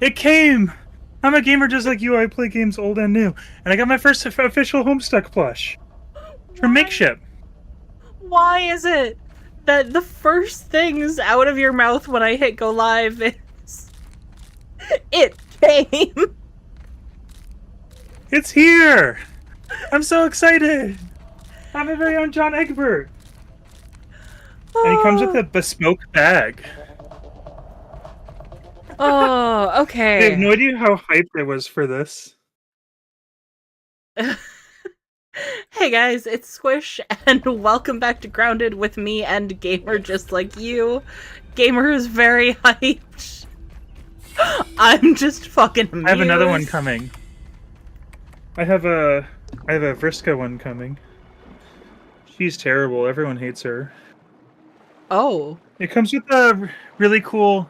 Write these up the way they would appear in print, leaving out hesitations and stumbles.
It came! I'm a gamer just like you. I play games old and new. And I got my first official Homestuck plush. From Makeship. Why is it that the first things out of your mouth when I hit go live is... It came! It's here! I'm so excited! I'm my very own John Egbert! And he comes with a bespoke bag. Oh, okay. I have no idea how hyped I was for this. Hey guys, it's Squish, and welcome back to Grounded with me and Gamer Just Like You. Gamer is very hyped. I'm just fucking amused. I have another one coming. I have a Vriska one coming. She's terrible. Everyone hates her. Oh. It comes with a really cool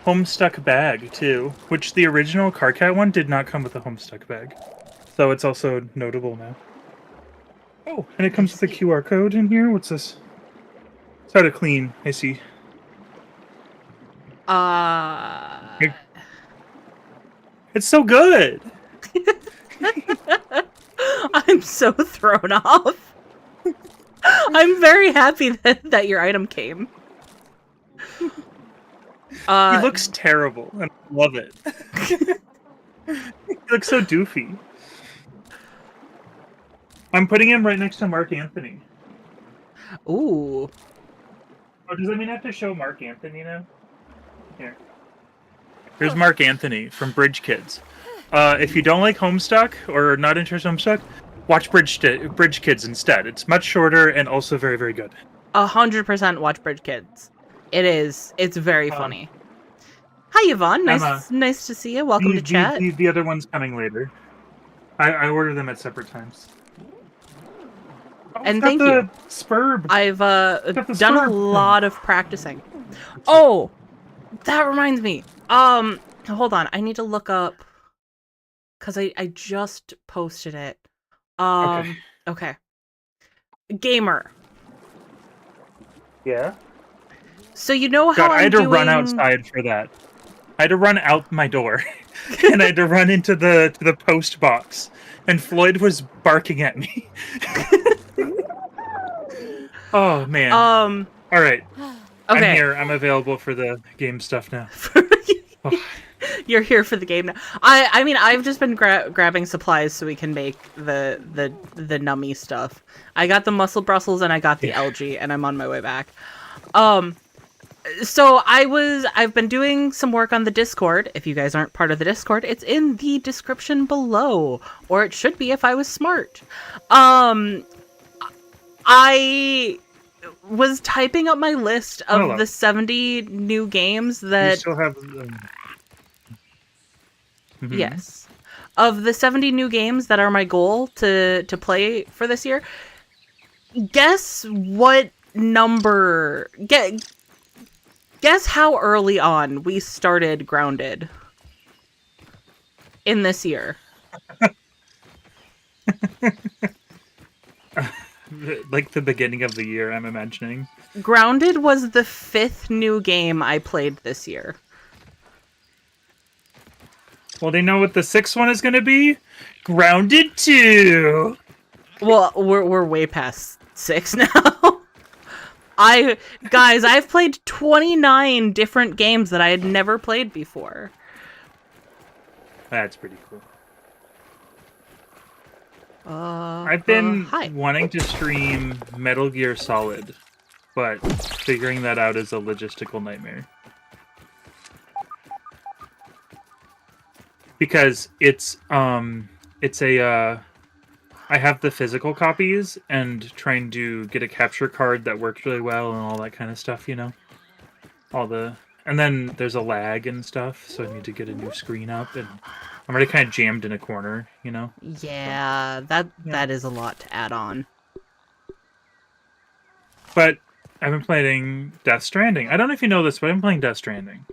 Homestuck bag, too, which the original Carcat one did not come with a Homestuck bag. So it's also notable now. Oh, and it comes with a QR code in here. What's this? It's how to clean, I see. It's so good! I'm so thrown off. I'm very happy that your item came. He looks terrible, and I love it. He looks so doofy. I'm putting him right next to Mark Anthony. Ooh. Oh, does that mean I have to show Mark Anthony now? Here. Here's Mark Anthony from Bridge Kids. If you don't like Homestuck, or not interested in Homestuck, watch Bridge Kids instead. It's much shorter and also very, very good. 100% watch Bridge Kids. It's very funny. Hi, Yvonne. Nice to see you. Welcome to chat. The other one's coming later. I order them at separate times. Oh, and thank you. Spurb. I've done a lot of practicing. Oh, that reminds me. Hold on. I need to look up because I just posted it. Okay. Gamer. Yeah. So you know how I had to run outside for that. I had to run out my door, and I had to run into the post box, and Floyd was barking at me. Oh man. All right. Okay. I'm here. I'm available for the game stuff now. Oh. You're here for the game now. I mean, I've just been grabbing supplies so we can make the nummy stuff. I got the muscle Brussels and I got the algae, and I'm on my way back. So I've been doing some work on the Discord. If you guys aren't part of the Discord, it's in the description below, or it should be if I was smart. I was typing up my list of the 70 new games that... You still have... Yes. Of the 70 new games that are my goal to play for this year, guess what number... Guess how early on we started Grounded in this year. Like the beginning of the year, I'm imagining. Grounded was the 5th new game I played this year. Well, they know what the 6th one is going to be? Grounded 2! Well, we're way past 6 now. Guys, I've played 29 different games that I had never played before. That's pretty cool. I've been wanting to stream Metal Gear Solid, but figuring that out is a logistical nightmare. Because I have the physical copies, and trying to get a capture card that works really well and all that kind of stuff, you know? And then there's a lag and stuff, so I need to get a new screen up, and I'm already kind of jammed in a corner, you know? Yeah, that is a lot to add on. But I've been playing Death Stranding. I don't know if you know this, but I'm playing Death Stranding.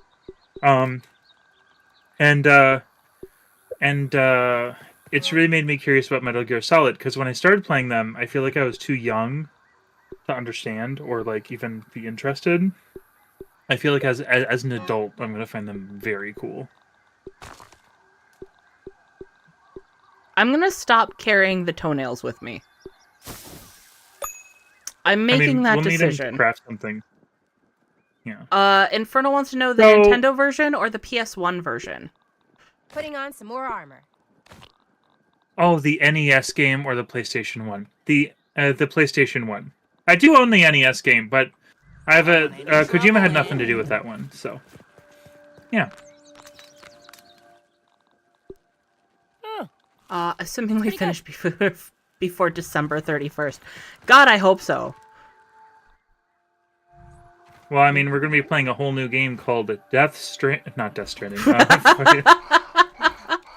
It's really made me curious about Metal Gear Solid, because when I started playing them, I feel like I was too young to understand or like even be interested. I feel like as an adult, I'm going to find them very cool. I'm gonna stop carrying the toenails with me. I'm making that we'll decision. Need to craft something. Yeah. Infernal wants to know the Nintendo version or the PS1 version. Putting on some more armor. Oh, the NES game or the PlayStation 1? The PlayStation 1. I do own the NES game, but I have Kojima had nothing to do with that one, so yeah. Assuming we finish before December 31st. God, I hope so. Well, I mean, we're going to be playing a whole new game called not Death Stranding.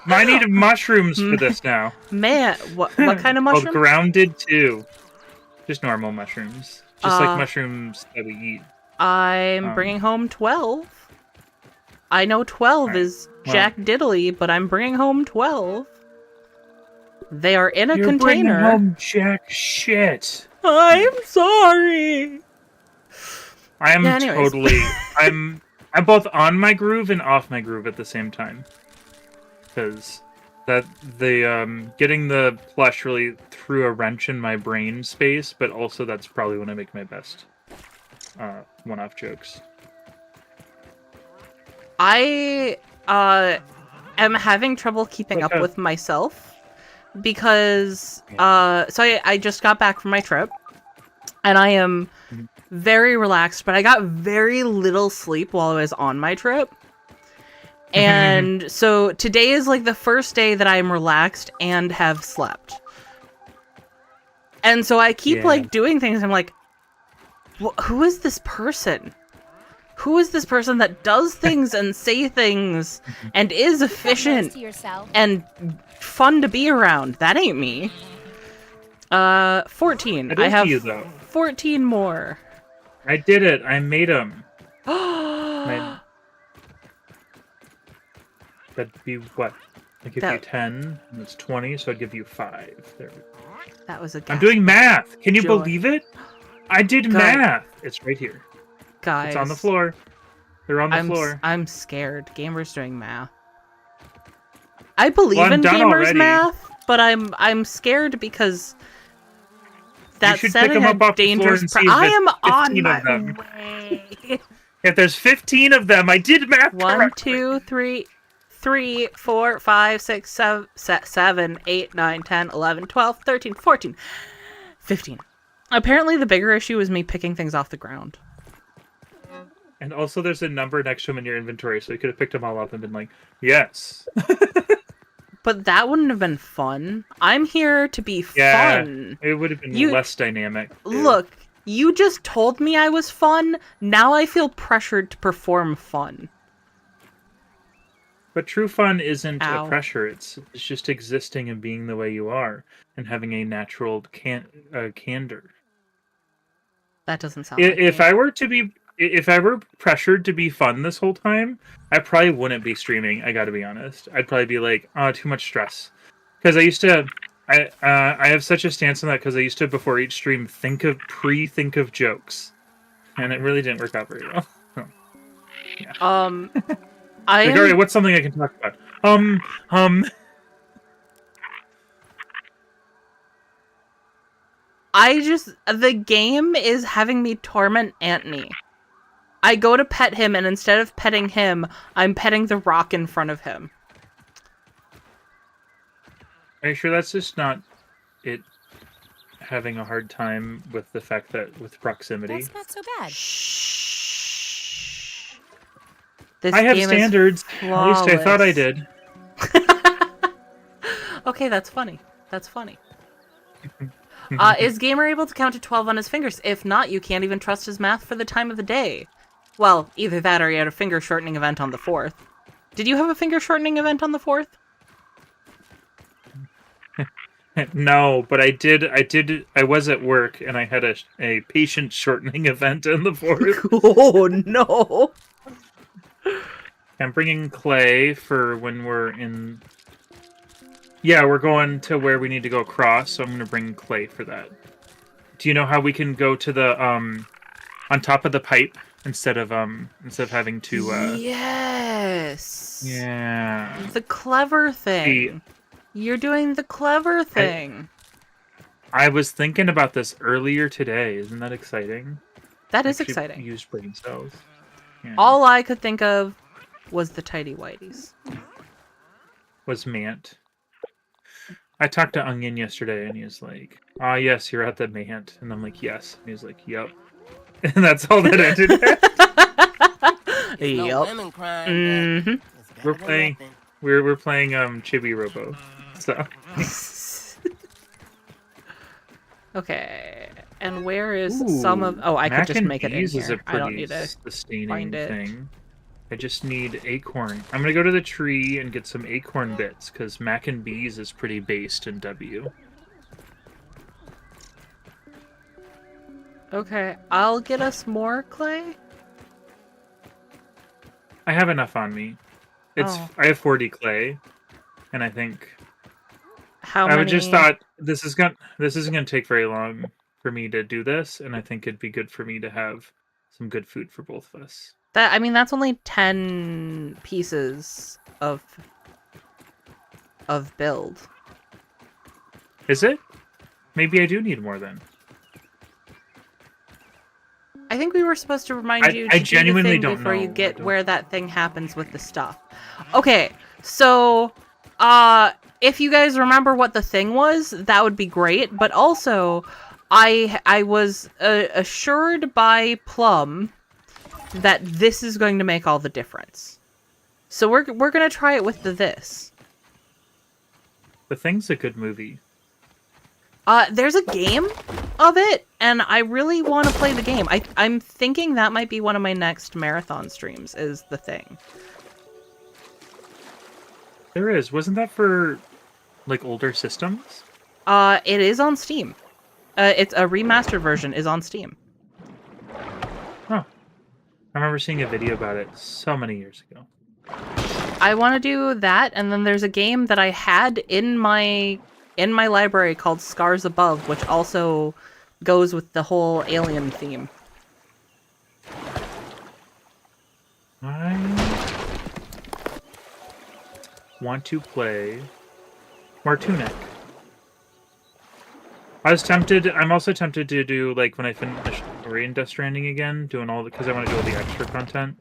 I need mushrooms for this now. Man, what kind of mushrooms? Called Grounded 2. Just normal mushrooms. Just like mushrooms that we eat. I'm bringing home 12. I know 12 is Jack Diddley, but I'm bringing home 12. They are in a container. Bringing home jack shit. I'm sorry. I am totally. I'm both on my groove and off my groove at the same time. Because getting the plush really threw a wrench in my brain space, but also that's probably when I make my best one-off jokes. I am having trouble keeping up with myself. Because, I just got back from my trip, and I am very relaxed, but I got very little sleep while I was on my trip. And so today is like the first day that I'm relaxed and have slept. And so I keep like doing things. I'm like, who is this person? Who is this person that does things and say things and is efficient and fun to be around? That ain't me. 14. I have 14 more. I did it. I made them. That'd be what? I give you 10, and it's 20, so I'd give you 5. There we go. That was a I'm doing math. Can you believe it? I did math. It's right here. Guys. It's on the floor. They're on the floor. I'm scared. Gamers doing math. I believe in gamers math, but I'm scared because that's setting a dangerous I am on my way. If there's 15 of them, I did math 1, 2, 3, 4, 5, 6, 7, 8, 9, 10, 11, 12, 13, 14, 15. Apparently the bigger issue is me picking things off the ground. And also there's a number next to them in your inventory, so you could have picked them all up and been like, yes. But that wouldn't have been fun. I'm here to be fun. It would have been less dynamic. Dude. Look, you just told me I was fun. Now I feel pressured to perform fun. But true fun isn't a pressure. It's just existing and being the way you are and having a natural candor. That doesn't sound like If I were pressured to be fun this whole time, I probably wouldn't be streaming. I gotta be honest. I'd probably be like, oh, too much stress. Because I used to, I have such a stance on that because I used to, before each stream, pre-think of jokes. And it really didn't work out very well. Yeah. Alright, what's something I can talk about? The game is having me torment Anthony. I go to pet him, and instead of petting him, I'm petting the rock in front of him. Are you sure that's just not it having a hard time with the fact that with proximity? That's not so bad. Shh. This I have game standards. Is at least I thought I did. Okay, that's funny. That's funny. Is Gamer able to count to 12 on his fingers? If not, you can't even trust his math for the time of the day. Well, either that or he had a finger shortening event on the 4th. Did you have a finger shortening event on the 4th? No, but I did. I was at work and I had a patient shortening event on the 4th. Oh no! I'm bringing clay for when we're in. Yeah, we're going to where we need to go across, so I'm going to bring clay for that. Do you know how we can go to the on top of the pipe instead of having to. Yes. Yeah. The clever thing. You're doing the clever thing. I was thinking about this earlier today. Isn't that exciting? That is Actually exciting. Used brain cells. Yeah. All I could think of was the Tighty Whiteys. Was Mant. I talked to Onion yesterday, and he was like, "Ah, yes, you're at the Mant," and I'm like, "Yes." And he was like, "Yep," and that's all that ended. Yep. We're playing. We're playing Chibi Robo. So. Okay. And where is some of? Oh, I could just make it in Is a here. I don't pretty need to sustaining find it. thing. I just need acorn. I'm gonna go to the tree and get some acorn bits because mac and bees is pretty based in W. Okay, I'll get us more clay. I have enough on me. I have 40 clay, and I think How many? I just thought this isn't gonna take very long for me to do this, and I think it'd be good for me to have some good food for both of us. That's only 10 pieces of build. Is it? Maybe I do need more then. I think we were supposed to remind you to I genuinely do the thing don't before know. you get where that thing happens with the stuff. Okay, so if you guys remember what the thing was, that would be great. But also, I was assured by Plum that this is going to make all the difference. So we're gonna try it with this. The Thing's a good movie. There's a game of it, and I really want to play the game. I'm thinking that might be one of my next marathon streams, is The Thing. There is. Wasn't that for, like, older systems? It is on Steam. It's a remastered version is on Steam. Huh. I remember seeing a video about it so many years ago. I want to do that, and then there's a game that I had in my library called Scars Above, which also goes with the whole alien theme. I want to play Martunic. I'm also tempted to do, like, when I finish story in Death Stranding again, doing all the, because I want to do all the extra content,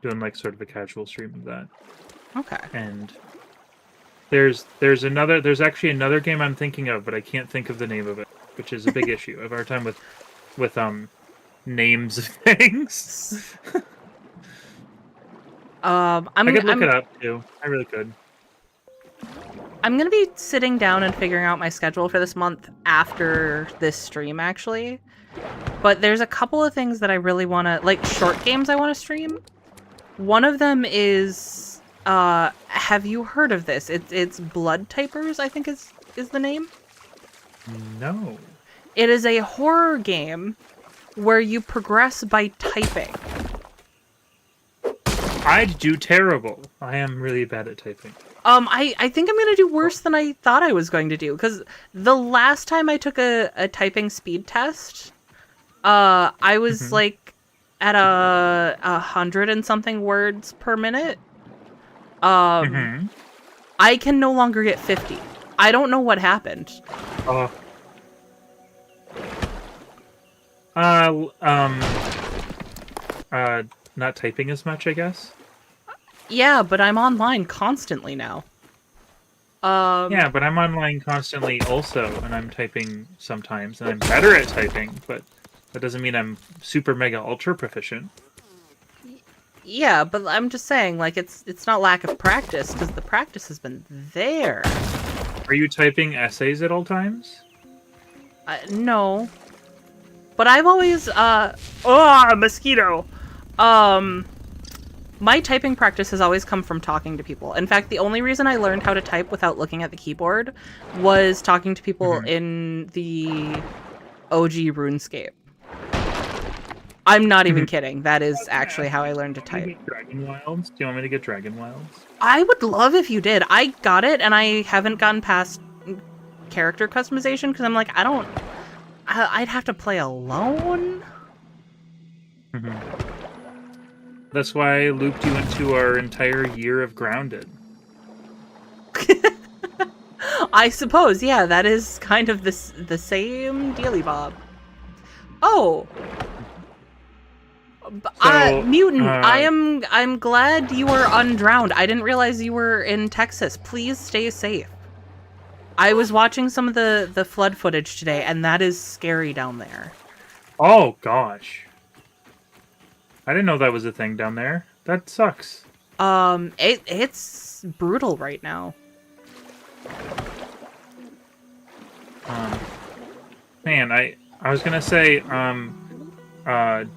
doing, like, sort of a casual stream of that. Okay. And there's actually another game I'm thinking of, but I can't think of the name of it, which is a big issue. I have a hard time with names of things. I could look it up too. I really could. I'm gonna be sitting down and figuring out my schedule for this month after this stream, actually. But there's a couple of things that I really want to, like, short games I want to stream. One of them is, have you heard of this? It's Blood Typers, I think is the name. No. It is a horror game where you progress by typing. I'd do terrible. I am really bad at typing. I think I'm gonna do worse than I thought I was going to do, because the last time I took a typing speed test, I was like at 100 and something words per minute. I can no longer get 50. I don't know what happened. Not typing as much, I guess. Yeah, but I'm online constantly now. Yeah, but I'm online constantly also, and I'm typing sometimes, and I'm better at typing, but that doesn't mean I'm super mega ultra proficient. Yeah, but I'm just saying, like, it's not lack of practice, because the practice has been there. Are you typing essays at all times? No. But I've always, mosquito! My typing practice has always come from talking to people. In fact, the only reason I learned how to type without looking at the keyboard was talking to people in the OG RuneScape. I'm not even kidding. That is actually how I learned to type. Dragon Wilds? Do you want me to get Dragon Wilds? I would love if you did. I got it, and I haven't gotten past character customization, because I'm like, I'd have to play alone? That's why I looped you into our entire year of Grounded. I suppose, yeah, that is kind of the same dealy bob. Oh, So, Mutant, I'm glad you were undrowned. I didn't realize you were in Texas. Please stay safe. I was watching some of the flood footage today, and that is scary down there. Oh gosh, I didn't know that was a thing down there. That sucks. It's brutal right now. Man, I was gonna say,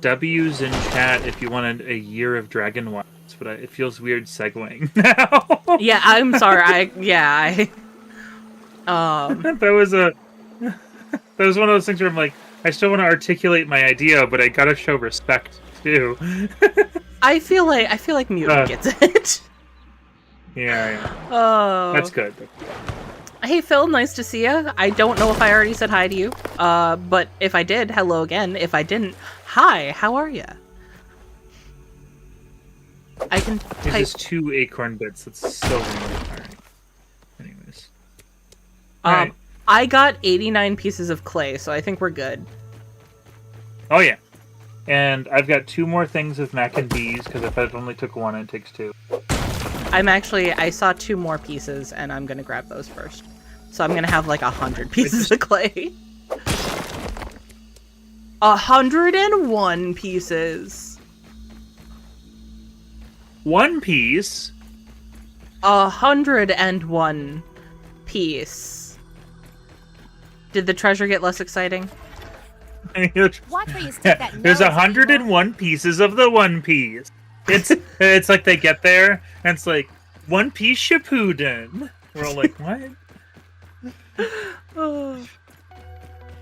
W's in chat if you wanted a year of Dragon Wilds, but it feels weird segueing now. Yeah, I'm sorry. that was one of those things where I'm like, I still want to articulate my idea, but I gotta show respect too. I feel like Mutant gets it. Yeah. Oh, That's good. hey Phil, nice to see you. I don't know if I already said hi to you, but if I did, hello again. If I didn't, hi, how are you? I can It's type. just 2 acorn bits. That's so weird. Alright. Anyways. Alright. I got 89 pieces of clay, so I think we're good. Oh yeah. And I've got 2 more things of mac and bees, because if I only took 1, it takes 2. I saw 2 more pieces, and I'm gonna grab those first. So I'm gonna have like 100 pieces of clay. 101 pieces. 1 piece? 101 piece. Did the treasure get less exciting? Watch where you stick that There's nose, 101 pieces of the 1 piece. It's like they get there, and it's like, 1 piece Shippuden. We're all like, what?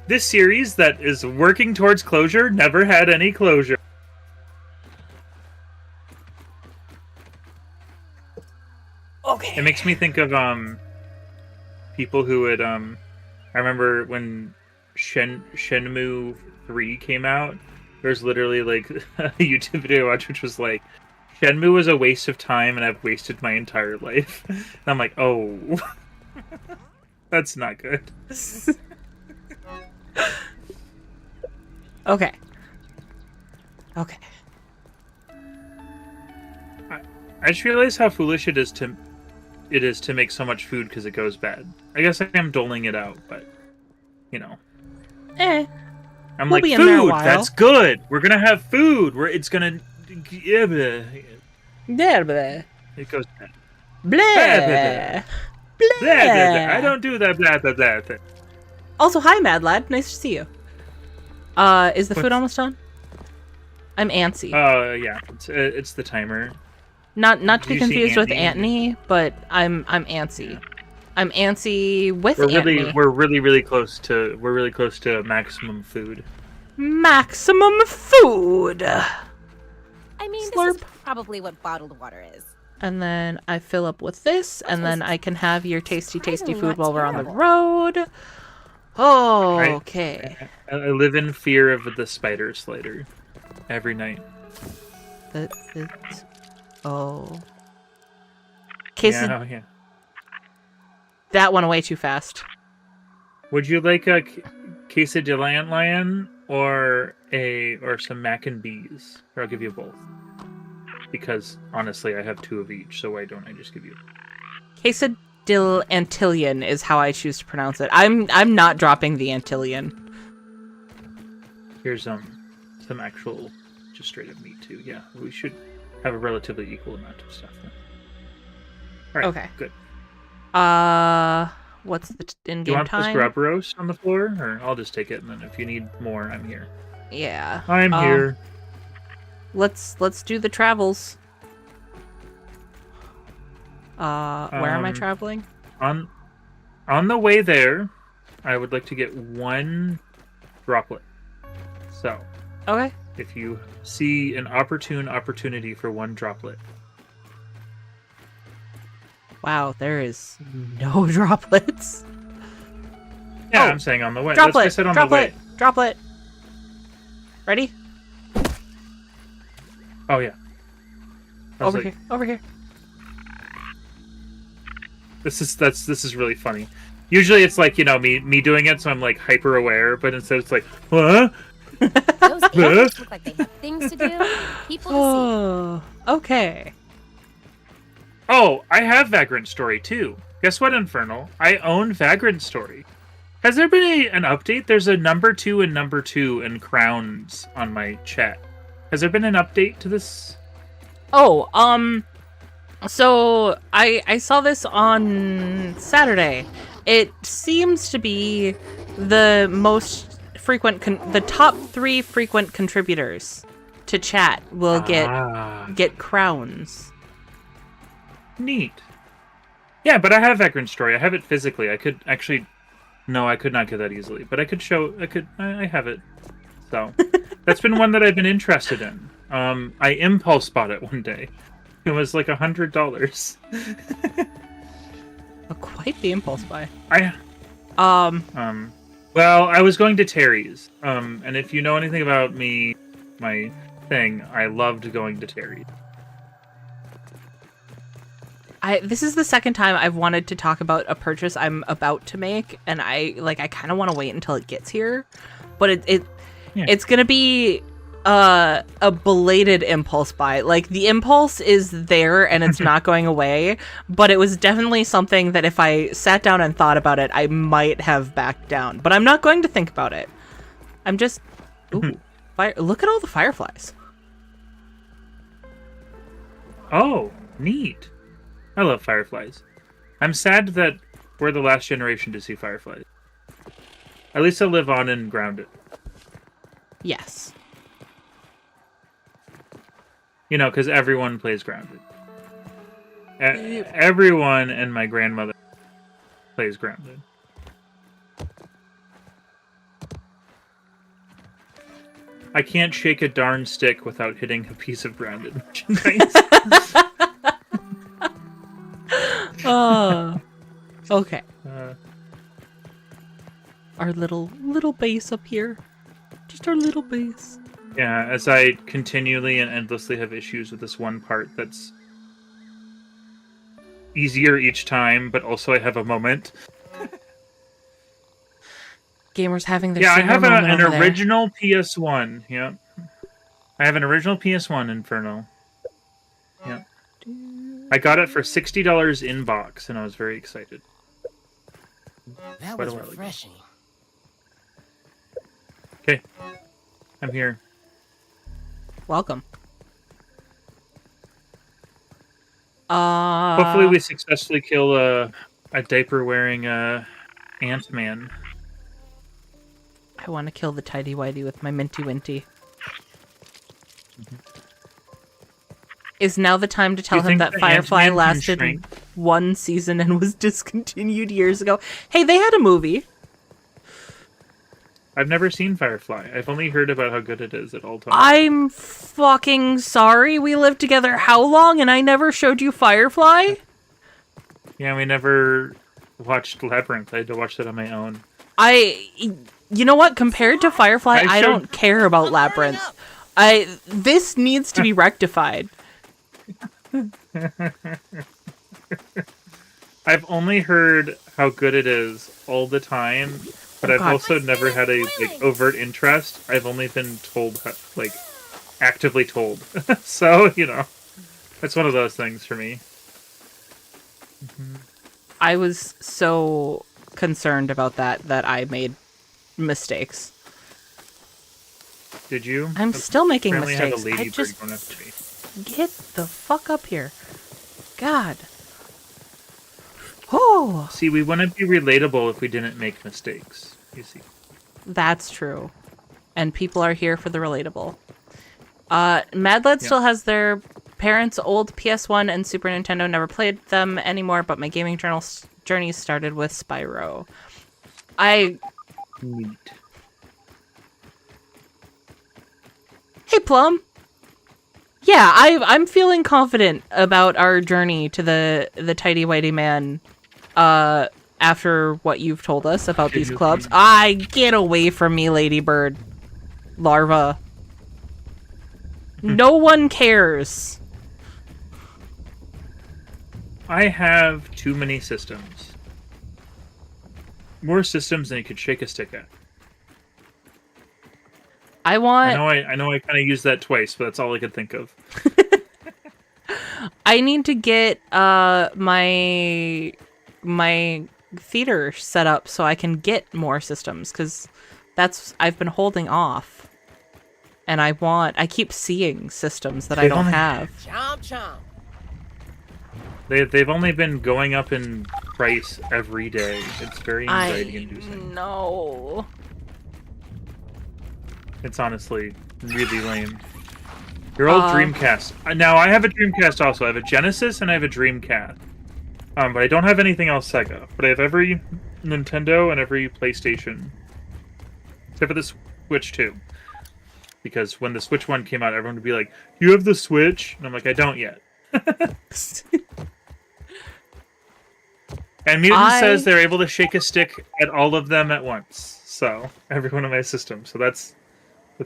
This series that is working towards closure never had any closure. Okay. It makes me think of people who would I remember when Shenmue 3 came out. There's literally like a YouTube video I watched which was like, Shenmue was a waste of time and I've wasted my entire life. And I'm like, oh, that's not good. Okay. Okay. I just realized how foolish it is to make so much food because it goes bad. I guess I am doling it out, but you know. I'm We'll like, be in there a food, while. that's good. We're gonna have food. It's gonna. Blah, blah. It goes bad. Blah. Blah, blah, blah. I don't do that blah blah blah thing. Also, hi, Mad Lad. Nice to see you. Is the food almost done? I'm antsy. Yeah. It's the timer. Not to be Did you see confused with Andy? Antony, but I'm antsy. I'm antsy with We're Antony. really close to maximum food. Maximum food. I mean, Slurp. this is probably what bottled water is. And then I fill up with this, and then I can have your tasty surprisingly food not while we're on the terrible. road. Oh, okay. I live in fear of the spider slider every night. Oh. Yeah. That went away too fast. Would you like a quesadilla lion or some mac and bees? Or I'll give you both. Because honestly, I have 2 of each, so why don't I just give you? Quesadilla Antillion is how I choose to pronounce it. I'm not dropping the Antillion. Here's some actual, just straight up meat too. Yeah, we should have a relatively equal amount of stuff. Then. All right. Okay. Good. What's the Do you in-game want this time? grub roast on the floor, or I'll just take it, and then if you need more, I'm here. Yeah. I'm here. Let's do the travels. Where am I traveling? On the way there, I would like to get 1 droplet. So, Okay. if you see an opportunity for 1 droplet. Wow, there is no droplets. Yeah, Oh, I'm saying on the way. Droplet. That's what I said on the way. Droplet. Ready? Oh yeah. I was Over like, here. Over here. This is really funny. Usually it's like, me doing it, so I'm like hyper aware, but instead it's like, what? Those animals look like they have things to do, people to Oh, okay. Oh, I have Vagrant Story too. Guess what, Infernal? I own Vagrant Story. Has there been an update? There's a number 2 and number 2 and crowns on my chat. Has there been an update to this? Oh, so I saw this on Saturday. It seems to be the most frequent, the top 3 frequent contributors to chat will get crowns. Neat. Yeah, but I have Vagrant Story. I have it physically. I could actually... No, I could not get that easily. But I could show... I have it. So, that's been one that I've been interested in. I impulse bought it one day. It was like $100. Quite the impulse buy. Well, I was going to Terry's. And if you know anything about me, my thing, I loved going to Terry's. This is the second time I've wanted to talk about a purchase I'm about to make, and I kind of want to wait until it gets here, but it's gonna be a belated impulse buy. Like, the impulse is there and it's not going away, but it was definitely something that if I sat down and thought about it, I might have backed down. But I'm not going to think about it. I'm just look at all the fireflies. Oh, neat. I love fireflies. I'm sad that we're the last generation to see fireflies. At least I live on and grounded. Yes. Because everyone plays grounded. Everyone and my grandmother plays grounded. I can't shake a darn stick without hitting a piece of grounded merchandise. Oh, okay. Our little base up here. Just our little base. Yeah, as I continually and endlessly have issues with this one part that's easier each time, but also I have a moment. Gamers having their I have moment an over original PS1. Yeah, I have an original PS1 Inferno. Yeah, I got it for $60 in box, and I was very excited. That was refreshing. Okay, I'm here. Welcome. Hopefully we successfully kill a diaper-wearing Ant-Man. I want to kill the Tighty Whitey with my Minty Winty. Is now the time to tell him that Firefly lasted 1 season and was discontinued years ago? Hey, they had a movie. I've never seen Firefly. I've only heard about how good it is at all times. I'm fucking sorry. We lived together how long and I never showed you Firefly? Yeah, we never watched Labyrinth. I had to watch that on my own. You know what? Compared to Firefly, I don't care about Labyrinth. This needs to be rectified. I've only heard how good it is all the time, but I've also never had a overt interest. I've only been told, actively told. So, that's one of those things for me. I was so concerned about that I made mistakes. Did you? I'm still making Apparently mistakes. Have a I ladybird just going after me. get the fuck up here. God. Oh. See, we wouldn't be relatable if we didn't make mistakes. You see. That's true. And people are here for the relatable. Mad Lad still has their parents' old PS1 and Super Nintendo. Never played them anymore, but my gaming journey started with Spyro. Neat. Hey, Plum. Yeah, I'm feeling confident about our journey to the Tighty Whitey Man. After what you've told us about these clubs. Get away from me, ladybird. Larva. No one cares. I have too many systems. More systems than you could shake a stick at. I want... I know I kind of used that twice, but that's all I could think of. I need to get my theater set up so I can get more systems, because I've been holding off. And I keep seeing systems that I don't have. Chomp chomp. They've only been going up in price every day. It's very anxiety-inducing. No. It's honestly really lame. Your old Dreamcast. Now, I have a Dreamcast also. I have a Genesis and I have a Dreamcast. But I don't have anything else Sega. But I have every Nintendo and every PlayStation. Except for the Switch 2. Because when the Switch 1 came out, everyone would be like, "You have the Switch?" And I'm like, I don't yet. And Mutant says they're able to shake a stick at all of them at once. So, every one of my systems. So that's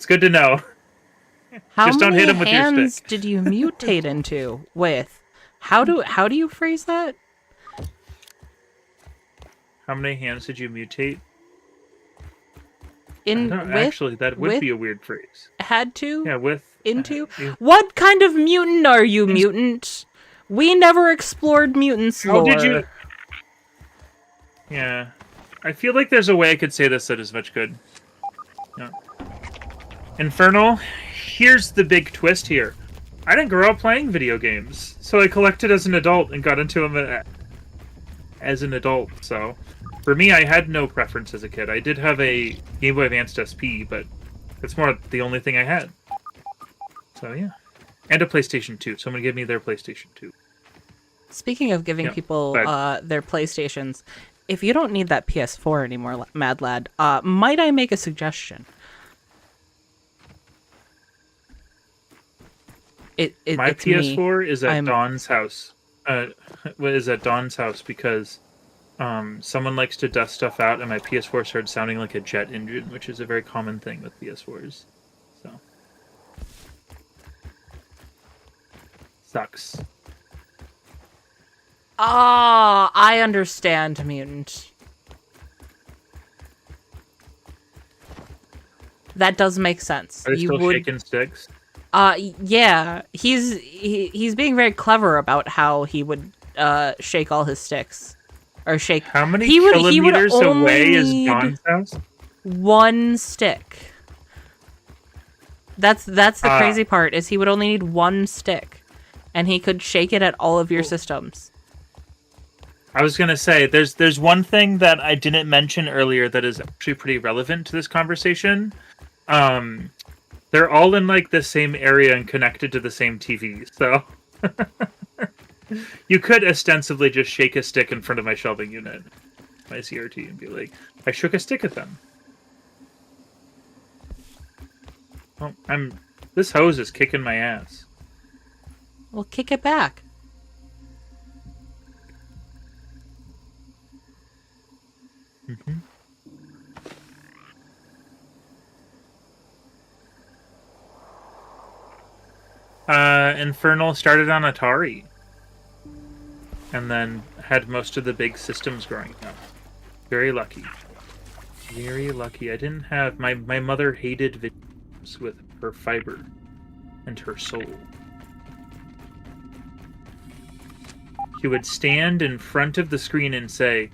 good to know. Just don't hit him with your stick. How many hands did you mutate into with? How do you phrase that? How many hands did you mutate? Actually, that would be a weird phrase. Had to? Yeah, with... Into? What kind of mutant are you, mutant? We never explored mutants lore. How did you... Yeah. I feel like there's a way I could say this that is much good. Yeah. Infernal, here's the big twist here. I didn't grow up playing video games, so I collected as an adult and got into them as an adult, so... For me, I had no preference as a kid. I did have a Game Boy Advanced SP, but it's more the only thing I had. So, yeah. And a PlayStation 2. Someone gave me their PlayStation 2. Speaking of giving people their PlayStations, if you don't need that PS4 anymore, Mad Lad, might I make a suggestion? My PS4 is at Dawn's house. Is at Dawn's house because someone likes to dust stuff out, and my PS4 started sounding like a jet engine, which is a very common thing with PS4s. So sucks. Ah, I understand, mutant. That does make sense. Are they still shaking sticks? Yeah. He's being very clever about how he would shake all his sticks. Or shake. How many kilometers away is Dawn's house? One stick. That's the crazy part, is he would only need one stick. And he could shake it at all of your systems. I was gonna say, there's one thing that I didn't mention earlier that is actually pretty relevant to this conversation. They're all in like the same area and connected to the same TV, so you could ostensibly just shake a stick in front of my shelving unit, my CRT, and be like, I shook a stick at them. Oh, this hose is kicking my ass. Well, kick it back. Mm-hmm. Infernal started on Atari. And then had most of the big systems growing up. Very lucky. Very lucky. I didn't have... My mother hated videos with her fiber and her soul. She would stand in front of the screen and say,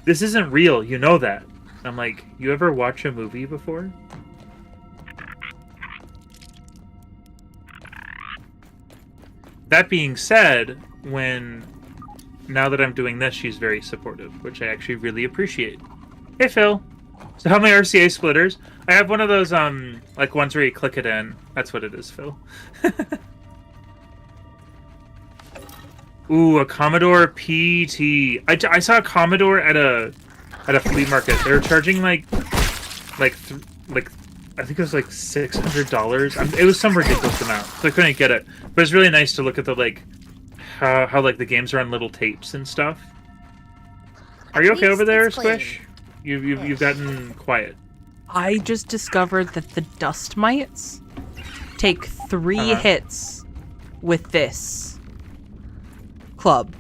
"This isn't real, you know that." I'm like, you ever watch a movie before? That being said, now that I'm doing this, she's very supportive, which I actually really appreciate. Hey, Phil. So how many RCA splitters? I have one of those, like ones where you click it in. That's what it is, Phil. Ooh, a Commodore PT. I saw a Commodore at a flea market. They were charging like I think it was like $600. It was some ridiculous amount, so I couldn't get it. But it's really nice to look at the how like the games are on little tapes and stuff. Are you okay over there, Squish? You've gotten quiet. I just discovered that the dust mites take 3 hits with this club.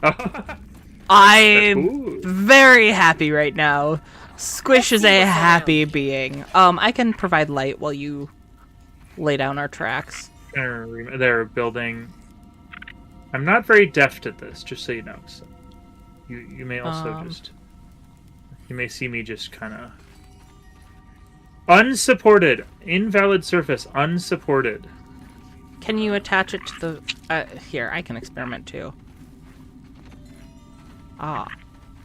I'm very happy right now. Squish is a happy being. I can provide light while you lay down our tracks. They're building. I'm not very deft at this, just so you know. So you may also you may see me just kind of unsupported, invalid surface, unsupported. Can you attach it to the? Here, I can experiment too. Ah.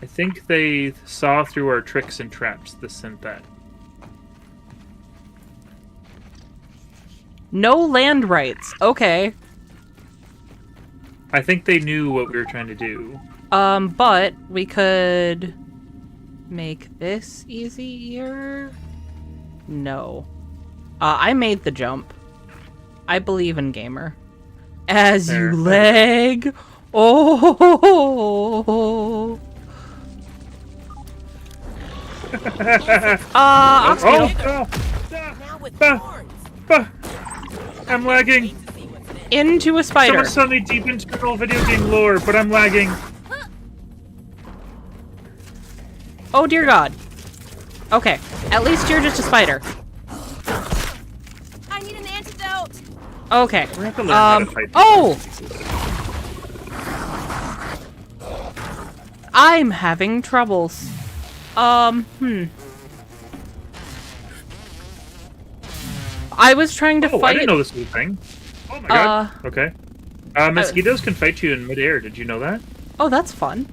I think they saw through our tricks and traps. The synth. No land rights. Okay. I think they knew what we were trying to do. But we could make this easier. No. I made the jump. I believe in Gamer. As you lag. Oh. I'm lagging. Into a spider. Someone suddenly deep internal video game lore, but I'm lagging. Oh dear God. Okay, at least you're just a spider. I need an antidote. Okay. We have to learn how to fight. Oh! I'm having troubles. I was trying to fight. I didn't know this was a thing. Oh my God. Okay. Mosquitoes can fight you in midair. Did you know that? Oh, that's fun.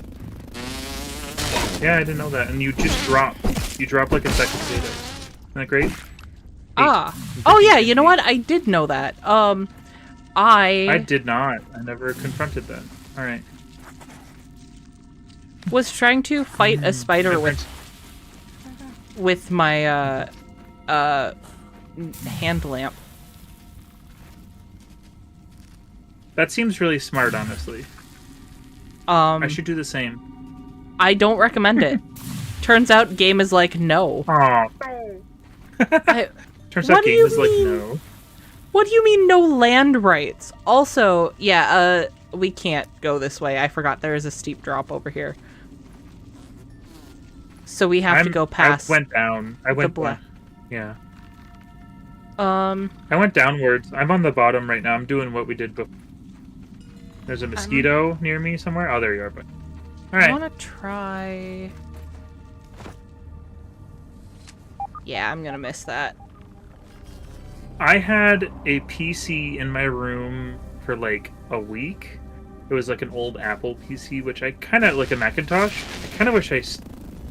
Yeah, I didn't know that. And you just drop. You drop like a second potato. Isn't that great? Oh yeah, you know what? I did know that. I did not. I never confronted that. All right. Was trying to fight a spider with my hand lamp. That seems really smart, honestly. I should do the same. I don't recommend it. Turns out game is like no. Aw. Turns out game is like no. What do you mean no land rights? Also, yeah, we can't go this way. I forgot there is a steep drop over here. So we have to go past. I went down. I went down. Yeah. I went downwards. I'm on the bottom right now. I'm doing what we did before. There's a mosquito near me somewhere. Oh, there you are. But all right. I want to try. Yeah, I'm gonna miss that. I had a PC in my room for like a week. It was like an old Apple PC, which I kind of like a Macintosh. I kind of wish I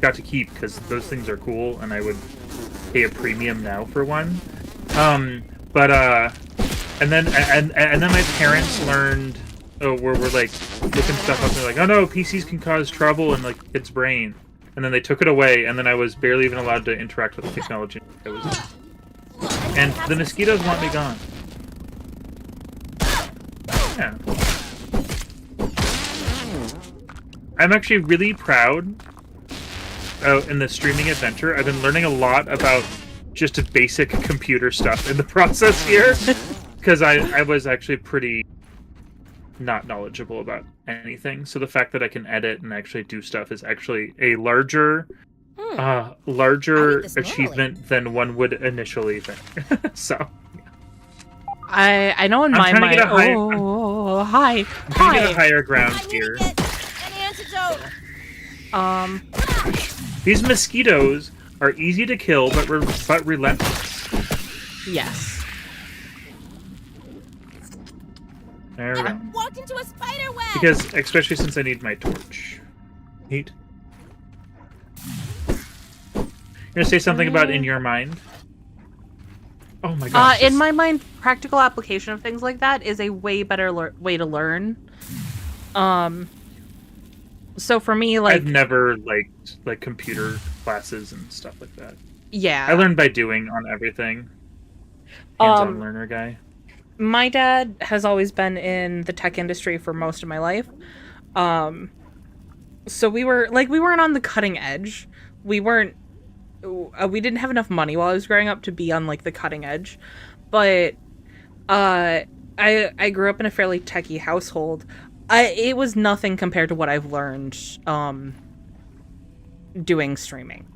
got to keep because those things are cool, and I would pay a premium now for one. And then my parents learned. Oh, we're like looking stuff up, and they're like, oh no, PCs can cause trouble in like a kid's brain. And then they took it away, and then I was barely even allowed to interact with the technology. And the mosquitoes want me gone. Yeah. I'm actually really proud in the streaming adventure. I've been learning a lot about just a basic computer stuff in the process here. Because I was actually pretty not knowledgeable about anything. So the fact that I can edit and actually do stuff is actually a larger achievement than one would initially think. So I know in my mind. Hi. I'm trying to get a higher ground here. Get an antidote. These mosquitoes are easy to kill, but relentless. Yes. There we go. I walked into a spider web. Because, especially since I need my torch. Neat. You're gonna say something about in your mind? Oh my gosh. In my mind, practical application of things like that is a way better way to learn. So for me, like I've never liked like computer classes and stuff like that. Yeah. I learned by doing on everything. Hands-on learner guy. My dad has always been in the tech industry for most of my life. So we weren't on the cutting edge. We didn't have enough money while I was growing up to be on like the cutting edge, but I grew up in a fairly techie household. It was nothing compared to what I've learned doing streaming.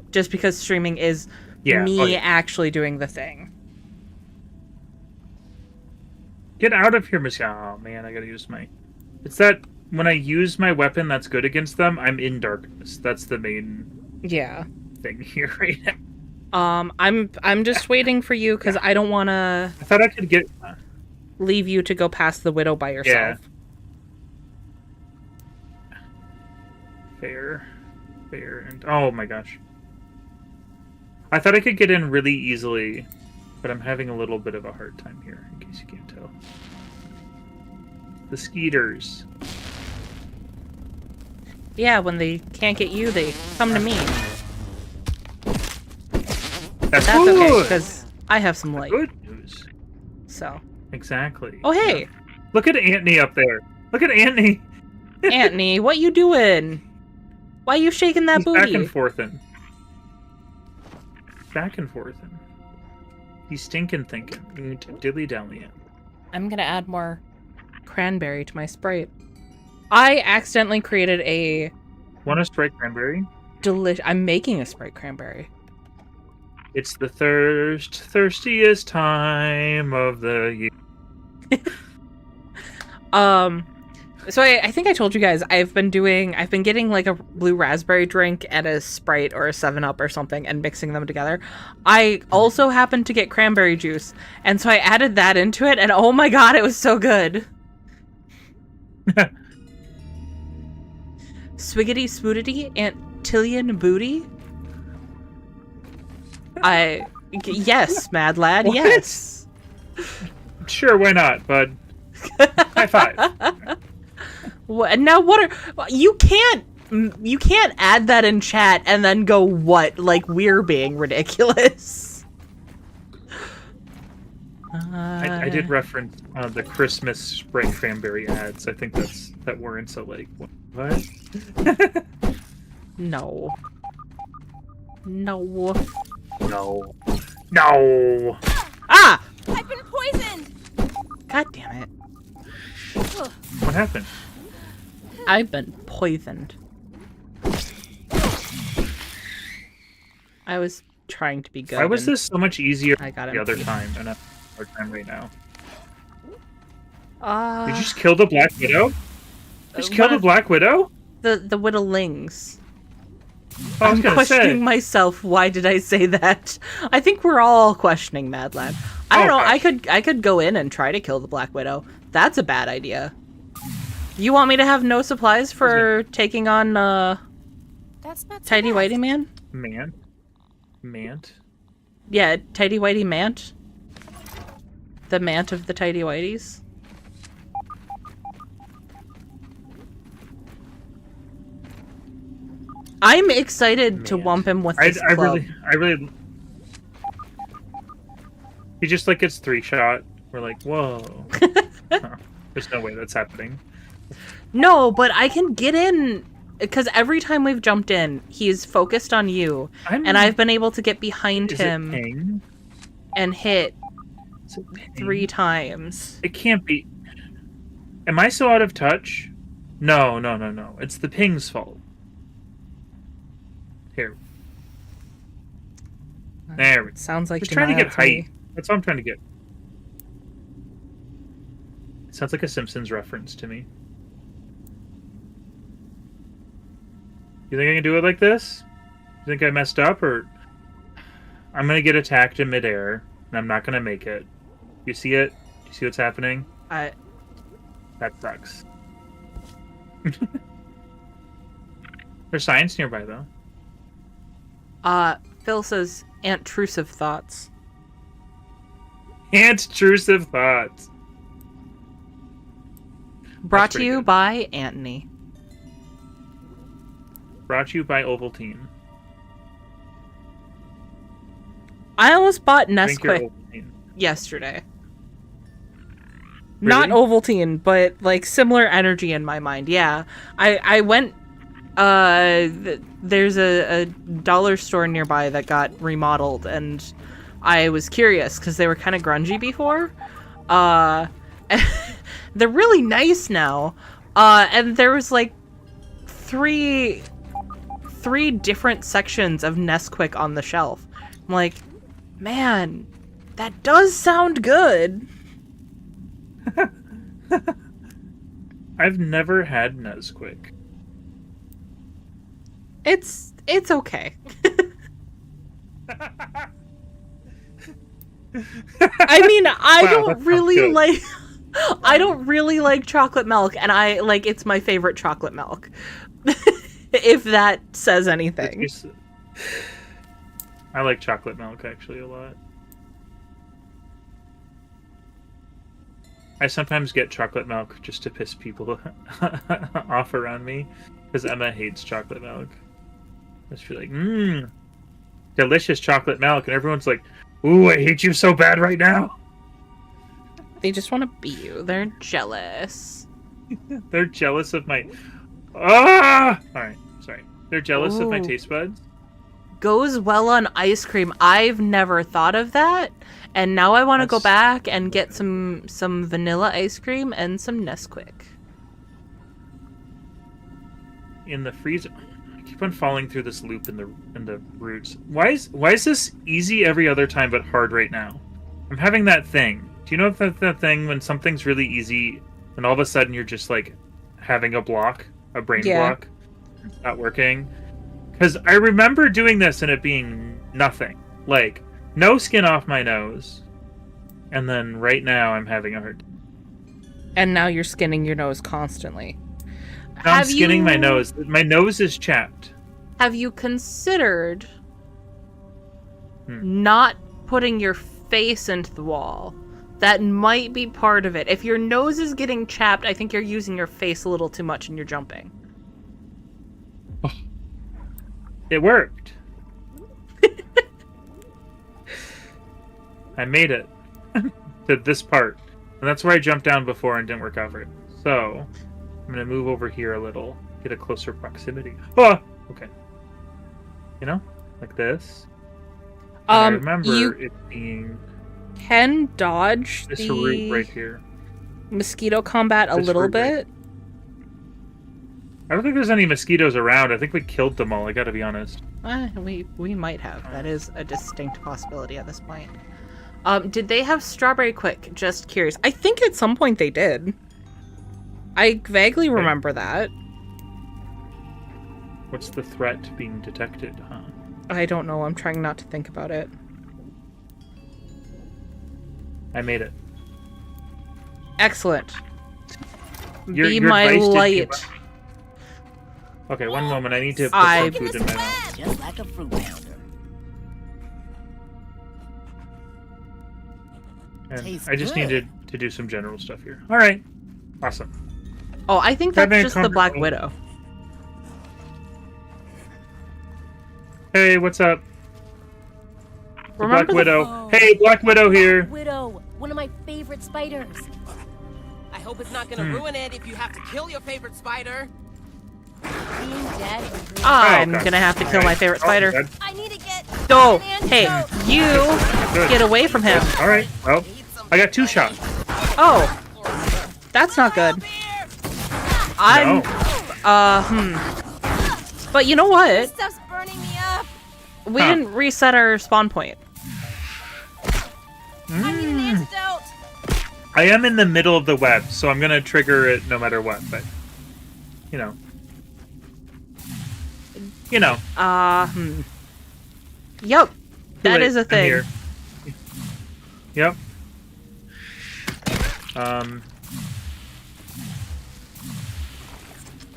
Just because streaming is me actually doing the thing. Get out of here, Miss. Oh man, I gotta use my. It's that when I use my weapon that's good against them, I'm in darkness. That's the main thing here right now. I'm just waiting for you because I don't want to. I thought I could get. Leave you to go past the widow by yourself. Yeah. Fair, and oh my gosh. I thought I could get in really easily, but I'm having a little bit of a hard time here, in case you can't tell. The skeeters. Yeah, when they can't get you, they come to me. That's okay, because I have some light. Good news. So. Exactly. Oh, hey! Yeah. Look at Antony up there. Look at Antony. Antony, what you doing? Why you shaking that booty? Back and forthin'. Back and forthin'. He's stinking thinking. Dilly-dally. I'm gonna add more cranberry to my Sprite. I accidentally created a... Want a Sprite cranberry? I'm making a Sprite cranberry. It's the thirstiest time of the year. So I think I told you guys I've been getting like a blue raspberry drink and a Sprite or a 7-Up or something and mixing them together. I also happened to get cranberry juice, and so I added that into it, and oh my god, it was so good. Swiggity spootity Antillian booty. Yes, mad lad, what? yes. Sure, why not, bud? High five. Now what are you can't add that in chat and then go what like we're being ridiculous. I did reference the Christmas Sprite cranberry ads. I think that warrants a like what? No. Ah! I've been poisoned. God damn it. What happened? I've been poisoned. I was trying to be good. Why was this so much easier I got the other him. time and a hard time right now? Did you just kill the Black Widow? Just kill the Black Widow? The widowlings. I was I'm gonna questioning say. myself. Why did I say that? I think we're all questioning Mad Lad. I don't know. I could go in and try to kill the Black Widow. That's a bad idea. You want me to have no supplies for taking on That's not so Tighty bad. Whitey Man? Mant? Yeah, Tighty Whitey Mant. The Mant of the Tighty Whiteys. I'm excited to whomp him with this club. I really. He just like gets 3-shot. We're like, whoa. Huh. There's no way that's happening. No, but I can get in because every time we've jumped in, he's focused on you, and I've been able to get behind him and hit 3 times. It can't be. Am I so out of touch? No. It's the ping's fault. Here. There we go. Sounds like Just you're trying to mad get at me. height. That's what I'm trying to get. Sounds like a Simpsons reference to me. You think I can do it like this? You think I messed up, or I'm gonna get attacked in midair and I'm not gonna make it? You see it? You see what's happening? That sucks. There's science nearby though. Phil says antrusive thoughts. Antrusive thoughts. Brought to you by Antony. Brought to you by Ovaltine. I almost bought Drink your Nesquik Ovaltine. yesterday. Really? Not Ovaltine, but like similar energy in my mind. Yeah, I went. There's a dollar store nearby that got remodeled, and I was curious because they were kind of grungy before. They're really nice now. And there was like three different sections of Nesquik on the shelf. I'm like, man, that does sound good. I've never had Nesquik. It's okay. I mean, I don't really like I don't really like chocolate milk, and it's my favorite chocolate milk. If that says anything. I like chocolate milk actually a lot. I sometimes get chocolate milk just to piss people off around me, because Emma hates chocolate milk. Just be like, delicious chocolate milk, and everyone's like, ooh, I hate you so bad right now. They just want to beat you. They're jealous. They're jealous of my... Ah! Alright, sorry. They're jealous of my taste buds. Goes well on ice cream. I've never thought of that. And now I want to go back and get some vanilla ice cream and some Nesquik. In the freezer... I keep on falling through this loop in the roots. Why is this easy every other time but hard right now? I'm having that thing. Do you know that thing when something's really easy and all of a sudden you're just like having a block, a brain block? It's not working. Because I remember doing this and it being nothing. Like, no skin off my nose. And then right now I'm having a hard time. And now you're skinning your nose constantly. Now I'm skinning my nose. My nose is chapped. Have you considered not putting your face into the wall? That might be part of it. If your nose is getting chapped, I think you're using your face a little too much and you're jumping. Oh. It worked. I made it to this part. And that's where I jumped down before and didn't work out for it. So, I'm going to move over here a little. Get a closer proximity. Oh! Okay. You know? Like this. And I remember it being... can dodge this the root right here. Mosquito combat a little bit. I don't think there's any mosquitoes around. I think we killed them all, I gotta be honest. We might have. That is a distinct possibility at this point. Did they have Strawberry Quick? Just curious. I think at some point they did. I vaguely remember that. What's the threat being detected, huh? I don't know. I'm trying not to think about it. I made it. Excellent. Your Be my light. Okay, one moment. I need to put some food in my mouth. Just like a fruit pounder. And Tastes I just good. needed to do some general stuff here. All right. Awesome. Oh, I think that's just the Black Widow. Hey, what's up? Remember Black Widow. Hey, Black Widow here. Black Widow, one of my favorite spiders. I hope it's not gonna ruin it if you have to kill your favorite spider. Being dead and green. I'm gonna have to kill my favorite spider. Good. I need to get. Oh, an hey, antidote. you get away from him. All right. Well, I got 2 shots. Oh, that's not good. I'm, But you know This what? stuff's burning me up. We didn't reset our spawn point. I need an antidote. I am in the middle of the web, so I'm gonna trigger it no matter what. But you know. Yep, that Wait, is a I'm thing. here. Yep.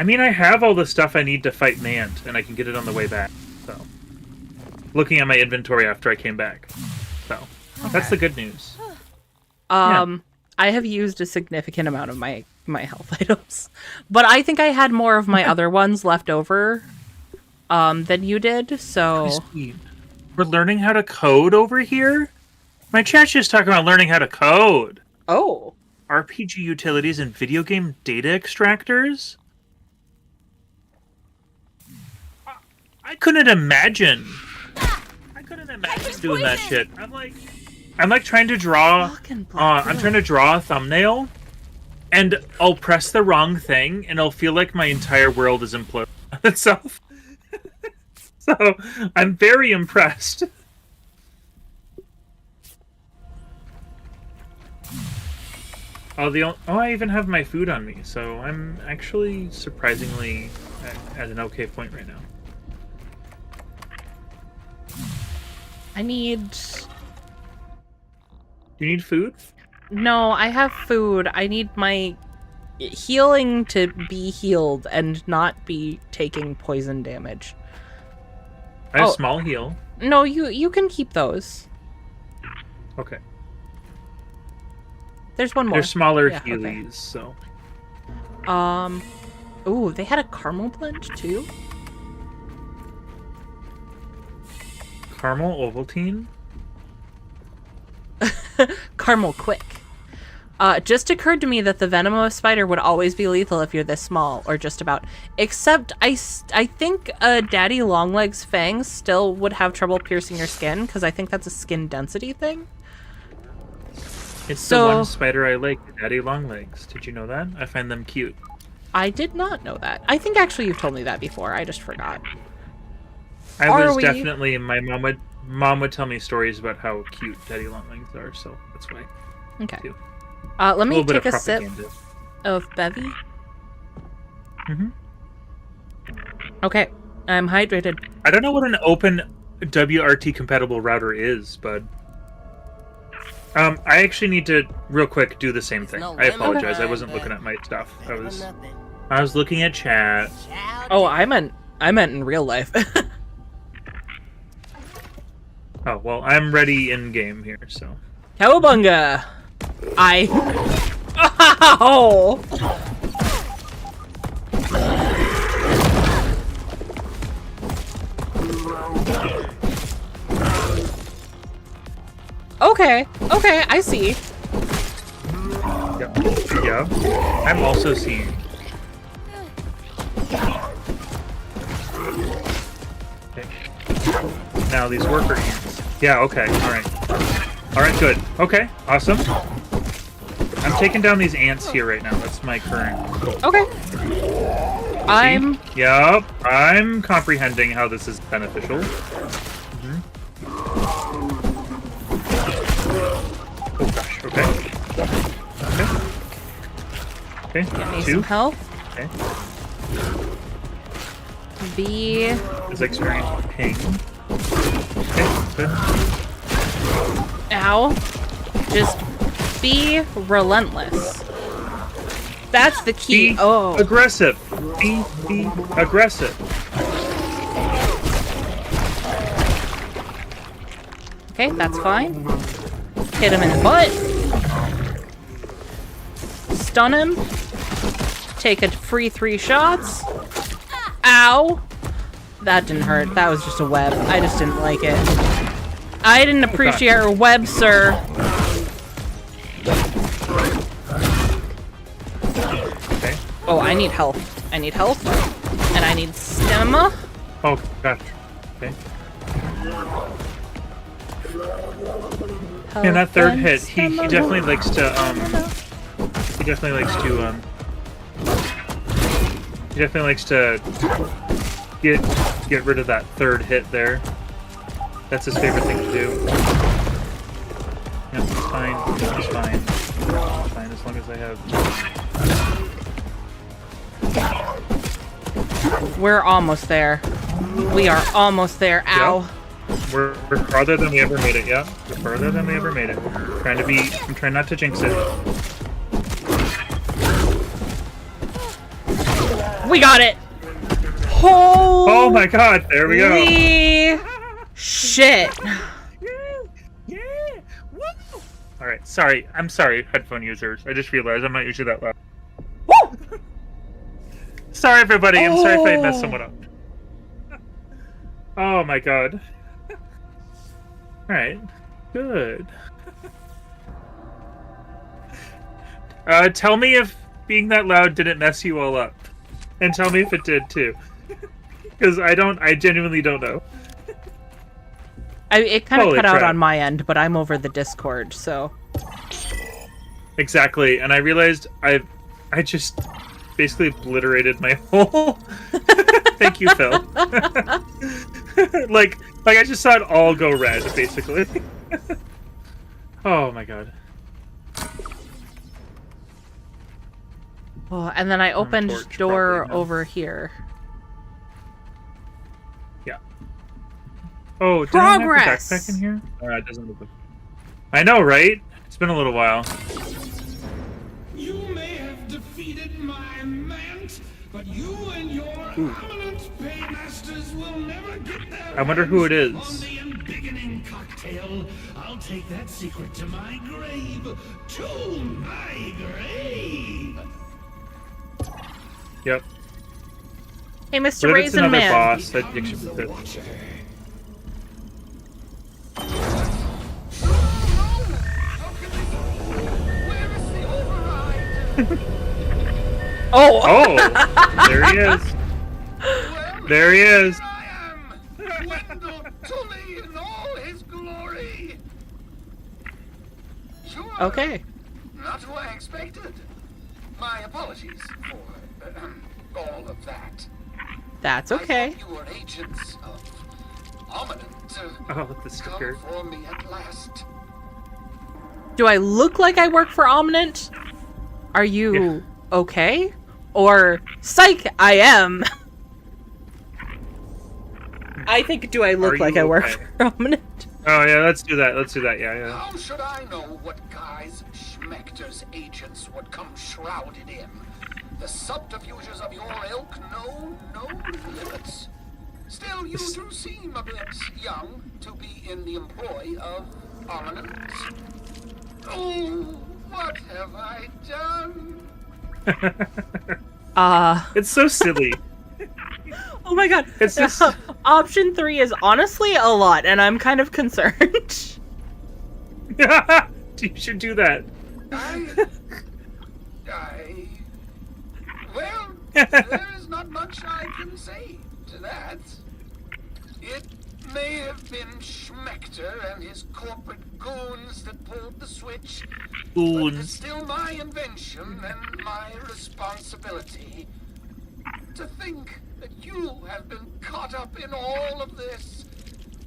I mean, I have all the stuff I need to fight Mant, and I can get it on the way back. So, looking at my inventory after I came back. So, that's the good news. I have used a significant amount of my health items, but I think I had more of my other ones left over than you did. So Christine, we're learning how to code over here. My chat's just talking about learning how to code. oh, RPG utilities and video game data extractors. I couldn't imagine. I couldn't imagine doing that shit. I'm like, I'm like trying to draw. I'm trying to draw a thumbnail, and I'll press the wrong thing, and it'll feel like my entire world is imploding on itself. So I'm very impressed. I even have my food on me, so I'm actually surprisingly at an okay point right now. I need... Do you need food? No, I have food. I need my healing to be healed and not be taking poison damage. I have small heal. No, you can keep those. Okay. There's one more. They're smaller Yeah, healies, so. Ooh, they had a caramel blend too? Caramel Ovaltine? Caramel quick. It just occurred to me that the venom of a spider would always be lethal if you're this small, or just about. Except I think Daddy Longlegs' fangs still would have trouble piercing your skin, because I think that's a skin density thing. It's the one spider I like, Daddy Longlegs. Did you know that? I find them cute. I did not know that. I think actually you've told me that before. I just forgot. Definitely, my mom would tell me stories about how cute Daddy Longlegs are, so that's why. Okay. Too. Let me take a sip of Bevy. Mm-hmm. Okay, I'm hydrated. I don't know what an open WRT compatible router is, but I actually need to real quick do the same thing. I apologize. Okay. I wasn't looking at my stuff. I was looking at chat. Oh, I meant in real life. Oh well, I'm ready in game here, so. Cowabunga! Ow! Okay, I see. Yeah. I'm also seeing. Okay. Now these worker ants. Yeah, okay, alright. Alright, good. Okay, awesome. I'm taking down these ants here right now. That's my current goal. Okay. Yep, I'm comprehending how this is beneficial. Oh gosh, okay. Okay. Okay, Get me 2. some health. Okay. B. Is experiencing ping. Okay, good. Ow. Just be relentless. That's the key. Be aggressive. Be aggressive. Okay, that's fine. Hit him in the butt. Stun him. Take a free 3 shots. Ow. That didn't hurt. That was just a web. I just didn't like it. I didn't appreciate your web, sir. Okay. Oh, I need health. I need health. And I need stamina. Oh, gosh. Okay. Health And that third and hit, he definitely likes to, he definitely likes to get rid of that third hit there. That's his favorite thing to do. Yep, it's fine. It's fine. It's fine as long as I have. We're almost there. We are almost there. Ow. Yep. We're farther than we ever made it, yeah. We're farther than we ever made it. I'm trying not to jinx it. We got it! Oh my god, there we go. Shit. Yeah. Woo! Alright, sorry. I'm sorry, headphone users. I just realized I'm not usually that loud. Woo! Sorry, everybody. I'm sorry if I messed someone up. Oh my god. Alright. Good. Tell me if being that loud didn't mess you all up. And tell me if it did too. Because I genuinely don't know. It kind of Holy cut out crap. on my end, but I'm over the Discord, so. Exactly, and I realized I just basically obliterated my whole. Thank you, Phil. like I just saw it all go red, basically. Oh my god. Oh, and then I opened torch door probably, no. over here. Yeah. Oh, did I have the Progress! backpack in here? It doesn't look like... I know, right? It's been a little while. You may have defeated my mant, but you and your prominent paymasters will never get there. I wonder who it is. On the embiggening cocktail, I'll take that secret to my grave. To my grave. Yep. Hey, Mr. But if it's Raisin another Man. boss, I'd actually be good. Watcher. Oh! Oh! There he is. There he is. I am Wendell Tully in all his glory. Sure. Okay. Not who I expected. My apologies for all of that. That's I okay. thought you were agents of Ominent to Oh, the sticker. come for me at last. Do I look like I work for Omnint? Are you okay? Or, psych, I am. I think, do I look Are like you I work okay? for Omnint? Oh yeah, let's do that. Let's do that. Yeah. How should I know what guise Schmechter's agents would come shrouded in? The subterfuges of your ilk know no limits. Still, you do seem a bit young to be in the employ of Ominent. Oh, what have I done? It's so silly. Oh my god. It's just- Option 3 is honestly a lot, and I'm kind of concerned. You should do that. Well, there is not much I can say to that. It may have been Schmechter and his corporate goons that pulled the switch, but it's Goons. still my invention and my responsibility. To think that you have been caught up in all of this.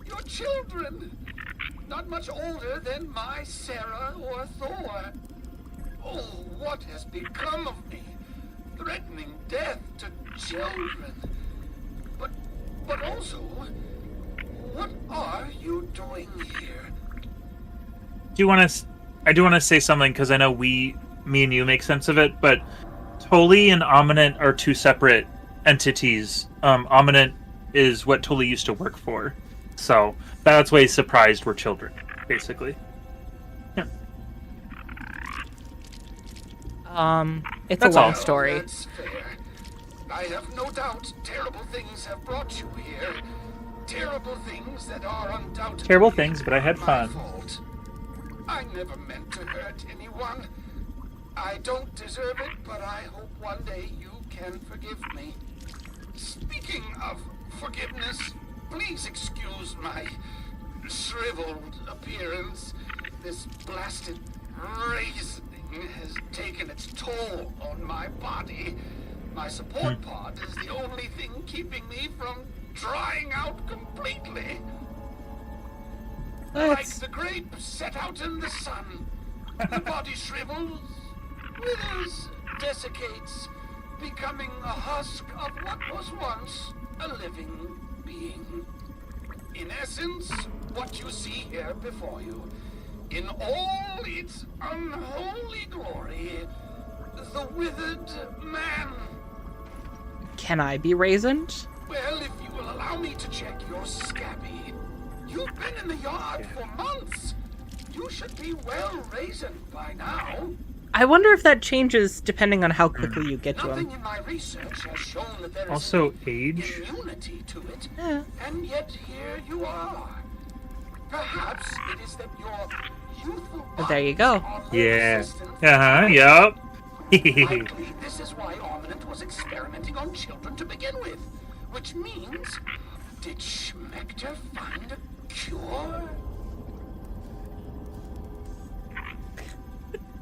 Your children, not much older than my Sarah or Thor. Oh, what has become of me? Threatening death to children. But also, what are you doing here? I do want to say something because I know me and you make sense of it, but Tully and Ominent are two separate entities. Ominent is what Tully used to work for, so that's why he's surprised we're children, basically. Yeah. It's That's a long all. story. That's fair. I have no doubt terrible things have brought you here. Terrible things that are undoubtedly Terrible things, but I had my fun. fault. I never meant to hurt anyone. I don't deserve it, but I hope one day you can forgive me. Speaking of forgiveness, please excuse my shriveled appearance. This blasted raisin has taken its toll on my body. My support pod is the only thing keeping me from drying out completely. Like the grape set out in the sun, the body shrivels, withers, desiccates, becoming a husk of what was once a living being. In essence, what you see here before you, in all its unholy glory, the withered man. Can I be raisined? Well, if you will allow me to check your scabby, you've been in the yard for months. You should be well raisined by now. I wonder if that changes depending on how quickly you get to Nothing him. in my research has shown that there is Also, age. immunity to it, Yeah. and yet here you are. Perhaps it is that your youthful But there you go. bodies are Yeah. resistant. Yep. Likely, this is why Ominent was experimenting on children to begin with. Which means, did Schmechter find a cure?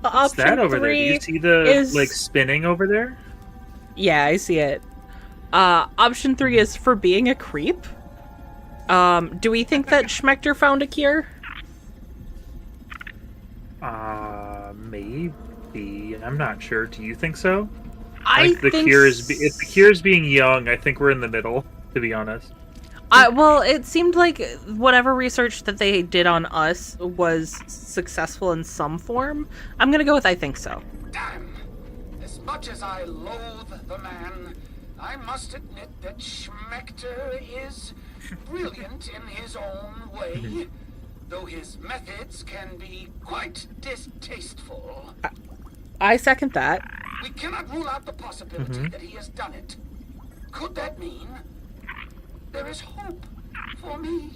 What's Option that over there? Do 3 you see the is- like spinning over there? Yeah, I see it. Option 3 is for being a creep. Do we think that Schmechter found a cure? Maybe. I'm not sure. Do you think so? I Like the think cure is if the cure is being young, I think we're in the middle, to be honest. well, it seemed like whatever research that they did on us was successful in some form. I'm gonna go with I think so. Damn! As much as I loathe the man, I must admit that Schmechter is brilliant in his own way, though his methods can be quite distasteful. I second that. We cannot rule out the possibility that he has done it. Could that mean there is hope for me?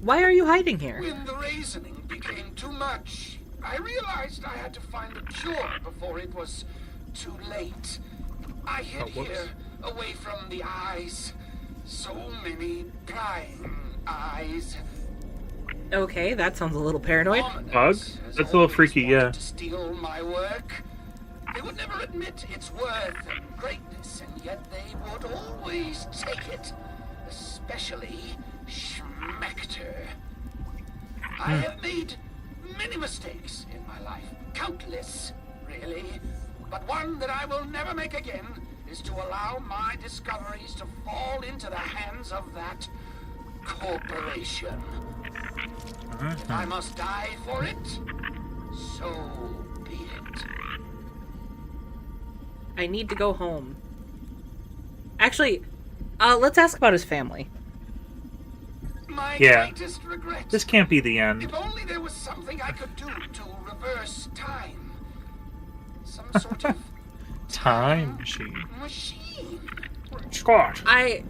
Why are you hiding here? When the reasoning became too much, I realized I had to find a cure before it was too late. I hid here, away from the eyes. So many prying eyes. Okay, that sounds a little paranoid. Bug? That's a little freaky, yeah. To steal my work. They would never admit its worth and greatness, and yet they would always take it. Especially Schmechter. I have made many mistakes in my life. Countless, really. But one that I will never make again is to allow my discoveries to fall into the hands of that corporation. If I must die for it, so be it. I need to go home. Actually, let's ask about his family. My Yeah. greatest regret. This can't be the end. If only there was something I could do to reverse time. Some sort of Time machine. machine. Scott. I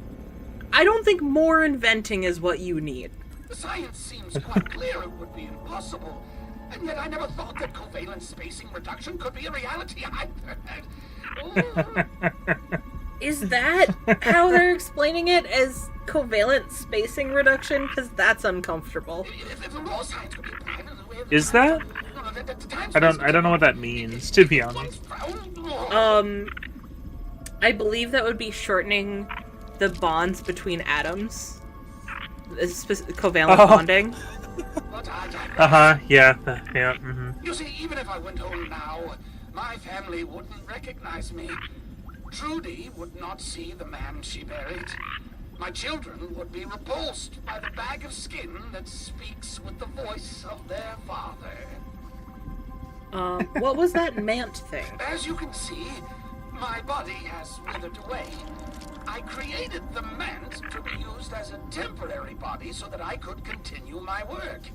don't think more inventing is what you need. The science seems quite clear it would be impossible. And yet I never thought that covalent spacing reduction could be a reality either. Oh, Is that how they're explaining it, as covalent spacing reduction? Because that's uncomfortable. if the raw science could be applied, Is that? no, the time I don't know what that means, to be honest. I believe that would be shortening the bonds between atoms. Covalent bonding. Yeah. Yeah. You see, even if I went home now, my family wouldn't recognize me. Trudy would not see the man she buried. My children would be repulsed by the bag of skin that speaks with the voice of their father. What was that mant thing? As you can see, my body has withered away. I created the mant to be used as a temporary body so that I could continue my work.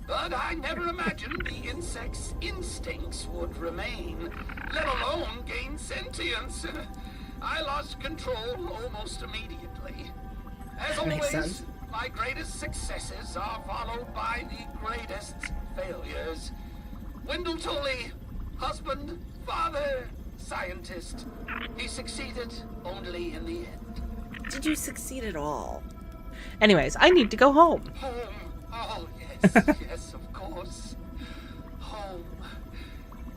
But I never imagined the insect's instincts would remain, let alone gain sentience. I lost control almost immediately. As That makes always, sense. my greatest successes are followed by the greatest failures. Wendell Tully, husband, father, scientist. He succeeded only in the end. Did you succeed at all? Anyways, I need to go home. Home. Oh, yes, yes, of course. Home.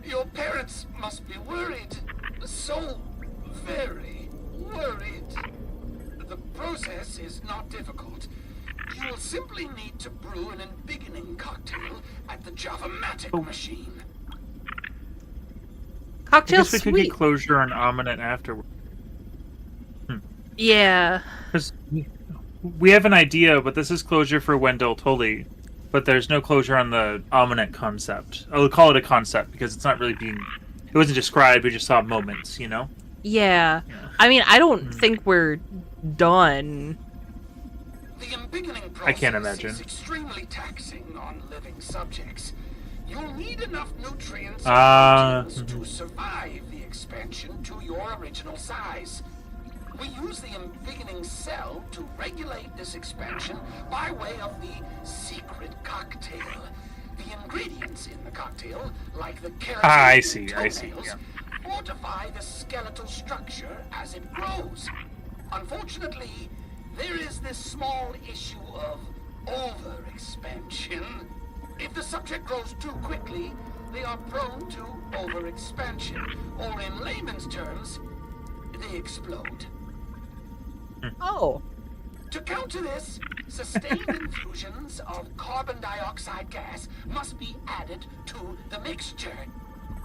Your parents must be worried. So very worried. The process is not difficult. You will simply need to brew an embiggening cocktail at the Java-matic machine. I Cocktail guess we could sweet. get closure on Ominent afterward. Yeah. Because we have an idea, but this is closure for Wendell Tully. But there's no closure on the Ominent concept. I'll call it a concept because it's not really being... It wasn't described, we just saw moments, you know? Yeah. I mean, I don't think we're done. The embiggening process I can't imagine. is extremely taxing on living subjects. You'll need enough nutrients and proteins to survive the expansion to your original size. We use the embiggening cell to regulate this expansion by way of the secret cocktail. The ingredients in the cocktail, like the keratin I and see, toenails, yeah. fortify the skeletal structure as it grows. Unfortunately, there is this small issue of overexpansion. If the subject grows too quickly, they are prone to overexpansion, or in layman's terms, they explode. Oh. To counter this, sustained infusions of carbon dioxide gas must be added to the mixture.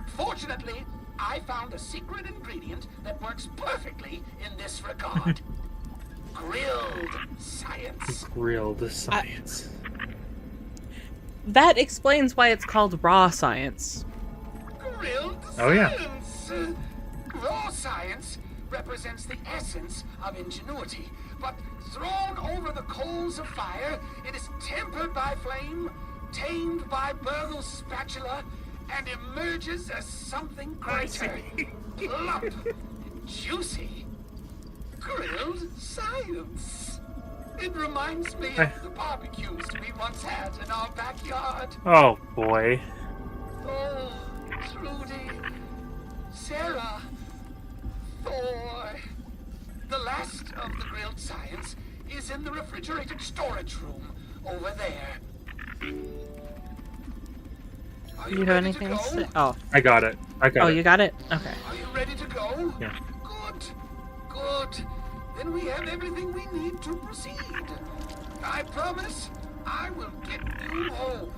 Fortunately, I found a secret ingredient that works perfectly in this regard. Grilled science. Grilled science. That explains why it's called raw science. Grilled Oh, yeah. science. Raw science represents the essence of ingenuity, but thrown over the coals of fire, it is tempered by flame, tamed by Burgle's spatula, and emerges as something greater, plump, and juicy. Grilled science. It reminds me of the barbecues we once had in our backyard. Oh boy. Oh, Trudy, Sarah, Thor. The last of the grilled science is in the refrigerated storage room over there. Are You have ready anything to else? go? Oh. I got it. I got Oh, it. you got it? Okay. Are you ready to go? Yeah. Good. Good. Then we have everything we need to proceed. I promise I will get you home.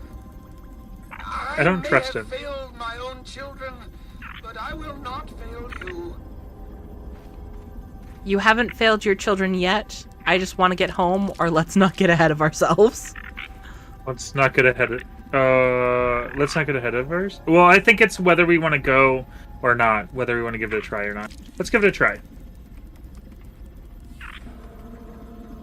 I don't trust may him. have failed my own children, but I will not fail you. You haven't failed your children yet. I just want to get home, or let's not get ahead of ourselves. Let's not get ahead of let's not get ahead of ours. Well, I think it's whether we want to go or not, whether we want to give it a try or not. Let's give it a try.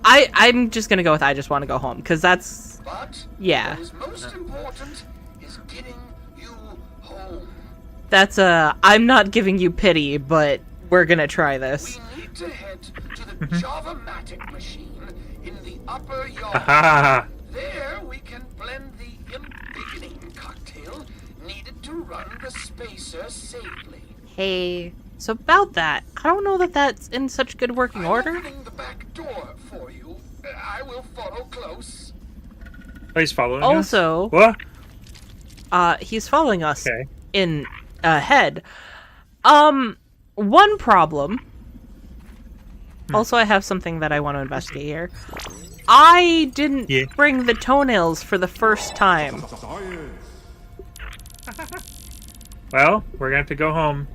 I'm just gonna go with I just want to go home, because that's... But Yeah. what is most important is getting you home. That's I'm not giving you pity, but we're gonna try this. We need to head to the Java-matic machine in the upper yard. Aha! There we can blend the embiggening cocktail needed to run the spacer safely. Hey, so about that, I don't know that that's in such good working I'm order. opening the back door for you. I will follow close. Oh, he's following Also, us? What? he's following us Okay. in ahead. One problem. Also, I have something that I want to investigate here. I didn't Yeah. bring the toenails for the first time. Well, we're gonna have to go home.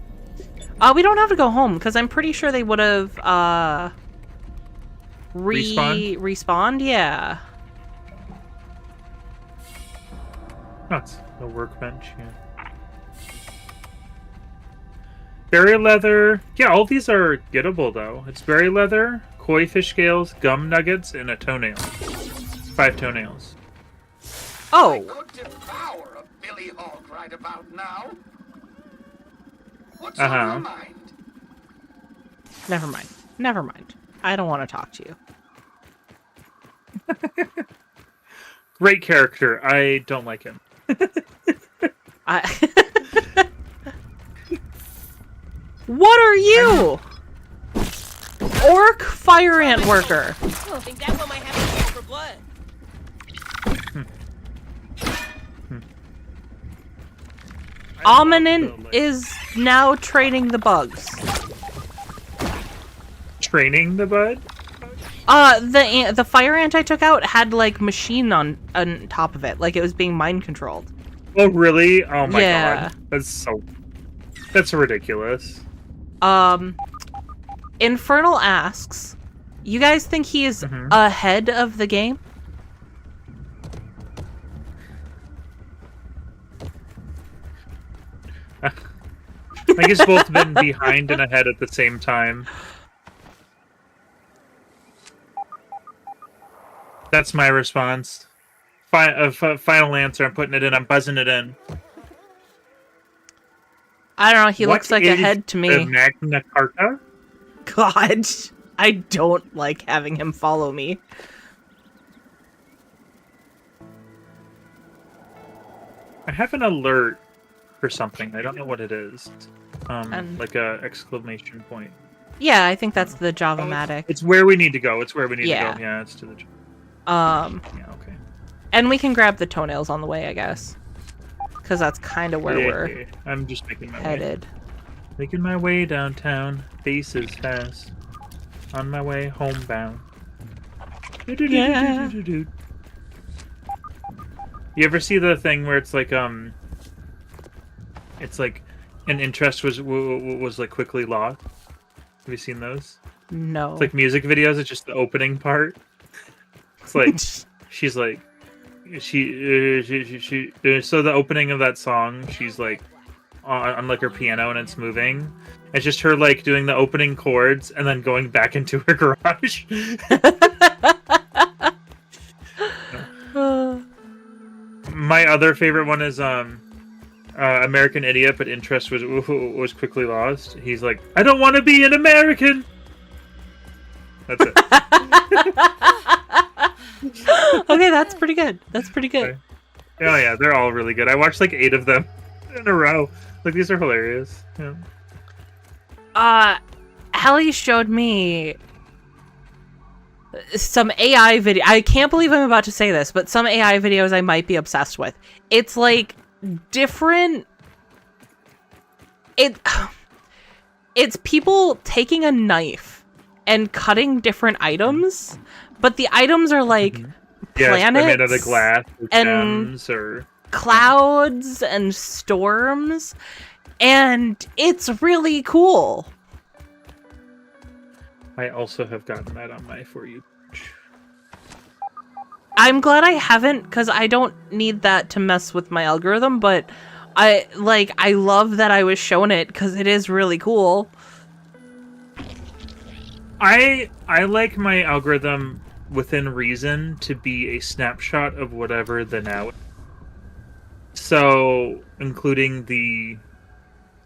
We don't have to go home, because I'm pretty sure they would have, respawned? Yeah. Oh, it's a workbench, yeah. Berry leather. Yeah, all these are gettable, though. It's berry leather, koi fish scales, gum nuggets, and a toenail. 5 toenails. I Oh, could devour a billy hog right about now. What's on Uh-huh. your mind? never mind. Never mind. I don't want to talk to you. Great character. I don't like him. What are you? Orc fire ant worker. I think that one might have to go for blood. Ominent is now training the bugs. Training the bud? The fire ant I took out had like machine on top of it, like it was being mind controlled. Oh, really? Oh my Yeah. god. That's ridiculous. Infernal asks, you guys think he is Mhm. ahead of the game? I guess both been behind and ahead at the same time. That's my response. Final answer. I'm putting it in. I'm buzzing it in. I don't know, he What looks like is ahead to the me. Magna Carta? God, I don't like having him follow me. I have an alert for something. I don't know what it is. And- Like a exclamation point. Yeah, I think that's the Java-matic. It's where we need to go. It's where we need Yeah. to go. Yeah, it's to the. Yeah, okay. And we can grab the toenails on the way, I guess. Because that's kind of where we're I'm just making my headed. way. Making my way downtown. Faces fast. On my way homebound. Yeah. You ever see the thing where it's like an interest was like quickly lost? Have you seen those? No. It's like music videos. It's just the opening part. It's like she's like she so the opening of that song, she's like on like her piano and it's moving. It's just her like doing the opening chords and then going back into her garage. My other favorite one is American Idiot, but interest was quickly lost. He's like, I don't want to be an American. That's it. Okay, that's pretty good. That's pretty good. Oh yeah, they're all really good. I watched like 8 of them in a row. Like these are hilarious. Yeah. Hallie showed me some AI video. I can't believe I'm about to say this, but some AI videos I might be obsessed with. It's like different. It's people taking a knife and cutting different items, but the items are like planets made out of glass or and gems or clouds and storms, and it's really cool. I also have gotten that on my For You page. I'm glad I haven't, because I don't need that to mess with my algorithm, but I love that I was shown it because it is really cool. I like my algorithm within reason to be a snapshot of whatever the now is. So including the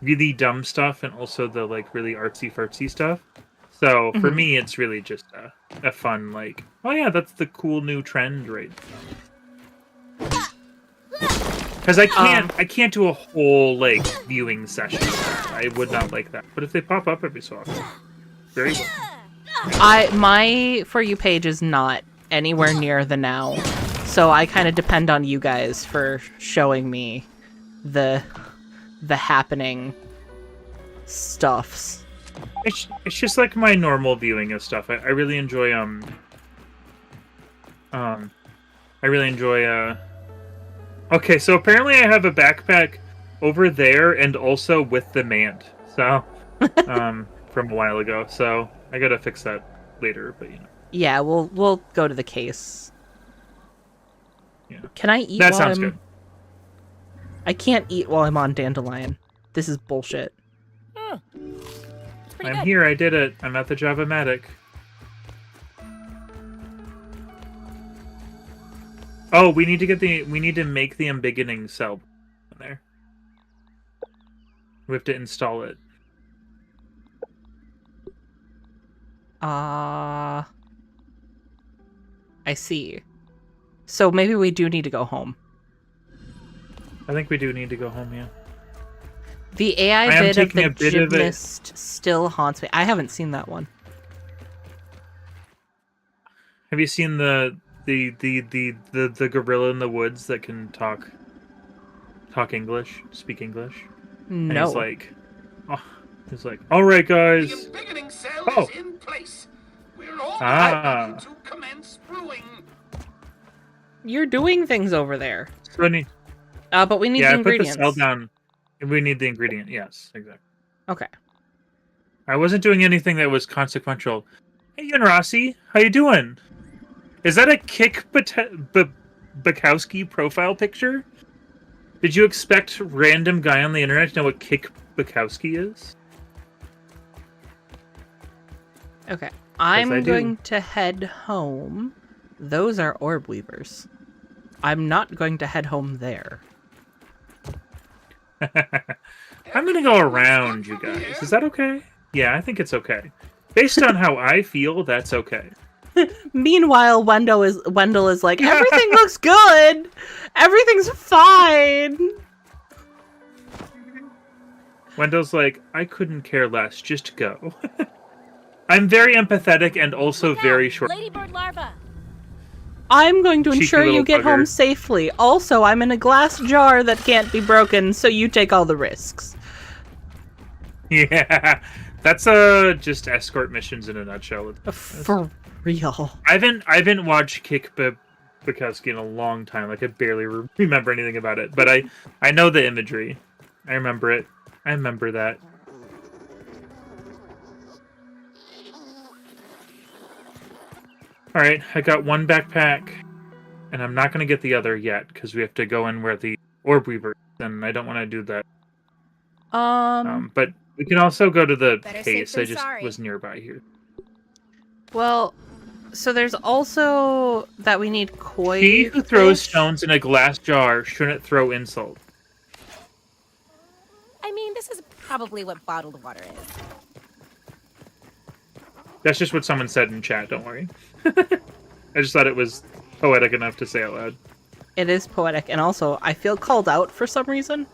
really dumb stuff and also the like really artsy fartsy stuff. So for me, it's really just a fun like, oh yeah, that's the cool new trend right now. Because I can't do a whole like viewing session. I would not like that. But if they pop up every so often, very well. My For You page is not anywhere near the now, so I kind of depend on you guys for showing me the happening stuffs. It's just like my normal viewing of stuff. I really enjoy Okay, so apparently I have a backpack over there and also with the mand. So from a while ago. So I gotta fix that later, but you know. Yeah, we'll go to the case. Yeah. Can I eat? That sounds good. I can't eat while I'm on Dandelion. This is bullshit. I'm here. I did it. I'm at the Java-matic. Oh, we need to make the embiggening cell in there. We have to install it. I see. So maybe we do need to go home. I think we do need to go home, yeah. The AI bit of the gymnast still haunts me. I haven't seen that one. Have you seen the gorilla in the woods that can talk English, speak English? No. And he's like, all right, guys. The embiggening cell is in place. We're all ready to commence brewing. You're doing things over there. But we need the ingredients. Put the cell down. We need the ingredient. Yes, exactly. Okay. I wasn't doing anything that was consequential. Hey, Rossi, how you doing? Is that a Kick Bukowski profile picture? Did you expect random guy on the internet to know what Kick Bukowski is? Okay. I'm going to head home. Those are orb weavers. I'm not going to head home there. I'm going to go around, you guys. Is that okay? Yeah, I think it's okay. Based on how I feel, that's okay. Meanwhile, Wendell is like, everything looks good. Everything's fine. Wendell's like, I couldn't care less. Just go. I'm very empathetic and also very short. Ladybird larva. I'm going to Cheeky ensure you little get home bugger. safely. Also, I'm in a glass jar that can't be broken, so you take all the risks. Yeah, that's just escort missions in a nutshell. For real. I haven't watched Bukowski in a long time. Like I barely remember anything about it, but I know the imagery. I remember it. I remember that. All right, I got one backpack, and I'm not gonna get the other yet because we have to go in where the orb weaver is, and I don't want to do that. But we can also go to the Better safe case. than I just sorry. was nearby here. well, so there's also that we need koi He who throws fish. stones in a glass jar shouldn't throw insult. I mean, this is probably what bottled water is. That's just what someone said in chat, don't worry. I just thought it was poetic enough to say out loud. It is poetic, and also, I feel called out for some reason.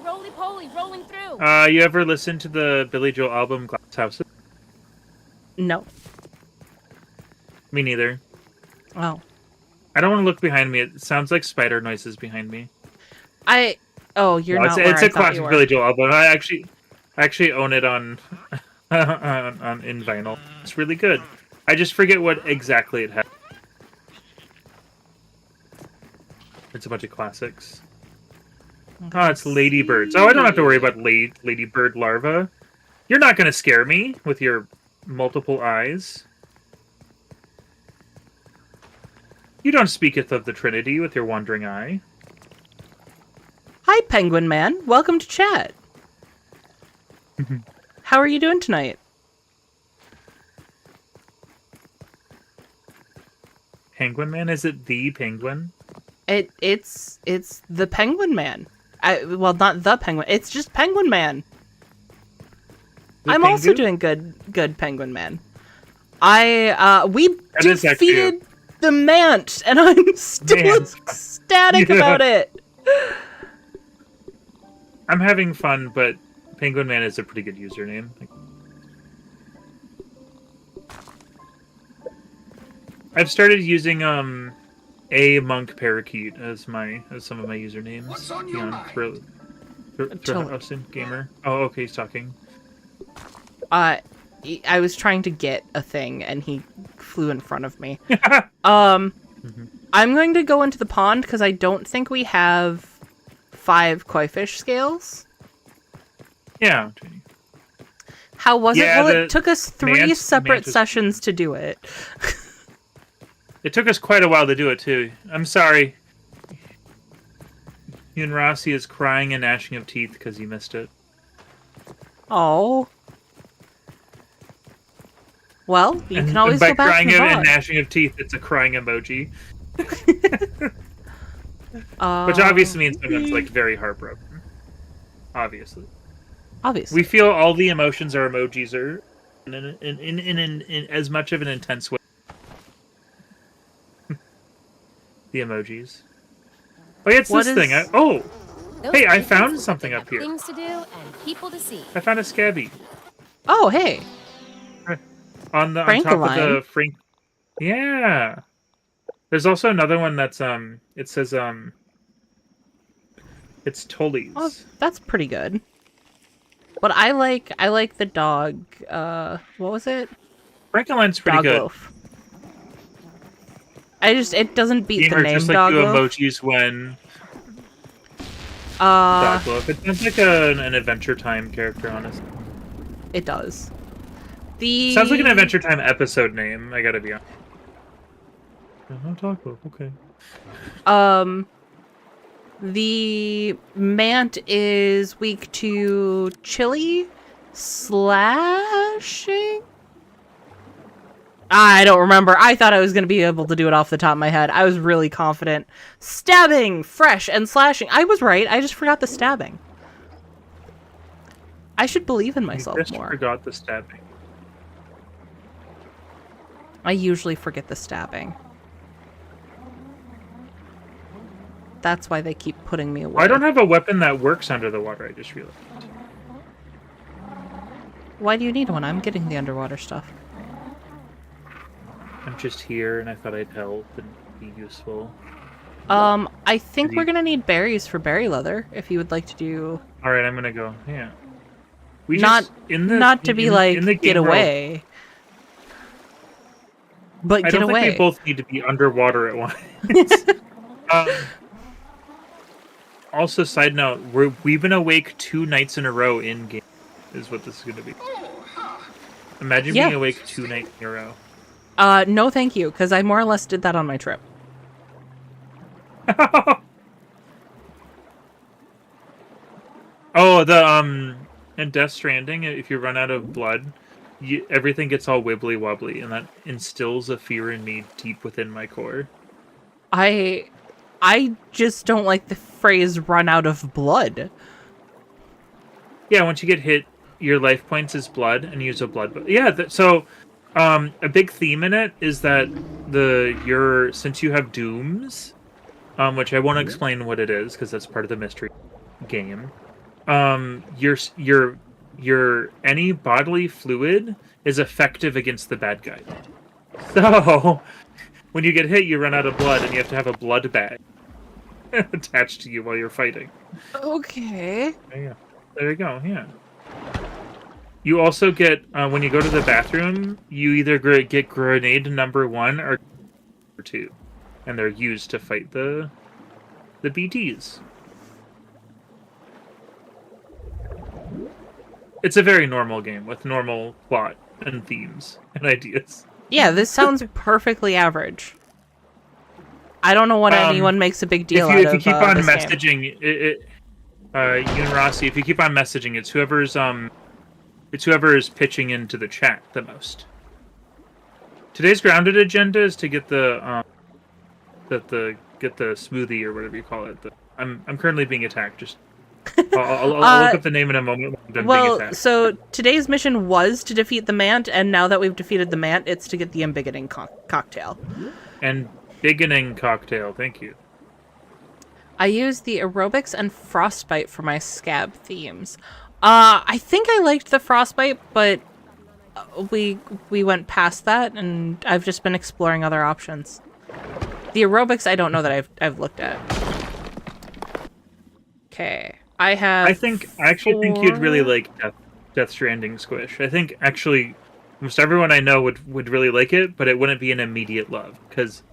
Roly-poly, rolling through. You ever listen to the Billy Joel album Glass Houses? No. Me neither. Oh. I don't want to look behind me. It sounds like spider noises behind me. Oh, you're No, not it's where a I thought classic you were. Billy Joel album. I actually own it on in vinyl. It's really good. I just forget what exactly it has. It's a bunch of classics. Oh, it's ladybirds. Oh, I don't have to worry about ladybird larva. You're not going to scare me with your multiple eyes. You don't speaketh of the Trinity with your wandering eye. Hi, Penguin Man. Welcome to chat. How are you doing tonight? Penguin Man? Is it the penguin? It's the Penguin Man. Well, not the Penguin. It's just Penguin Man. The I'm also pengu? doing good, Penguin Man. We That is actually defeated the Mant, and I'm still Mant. ecstatic Yeah. about it. I'm having fun, but Penguin Man is a pretty good username. I've started using a monk parakeet as some of my usernames. What's on your mind? Chill. Gamer. Oh, okay, he's talking. I was trying to get a thing, and he flew in front of me. I'm going to go into the pond because I don't think we have 5 koi fish scales. Yeah. How was it? Yeah, Well, the it took us 3 Mant separate was- sessions to do it. It took us quite a while to do it too. I'm sorry. Yunrasi is crying and gnashing of teeth because you missed it. Oh. Well, you can always by go back crying to the and VOD. gnashing of teeth, it's a crying emoji. Uh, Which obviously means someone's like very heartbroken. Obviously. Obviously. We feel all the emotions our emojis are in as much of an intense way. The emojis. Oh, yeah, it's What this is- thing. Those Hey, I creatures found look something like up they here. have things to do and people to see. I found a scabby Oh, hey. on top of the Frankoline. Frank. Yeah. There's also another one that's it says it's Tully's. Oh, that's pretty good. But I like the dog. What was it? Frankoline's pretty Dog good. loaf. It doesn't beat the Gamer name just like dog do loaf. emojis when Uh, dog loaf. It sounds like an Adventure Time character, honestly. it does. Sounds like an Adventure Time episode name. I gotta be honest. No dog loaf. Okay. The Mant is weak to chili slashing. I don't remember. I thought I was going to be able to do it off the top of my head. I was really confident. Stabbing, fresh, and slashing. I was right. I just forgot the stabbing. I should believe in myself I just more. forgot the stabbing. I usually forget the stabbing. That's why they keep putting me away. Well, I don't have a weapon that works under the water, I just realized. Why do you need one? I'm getting the underwater stuff. I'm just here, and I thought I'd help and be useful. I think we're gonna need berries for berry leather, if you would like to do... Alright, I'm gonna go, yeah. We not, just, in the, not to be like, in the get away. But get away. I don't think we both need to be underwater at once. Also, side note, we've been awake 2 nights in a row in game, is what this is going to be. Imagine being awake 2 nights in a row. No thank you, because I more or less did that on my trip. Oh, the, in Death Stranding, if you run out of blood, everything gets all wibbly wobbly, and that instills a fear in me deep within my core. I just don't like the phrase "run out of blood." Yeah, once you get hit, your life points is blood, and you use a blood. So a big theme in it is that since you have dooms, which I won't explain what it is because that's part of the mystery game. Your any bodily fluid is effective against the bad guy. So when you get hit, you run out of blood, and you have to have a blood bag attached to you while you're fighting. Okay. There you go. Yeah. You also get when you go to the bathroom, you either get grenade number 1 or 2, and they're used to fight the BTs. It's a very normal game with normal plot and themes and ideas. Yeah, this sounds perfectly average. I don't know what anyone makes a big deal out of. If you keep on this messaging, Rossi, if you keep on messaging, it's whoever is pitching into the chat the most. Today's grounded agenda is to get the smoothie or whatever you call it. I'm currently being attacked. Just I'll look up the name in a moment. When I'm being attacked. So today's mission was to defeat the Mant, and now that we've defeated the Mant, it's to get the embiggening cocktail. And biggening cocktail, thank you. I used the aerobics and frostbite for my scab themes. I think I liked the frostbite, but we went past that, and I've just been exploring other options. The aerobics, I don't know that I've looked at. Okay, I actually think you'd really like Death Stranding Squish. I think actually almost everyone I know would really like it, but it wouldn't be an immediate love because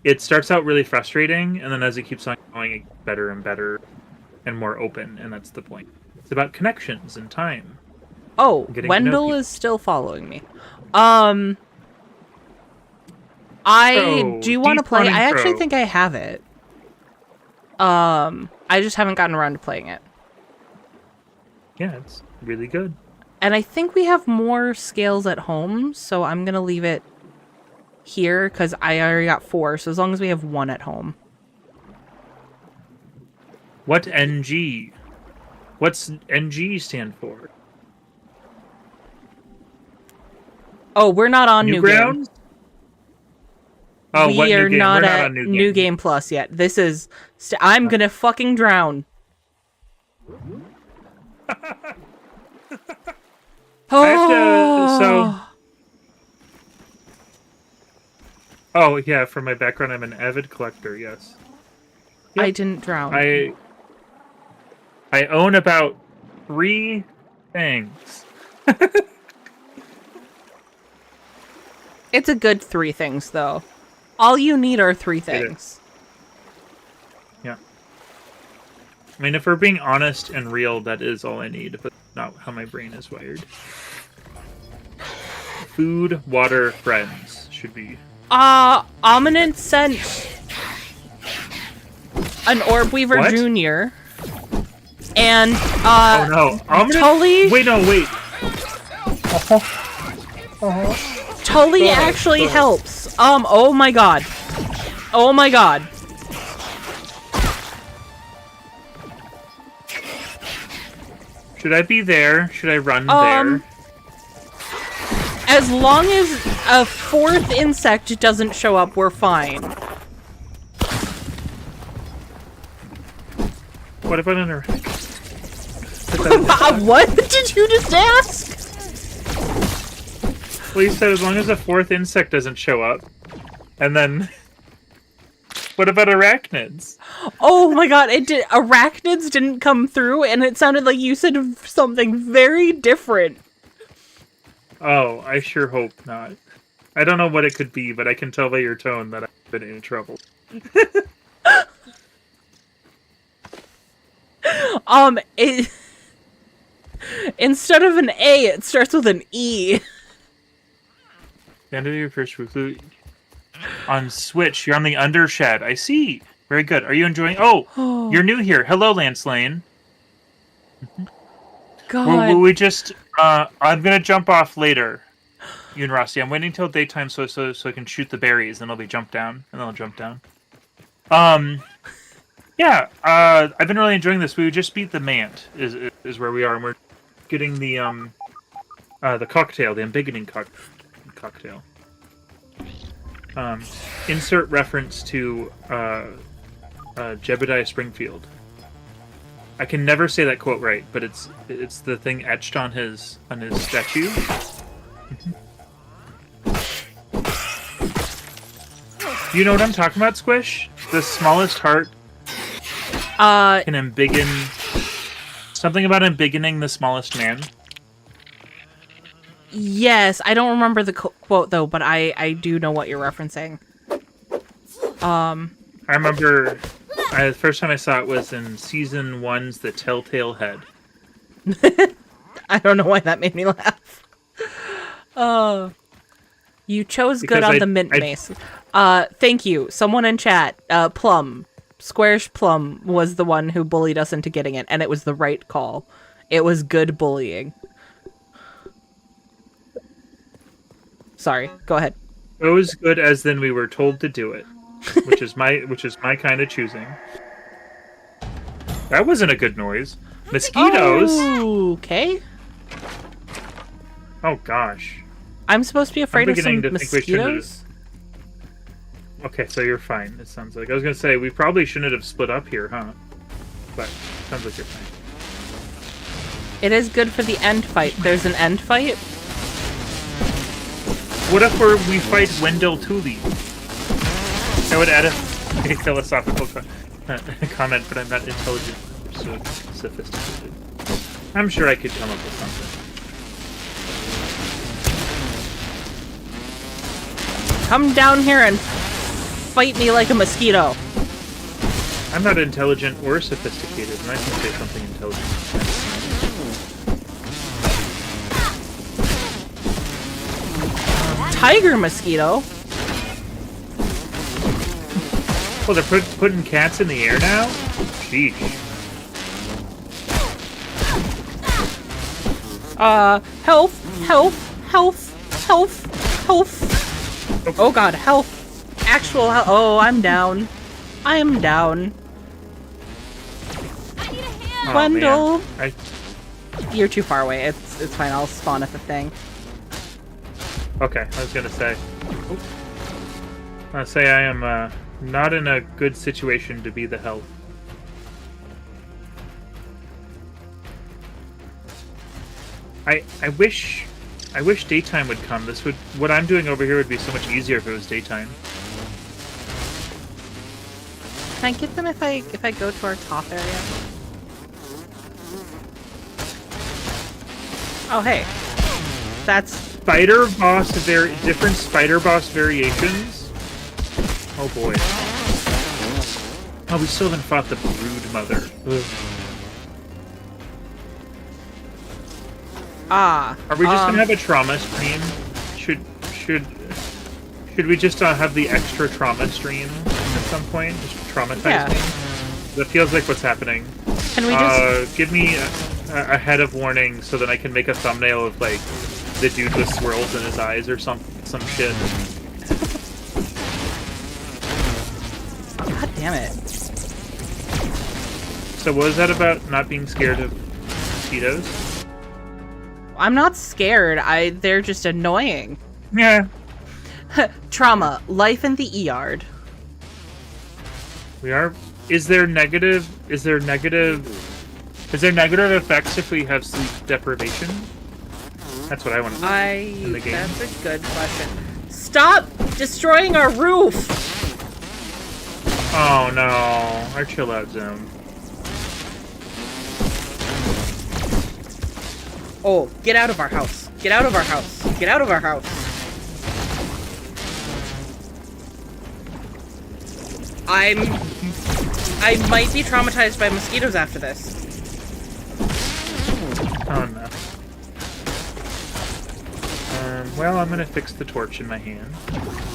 it starts out really frustrating, and then as it keeps on going, it gets better and better and more open, and that's the point. It's about connections and time. Oh, Wendell is still following me. Do you want to play? I actually think I have it. I just haven't gotten around to playing it. Yeah, it's really good. And I think we have more scales at home, so I'm going to leave it here because I already got 4, so as long as we have 1 at home. What NG? What's NG stand for? Oh, we're not on New Game. Oh, we are not at New Game Plus yet. This is... I'm gonna fucking drown. Oh, yeah, for my background, I'm an avid collector, yes. Yep. I didn't drown. I own about 3 things. It's a good 3 things, though. All you need are 3 things. Yeah. I mean, if we're being honest and real, that is all I need, but not how my brain is wired. Food, water, friends should be... Ominent sent an Orb Weaver Jr. And, oh no, Ominent... Tully... Wait, no, wait. Tully actually helps. Oh my god. Oh my god. Should I be there? Should I run there? As long as a 4th insect doesn't show up, we're fine. What about an What did you just ask? Well, you said as long as a 4th insect doesn't show up. And then, what about arachnids? Oh my god, arachnids didn't come through, and it sounded like you said something very different. Oh, I sure hope not. I don't know what it could be, but I can tell by your tone that I've been in trouble. Instead of an A, it starts with an E. The end of your first weekly on Switch. You're on the Undershed. I see. Very good. Are you enjoying? Oh, you're new here. Hello, Lance Lane. God. We just. I'm gonna jump off later. You and Rossi. I'm waiting till daytime so I can shoot the berries, and I'll be jump down, and then I'll jump down. Yeah. I've been really enjoying this. We just beat the Mant. Is where we are, and we're getting the cocktail, the embiggening cocktail. Insert reference to Jebediah Springfield. I can never say that quote right, but it's the thing etched on his statue. You know what I'm talking about, Squish? The smallest heart can embiggen. Something about embiggening the smallest man. Yes, I don't remember the quote though, but I do know what you're referencing. I remember the first time I saw it was in season 1's The Telltale Head. I don't know why that made me laugh. You chose Because good on the mint mace. Thank you. Someone in chat, Plum, Squarish Plum was the one who bullied us into getting it, and it was the right call. It was good bullying. Sorry, go ahead. It was good as then we were told to do it, which is my kind of choosing. That wasn't a good noise. Mosquitoes. Oh, okay. Oh gosh. I'm supposed to be afraid of some to mosquitoes. Okay, so you're fine. It sounds like I was gonna say we probably shouldn't have split up here, huh? But sounds like you're fine. It is good for the end fight. There's an end fight. What if we fight Wendell Tooley? I would add a philosophical comment, but I'm not intelligent or so sophisticated. I'm sure I could come up with something. Come down here and fight me like a mosquito. I'm not intelligent or sophisticated, and I can say something intelligent. Tiger mosquito? Oh, they're putting cats in the air now? Sheesh. Health. Oh god, health. Actual health. Oh, I'm down. I am down. I need a hand. Oh, Wendell. man. You're too far away. It's fine. I'll spawn at the thing. Okay, I was gonna say. I am not in a good situation to be the help. I wish daytime would come. What I'm doing over here would be so much easier if it was daytime. Can I get them if I go to our top area? Oh hey. That's different spider boss variations. Oh boy. Oh, we still haven't fought the brood mother. Ugh. Are we just gonna have a trauma stream? Should we just have the extra trauma stream at some point? Just traumatize me? That feels like what's happening. Can we just give me a head of warning so that I can make a thumbnail of like the dude with swirls in his eyes or some shit. God damn it. So what was that about not being scared of mosquitoes? I'm not scared. They're just annoying. Yeah. Trauma. Life in the yard. We are. Is there negative effects if we have sleep deprivation? That's what I want to know in the game. That's a good question. Stop destroying our roof. Oh no, our chill out zone. Oh, get out of our house. Get out of our house. Get out of our house. I might be traumatized by mosquitoes after this. Oh no. Well, I'm gonna fix the torch in my hand.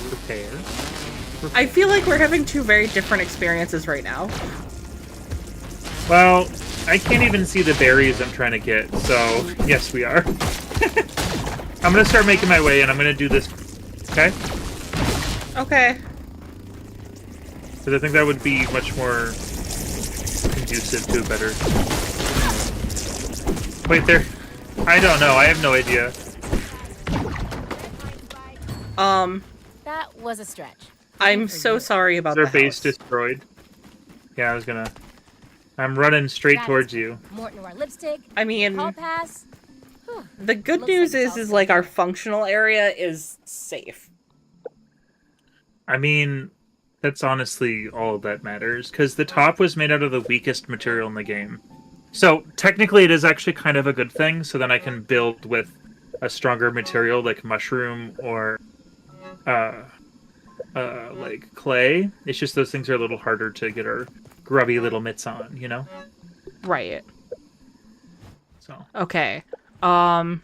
Prepare. I feel like we're having two very different experiences right now. Well, I can't even see the berries I'm trying to get, so yes, we are. I'm gonna start making my way, and I'm gonna do this. Okay? Okay. Because I think that would be much more conducive to a better. Wait, there. I don't know. I have no idea. That was a stretch. I'm so sorry about Is our the base house. destroyed? Yeah, I was gonna. I'm running straight towards you. Morton wore lipstick. I mean, Hall pass. Whew. the good Looks news like it's is all like our set. functional area is safe. I mean, that's honestly all that matters, because the top was made out of the weakest material in the game. So, technically it is actually kind of a good thing, so then I can build with a stronger material like mushroom or, like clay. It's just those things are a little harder to get our grubby little mitts on, you know? Right. So. Okay. Although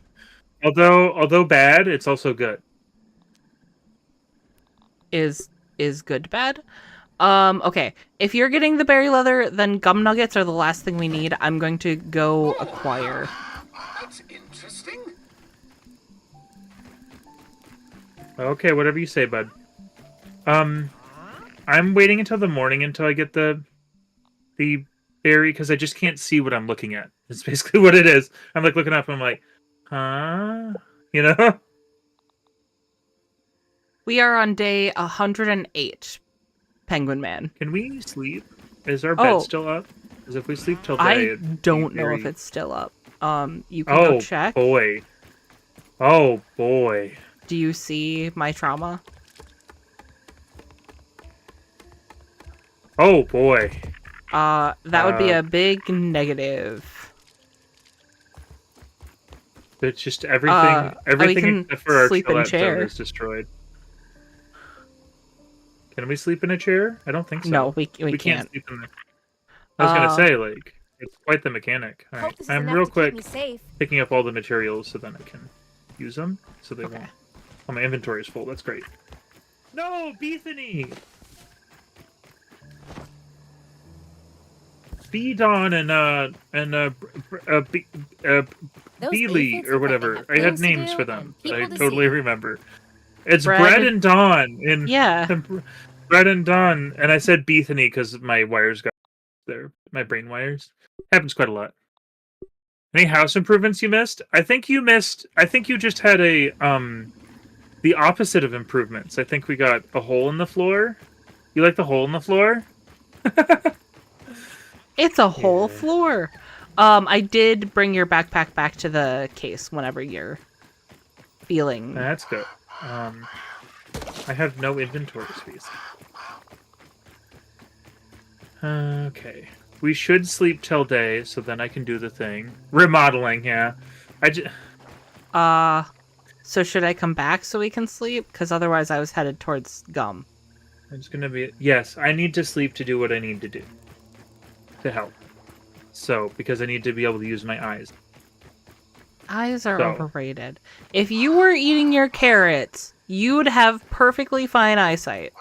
bad, it's also good. Is good bad? Okay. If you're getting the berry leather, then gum nuggets are the last thing we need. I'm going to go acquire. That's interesting. Okay, whatever you say, bud. I'm waiting until the morning until I get the berry, because I just can't see what I'm looking at. It's basically what it is. I'm like looking up and I'm like, huh? You know? We are on day 108, Penguin Man. Can we sleep? Is our bed still up? Because if we sleep till day, I it'd don't be know very... if it's still up. You can go check. Boy. Oh boy. Do you see my trauma? Oh boy. That would be a big negative. It's just everything can except for our sleep in chill out chair. zone is destroyed. Can we sleep in a chair? I don't think so. No, we can't can't. sleep in there. I was gonna say, like, it's quite the mechanic. All right, Hope this is I'm enough real to keep quick me safe. picking up all the materials so then I can use them, so they Okay. won't. Oh, my inventory is full. That's great. No, Bethany. Beedon Those Beely aphids or look like whatever. they have I had things to names do for them and that I people to totally see. remember. It's Bread Bread and- and Dawn in Yeah. Bread and Dawn, and I said Bethany because my wires got there. My brain wires happens quite a lot. Any house improvements you missed? I think you just had a the opposite of improvements. I think we got a hole in the floor. You like the hole in the floor? It's a whole Yeah. floor. I did bring your backpack back to the case whenever you're feeling. That's good. I have no inventory space. Okay. We should sleep till day, so then I can do the thing. Remodeling, yeah. So should I come back so we can sleep? Because otherwise I was headed towards gum. It's gonna be... Yes, I need to sleep to do what I need to do. To help. So, because I need to be able to use my eyes. Eyes are So. overrated. If you were eating your carrots, you would have perfectly fine eyesight.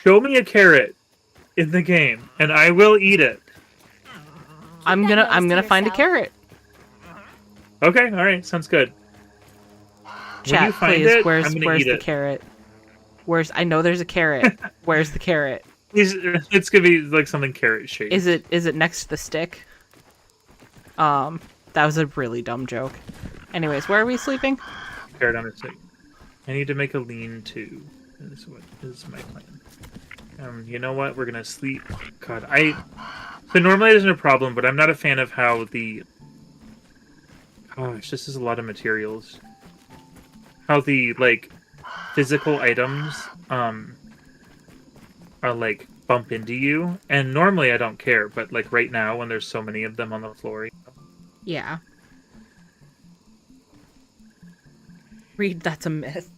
Show me a carrot in the game, and I will eat it. I'm that gonna nose to find a yourself. carrot. Okay, alright, sounds good. When you Chat, find please. it, Where's I'm gonna eat the it. carrot? I know there's a carrot. Where's the carrot? It's gonna be like something carrot shaped. Is it next to the stick? That was a really dumb joke. Anyways, where are we sleeping? Carrot on a stick. I need to make a lean-to. Is what is my plan. You know what? We're gonna sleep. God, so normally it isn't a problem, but I'm not a fan of how the... Gosh, this is a lot of materials. How the, like, physical items are like bump into you, and normally I don't care, but like right now when there's so many of them on the floor. Yeah. Reed, that's a myth.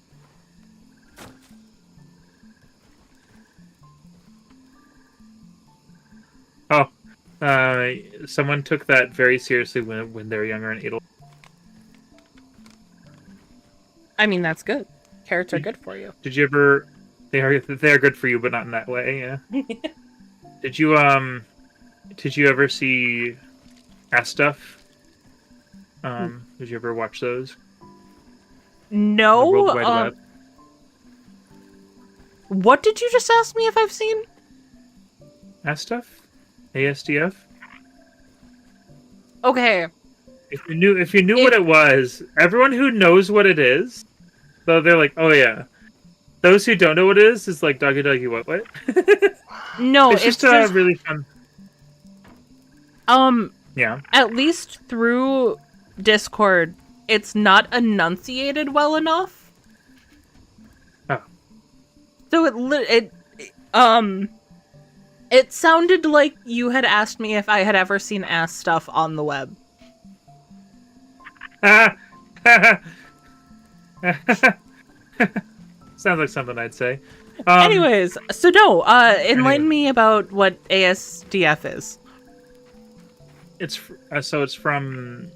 Oh, someone took that very seriously when they were younger and ate a... I mean, that's good. Carrots are good for you. Did you ever... They're good for you, but not in that way, yeah. Did you ever see Ass Stuff? Did you ever watch those? No. The World Wide Web? What did you just ask me if I've seen? Ass Stuff? ASDF? Okay. If you knew what it was, everyone who knows what it is, though they're like, oh yeah. Those who don't know what it is like Doggy Doggy what? No, it's just really fun. Yeah. At least through Discord, it's not enunciated well enough. Oh. So it sounded like you had asked me if I had ever seen ass stuff on the web. Sounds like something I'd say. Anyways, so no, enlighten me about what ASDF is. It's from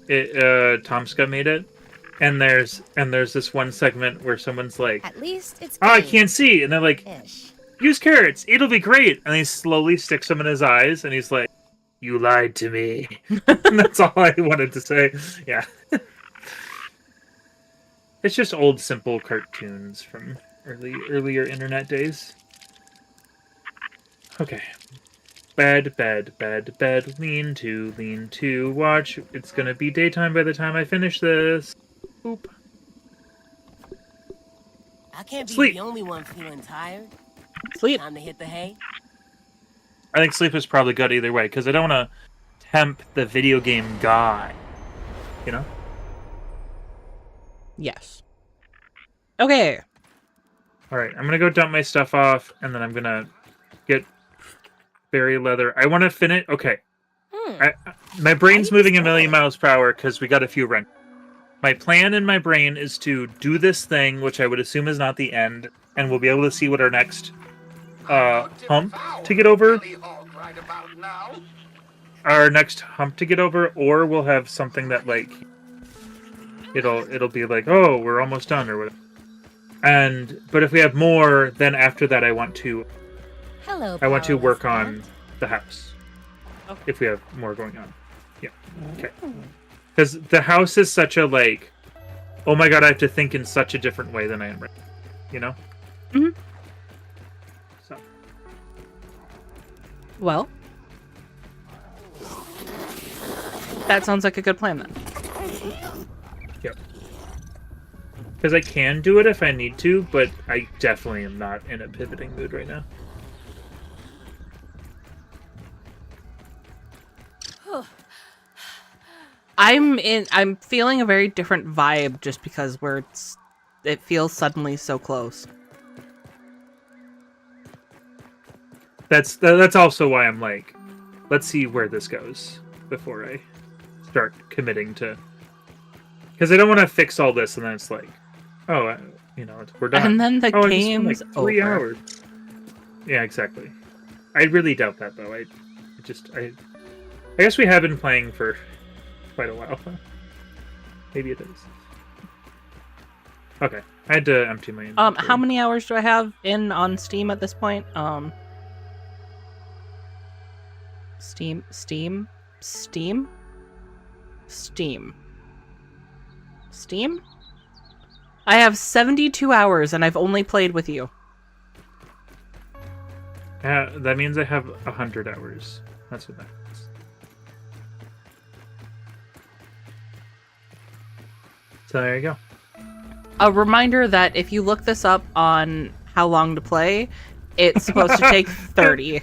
Tomska made it, and there's this one segment where someone's like, At least it's "Oh, I can't see," and they're like, ish. "Use carrots, it'll be great." And he slowly sticks them in his eyes, and he's like, "You lied to me." And that's all I wanted to say. Yeah. It's just old, simple cartoons from earlier internet days. Okay. Bed, lean to, watch. It's gonna be daytime by the time I finish this. Oop. I can't be Sleep. the only one feeling tired. Sleep. Time to hit the hay. I think sleep is probably good either way, because I don't want to tempt the video game guy. You know? Yes. Okay. Alright, I'm gonna go dump my stuff off, and then I'm gonna get berry leather. I want to finish... Okay. My brain's moving a million miles per hour, because we got a few rent. My plan in my brain is to do this thing, which I would assume is not the end, and we'll be able to see what our next hump to get over. Our next hump to get over, or we'll have something that, like... It'll be like, oh, we're almost done, or whatever. But if we have more, then after that I want to work on the house. Okay. If we have more going on. Yeah. Okay. Because the house is such a, like, oh my god, I have to think in such a different way than I am right now. You know? Mm-hmm. So. Well. That sounds like a good plan, then. Yep. Because I can do it if I need to, but I definitely am not in a pivoting mood right now. I'm feeling a very different vibe just because it feels suddenly so close. That's also why I'm like, let's see where this goes before I start committing to... Because I don't want to fix all this and then it's like, oh, we're done. And then the game's game's like 3 over. hours. Yeah, exactly. I really doubt that, though. I guess we have been playing for quite a while. Maybe it is. Okay, I had to empty my inventory. How many hours do I have on Steam at this point? Steam? I have 72 hours and I've only played with you. That means I have 100 hours. That's what that means. So there you go. A reminder that if you look this up on how long to play, it's supposed to take 30.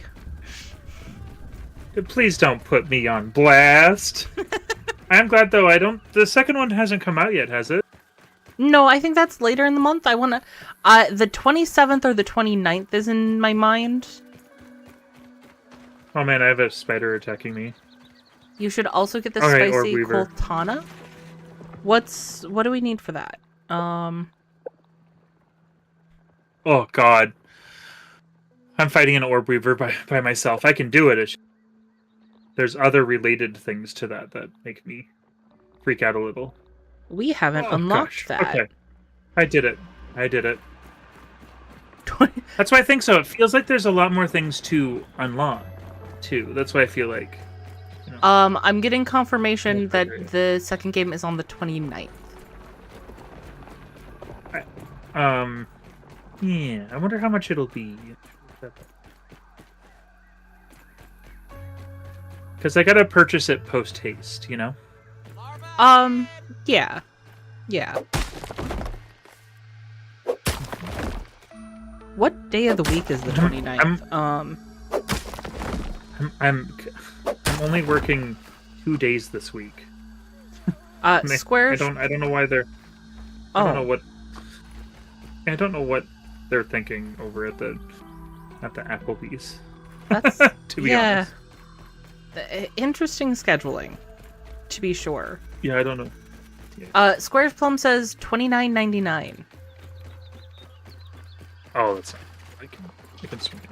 Please don't put me on blast. I'm glad though the second one hasn't come out yet, has it? No, I think that's later in the month. I want to... the 27th or the 29th is in my mind. Oh man, I have a spider attacking me. You should also get the All right, spicy Orb Weaver. Coltana. What do we need for that? Oh god. I'm fighting an Orb Weaver by myself. I can do it. There's other related things to that make me freak out a little. We haven't unlocked that. Okay. I did it. That's why I think so. It feels like there's a lot more things to unlock, too. That's why I feel like... You know, I'm getting confirmation that the second game is on the 29th. Yeah, I wonder how much it'll be. Because I gotta purchase it post-haste, you know? Yeah. Yeah. What day of the week is the 29th? I'm only working 2 days this week. Squares. I don't know why they're. I don't know what they're thinking over at the Applebee's. That's to be honest. Interesting scheduling, to be sure. Yeah, I don't know. Yeah. Squares Plum says $29.99. Oh, that's. I can swing it.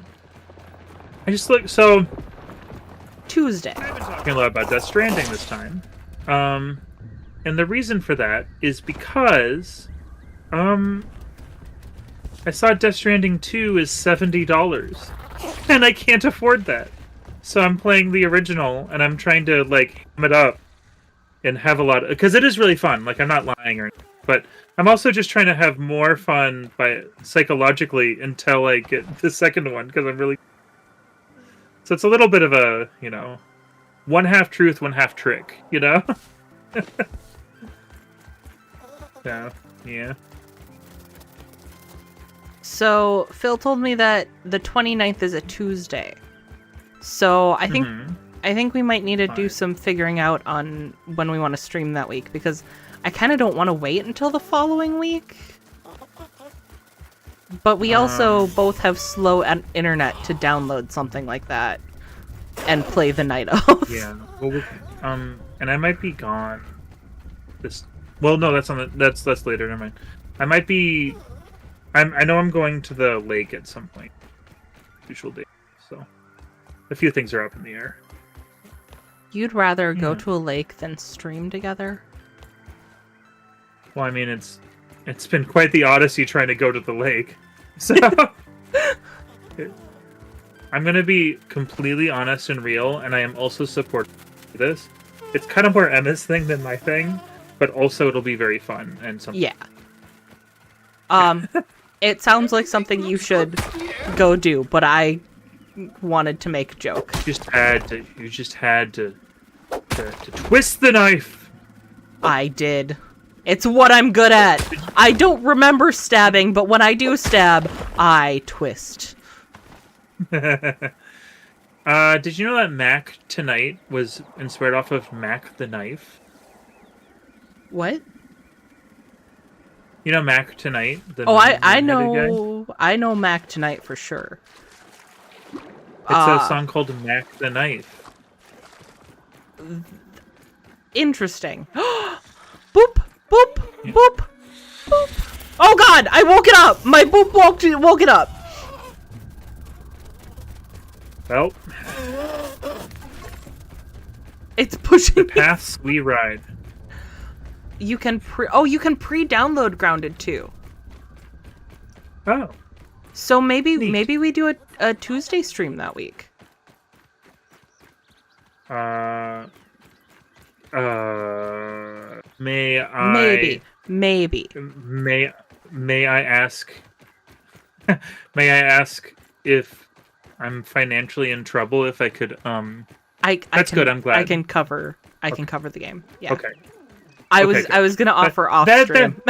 I just look so. Tuesday. I've been talking a lot about Death Stranding this time, and the reason for that is because, I saw Death Stranding 2 is $70, and I can't afford that. So I'm playing the original, and I'm trying to like ham it up and have a lot because it is really fun. Like I'm not lying or anything, but I'm also just trying to have more fun psychologically until I get the second one because I'm really. So it's a little bit of a, you know, one half truth, one half trick, you know? Yeah. So Phil told me that the 29th is a Tuesday. So I think we might need to do some figuring out on when we want to stream that week because I kind of don't want to wait until the following week. But we also both have slow internet to download something like that and play the night of. Yeah. Well, and I might be gone. Well, no, that's later. Never mind. I might be. I know I'm going to the lake at some point. Usual day. So, a few things are up in the air. You'd rather go to a lake than stream together? Well, I mean, it's been quite the odyssey trying to go to the lake. So I'm going to be completely honest and real, and I am also supportive of this. It's kind of more Emma's thing than my thing, but also it'll be very fun and something. Yeah. It sounds like something you should go do, but I wanted to make a joke. You just had to twist the knife. I did. It's what I'm good at. I don't remember stabbing, but when I do stab, I twist. Did you know that Mac Tonight was inspired off of Mac the Knife? What? You know Mac Tonight? I know. Guy? I know Mac Tonight for sure. It's a song called Mac the Knife. Interesting. Boop, boop, boop, boop. Oh god, I woke it up! My boop woke it up. Well, it's pushing the paths we ride. You can pre-download Grounded too. Oh. So maybe Neat. we do a Tuesday stream that week. May I? Maybe. May I ask? May I ask if I'm financially in trouble? If I could, That's good. I'm glad. I can cover the game. Yeah. Okay. I was gonna offer off stream.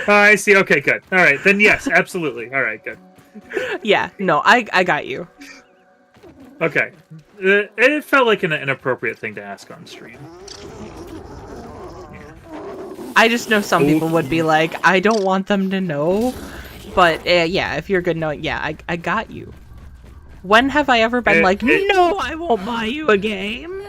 I see. Okay, good. All right, then yes, absolutely. All right, good. Yeah. No, I got you. Okay. It felt like an inappropriate thing to ask on stream. Yeah. I just know some people would be like, I don't want them to know. But yeah, if you're good knowing, yeah, I got you. When have I ever been like, no, I won't buy you a game?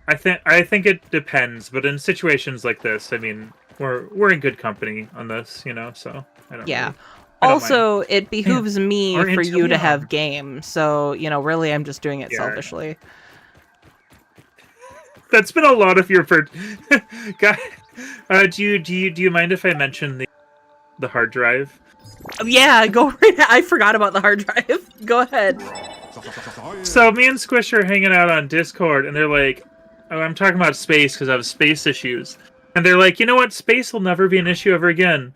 I think it depends, but in situations like this, I mean, we're in good company on this, you know. So I don't. Yeah. Really, I don't Also, mind. it behooves me Or for until you to now. have games. So you know, really, I'm just doing it selfishly. That's been a lot of your guy. Do you mind if I mention the hard drive? Yeah, go. I forgot about the hard drive. Go ahead. So me and Squish are hanging out on Discord, and they're like, "Oh, I'm talking about space because I have space issues." And they're like, "You know what? Space will never be an issue ever again."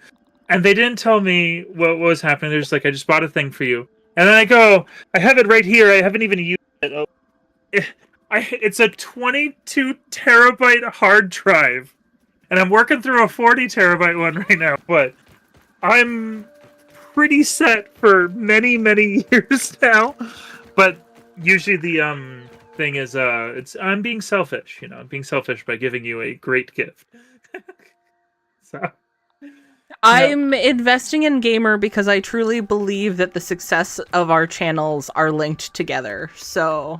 And they didn't tell me what was happening. They're just like, "I just bought a thing for you." And then I go, "I have it right here. I haven't even used it." Oh, it's a 22 terabyte hard drive, and I'm working through a 40 terabyte one right now. But I'm pretty set for many years now. But usually the thing is I'm being selfish, you know. I'm being selfish by giving you a great gift. So I'm investing in Gamer because I truly believe that the success of our channels are linked together. So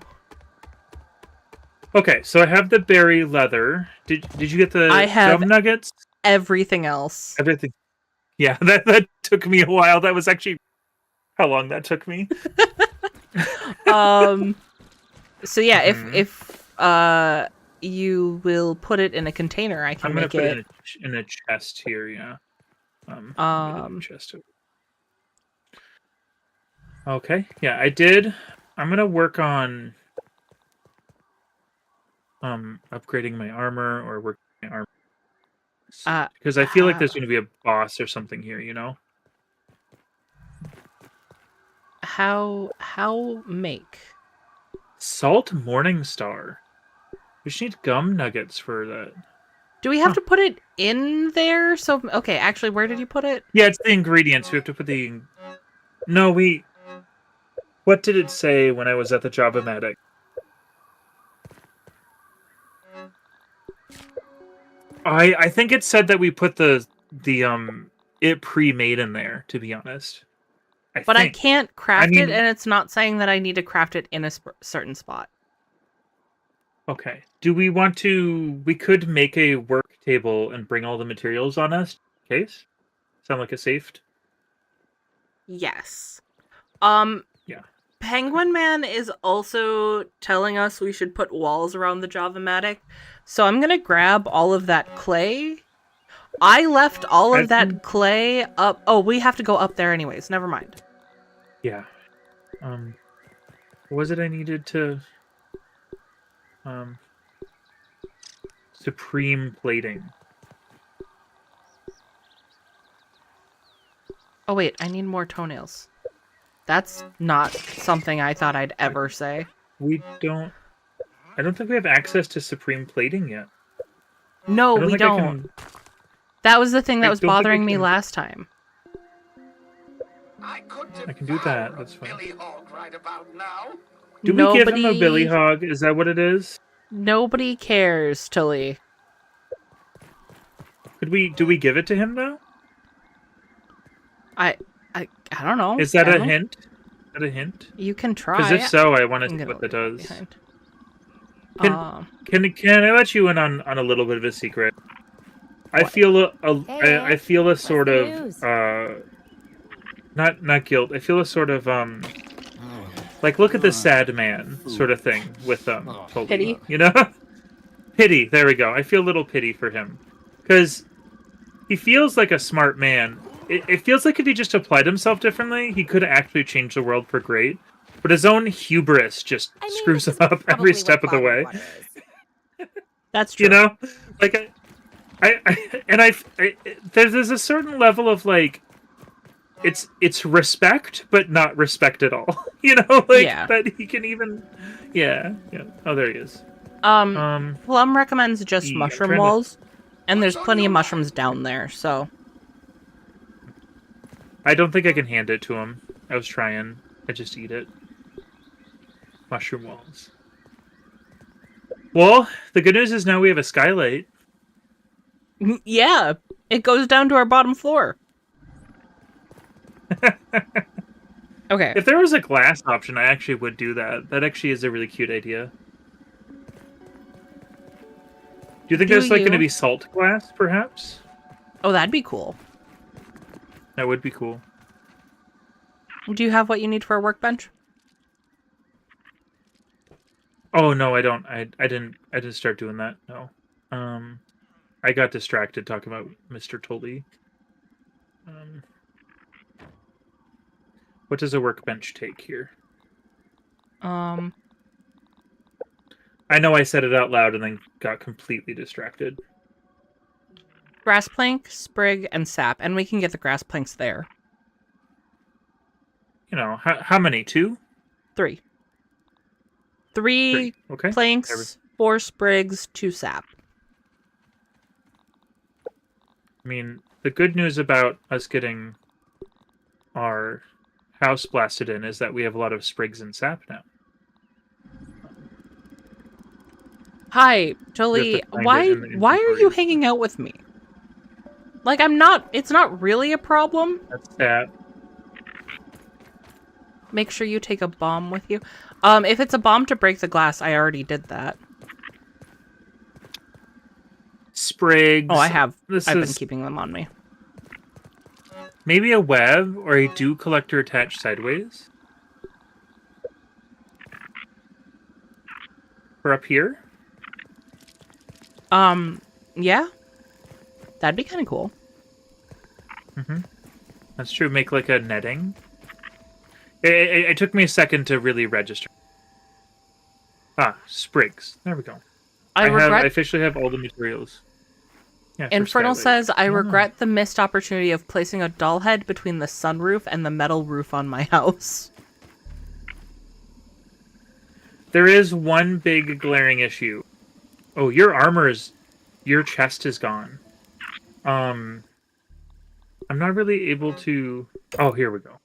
okay, so I have the berry leather. Did you get the I have gum nuggets? everything else. Everything. Yeah, that took me a while. That was actually how long that took me. So yeah, if you will put it in a container, I can I'm gonna make put it it in a chest here. Yeah. Chest. Okay. Yeah, I did. I'm gonna work on upgrading my armor or working my armor because I feel like there's gonna be a boss or something here. You know. How make? Salt Morningstar. We should need gum nuggets for that. Do we have to put it in there? So okay, actually, where did you put it? Yeah, it's the ingredients. We have to put the. No, we. What did it say when I was at the Java-matic? I think it said that we put the it pre-made in there. To be honest, I can't craft it, and it's not saying that I need to craft it in a certain spot. Okay. Do we want to... We could make a work table and bring all the materials on us in case? Sound like a safe? Yes. Yeah. Penguin Man is also telling us we should put walls around the Java-matic. So I'm going to grab all of that clay. I left all of that clay up... Oh, we have to go up there anyways. Never mind. Yeah. What was it I needed to... Supreme plating. Oh wait, I need more toenails. That's not something I thought I'd ever say. We don't... I don't think we have access to supreme plating yet. No, we don't. That was the thing that was bothering me last time. I can do that, that's fine. Billy Hog right about now. Do we give him a billy hog? Is that what it is? Nobody cares, Tully. Do we give it to him though? I don't know. Is that a hint? Is that a hint? You can try. Because if so, I want to see what that does. Can I let you in on a little bit of a secret? I feel I feel a sort of not guilt. I feel a sort of like look at the sad man sort of thing with pity. You know, pity. There we go. I feel a little pity for him because he feels like a smart man. It feels like if he just applied himself differently, he could actually change the world for great. But his own hubris just screws up every step of the way. That's true. You know, like there's a certain level of like, it's respect, but not respect at all. You know, like that he can even, yeah. Oh, there he is. Plum recommends just mushroom walls, and there's plenty of mushrooms down there. So I don't think I can hand it to him. I was trying. I just eat it. Mushroom walls. Well, the good news is now we have a skylight. Yeah, it goes down to our bottom floor. Okay. If there was a glass option, I actually would do that. That actually is a really cute idea. Do you think there's like going to be salt glass, perhaps? Oh, that'd be cool. That would be cool. Do you have what you need for a workbench? Oh no, I don't. I didn't start doing that. No. I got distracted talking about Mr. Tully. What does a workbench take here? Um, I know I said it out loud and then got completely distracted. grass plank, sprig, and sap, and we can get the grass planks there. You know, how many? 2? 3. 3 Okay. planks, 4 sprigs, 2 sap. I mean, the good news about us getting our house blasted in is that we have a lot of sprigs and sap now. Hi, Jolie. Why are you hanging out with me? Like, it's not really a problem. That's sap. Make sure you take a bomb with you. If it's a bomb to break the glass, I already did that. Sprigs. Oh, I have. I've been keeping them on me. Maybe a web or a dew collector attached sideways. Or up here. Yeah. That'd be kind of cool. That's true. Make like a netting. It took me a second to really register. Ah, sprigs. There we go. I officially have all the materials. Yeah, Infernal says, I regret the missed opportunity of placing a doll head between the sunroof and the metal roof on my house. There is one big glaring issue. Oh, your chest is gone. I'm not really able to... Oh, here we go.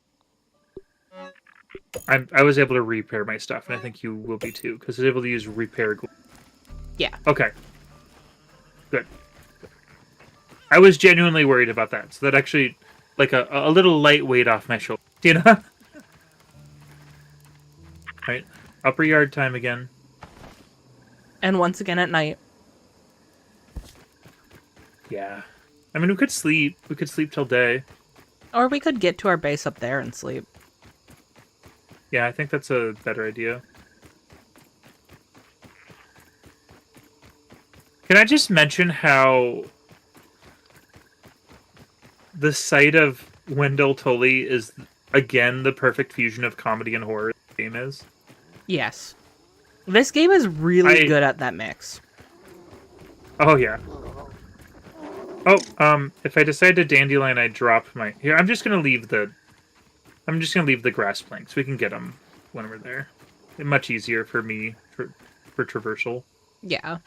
I was able to repair my stuff, and I think you will be too, because I was able to use repair glue. Yeah. Okay. Good. I was genuinely worried about that, so that actually, like, a little light weight off my shoulder, you know? Right. Upper yard time again. And once again at night. Yeah. I mean, we could sleep. We could sleep till day. Or we could get to our base up there and sleep. Yeah, I think that's a better idea. Can I just mention how the sight of Wendell Tully is, again, the perfect fusion of comedy and horror the game is? Yes. This game is really good at that mix. Oh, yeah. Oh, if I decide to dandelion, I drop my... Here, I'm just gonna leave the grass planks. We can get them when we're there. Much easier for me for traversal. Yeah.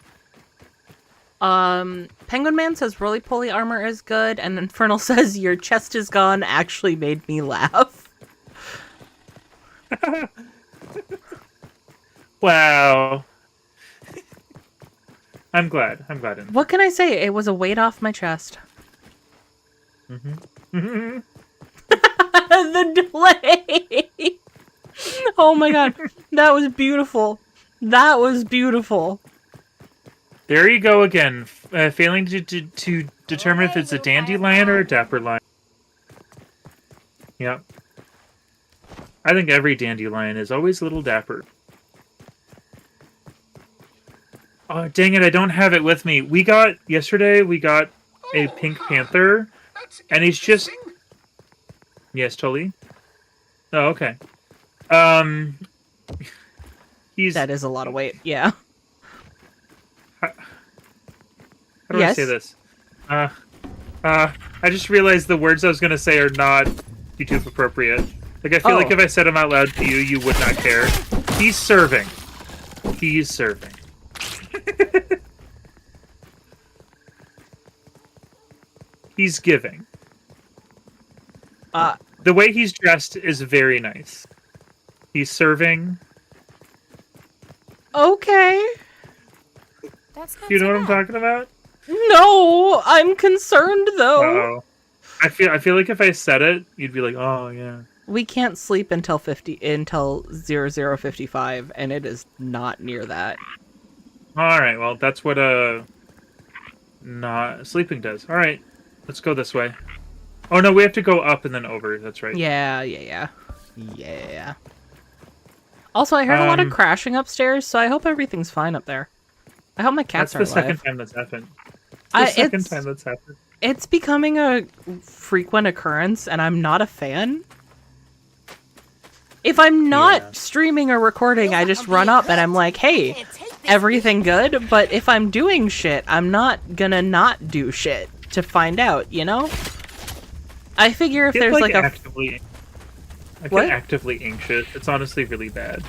Penguin Man says roly-poly armor is good, and Infernal says your chest is gone actually made me laugh. Wow. I'm glad. What can I say? It was a weight off my chest. Mm-hmm. The delay! Oh my god. That was beautiful. That was beautiful. There you go again. Failing to determine if it's a dandelion or a dapper lion. Yep. I think every dandelion is always a little dapper. Oh, dang it, I don't have it with me. Yesterday we got a pink panther, and he's just... Yes, Tully? Oh, okay. That is a lot of weight, yeah. How do I say this? I just realized the words I was going to say are not YouTube appropriate. Like, I feel like if I said them out loud to you, you would not care. He's serving. He's serving. He's giving. The way he's dressed is very nice. He's serving. Okay. That's Do you know what I'm talking about? No, I'm concerned though. Uh-oh. I feel like if I said it, you'd be like, oh yeah. We can't sleep until 00:55, and it is not near that. All right, well that's what not sleeping does. All right, let's go this way. Oh no, we have to go up and then over. That's right. Yeah. Also, I heard a lot of crashing upstairs, so I hope everything's fine up there. I hope my cats are alive. That's the second time that's happened. Second time that's happened. It's becoming a frequent occurrence, and I'm not a fan. If I'm not streaming or recording, I just run up and I'm like, hey, everything good? But if I'm doing shit, I'm not gonna not do shit to find out, you know? I figure if there's like a... I get actively anxious. It's honestly really bad.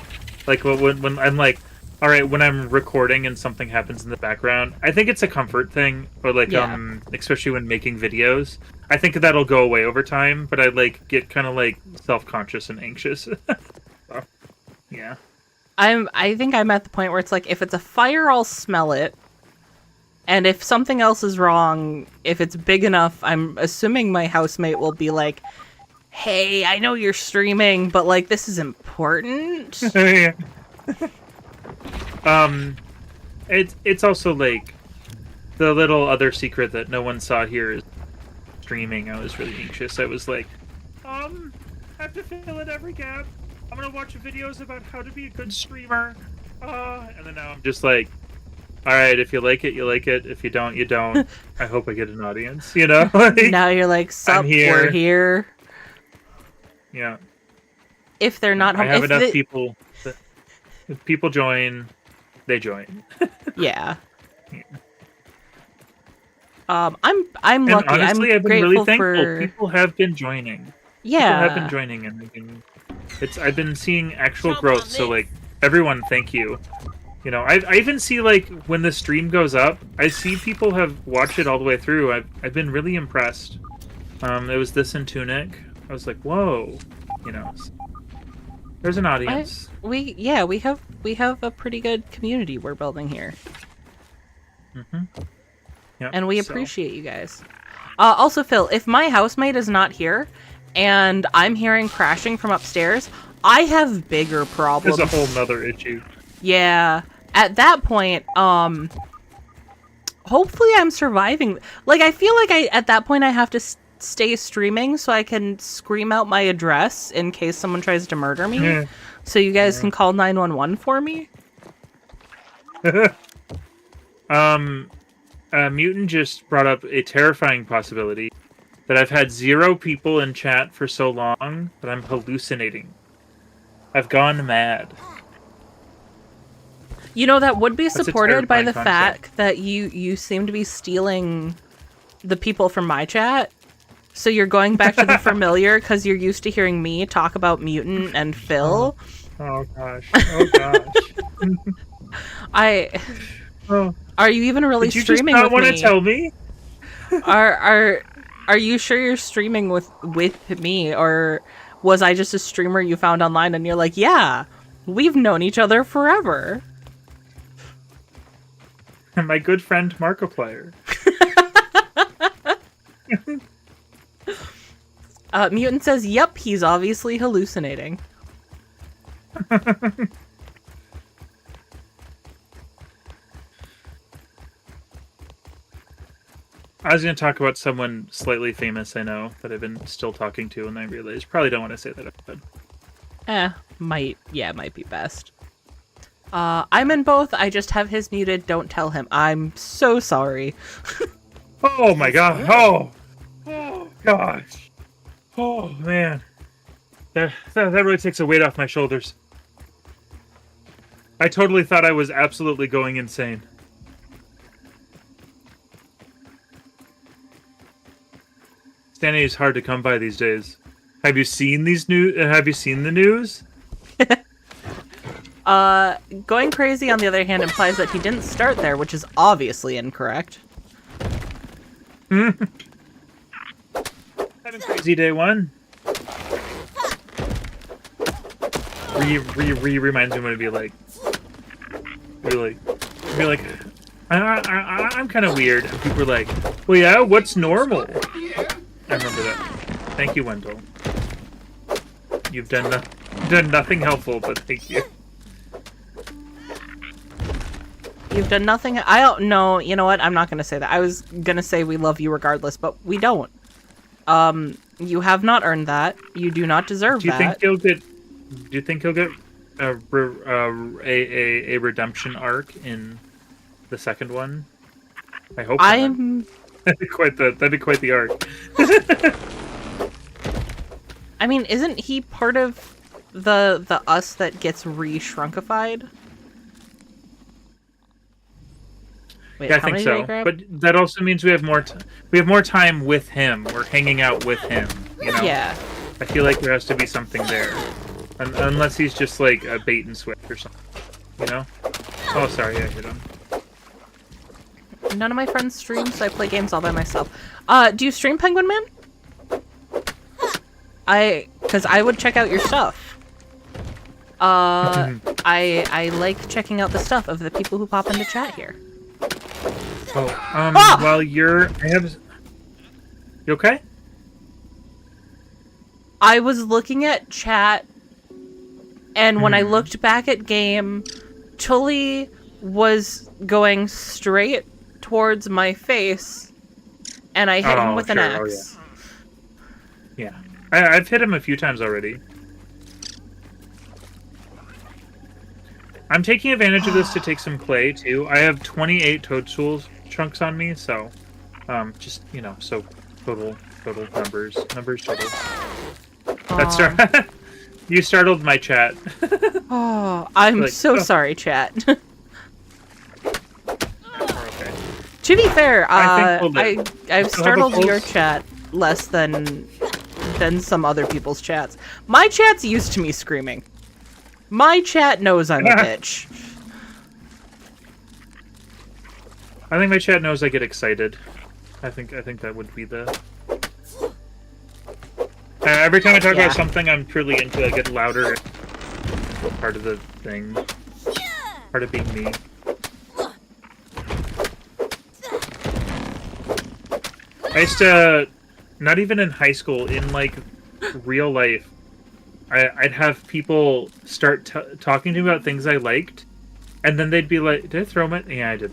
Like when I'm like, all right, when I'm recording and something happens in the background, I think it's a comfort thing, or like especially when making videos. I think that'll go away over time, but I like get kind of like self-conscious and anxious. So, yeah. I think I'm at the point where it's like, if it's a fire, I'll smell it. And if something else is wrong, if it's big enough, I'm assuming my housemate will be like, hey, I know you're streaming, but like, this is important. It's also like the little other secret that no one saw here is streaming. I was really anxious. I was like, I have to fill in every gap. I'm gonna watch videos about how to be a good streamer. And then now I'm just like, all right, if you like it, you like it. If you don't, you don't. I hope I get an audience. You know. Like, now you're like, sup, we're here. Yeah. If they're not home, I have enough people. If people join, they join. Yeah. I'm lucky. Honestly, I'm I've been grateful really thankful. for... People have been joining. Yeah. People have been joining, and I've been seeing actual growth. So like, everyone, thank you. You know, I even see like when the stream goes up, I see people have watched it all the way through. I've been really impressed. It was this in Tunic. I was like, whoa, you know. There's an audience. We have a pretty good community we're building here. Yep, and we appreciate you guys. Also, Phil, if my housemate is not here and I'm hearing crashing from upstairs, I have bigger problems. There's a whole nother issue. Yeah. At that point, hopefully I'm surviving. Like, I feel like at that point I have to stay streaming so I can scream out my address in case someone tries to murder me. So you guys can call 911 for me. Mutant just brought up a terrifying possibility that I've had 0 people in chat for so long that I'm hallucinating. I've gone mad. You know, that would be supported by the fact that you seem to be stealing the people from my chat. So you're going back to the familiar because you're used to hearing me talk about Mutant and Phil. Oh gosh. Oh gosh. Are you even really streaming with me? Did you just not want to tell me? Are you sure you're streaming with me, or was I just a streamer you found online and you're like, yeah, we've known each other forever? My good friend Markiplier. Mutant says, yep, he's obviously hallucinating. I was going to talk about someone slightly famous I know that I've been still talking to, and I realized probably don't want to say that out loud. Might be best. I'm in both. I just have his muted. Don't tell him. I'm so sorry. Oh my god. Oh gosh. Oh man. That really takes a weight off my shoulders. I totally thought I was absolutely going insane. Sanity is hard to come by these days. Have you seen these Have you seen the news? Going crazy, on the other hand, implies that he didn't start there, which is obviously incorrect. Having crazy day one. Reminds me when it'd be like, I'm kind of weird. And people are like, well, yeah, what's normal? Yeah. I remember that. Thank you, Wendell. You've done nothing helpful, but thank you. You've done nothing. I don't know. You know what? I'm not going to say that. I was going to say we love you regardless, but we don't. You have not earned that. You do not deserve that. Do you think he'll get a redemption arc in the second one? I hope. That'd be quite the arc. I mean, isn't he part of the us that gets re-shrunkified? Wait, yeah, I think so. But that also means we have more time with him. We're hanging out with him. You know? Yeah. I feel like there has to be something there, unless he's just like a bait and switch or something. You know? Oh, sorry, I hit him. None of my friends stream, so I play games all by myself. Do you stream, Penguin Man? Because I would check out your stuff. I like checking out the stuff of the people who pop into chat here. Oh, while you okay? I was looking at chat, and when I looked back at game, Tully was going straight towards my face, and I hit him with an axe. Oh, yeah. I've hit him a few times already. I'm taking advantage of this to take some clay, too. I have 28 toadstool chunks on me, so... just, you know, so total numbers. Numbers total. That's you startled my chat. Oh, I'm like, so sorry, chat. Okay. To be fair, Still I've startled your chat less than some other people's chats. My chat's used to me screaming. My chat knows I'm a bitch. I think my chat knows I get excited. I think that would be the... every time I talk about something I'm truly into, I get louder. Part of the thing. Part of being me. I used to... Not even in high school, in, like, real life, I'd have people start talking to me about things I liked, and then they'd be like, "Did I throw my?" Yeah, I did.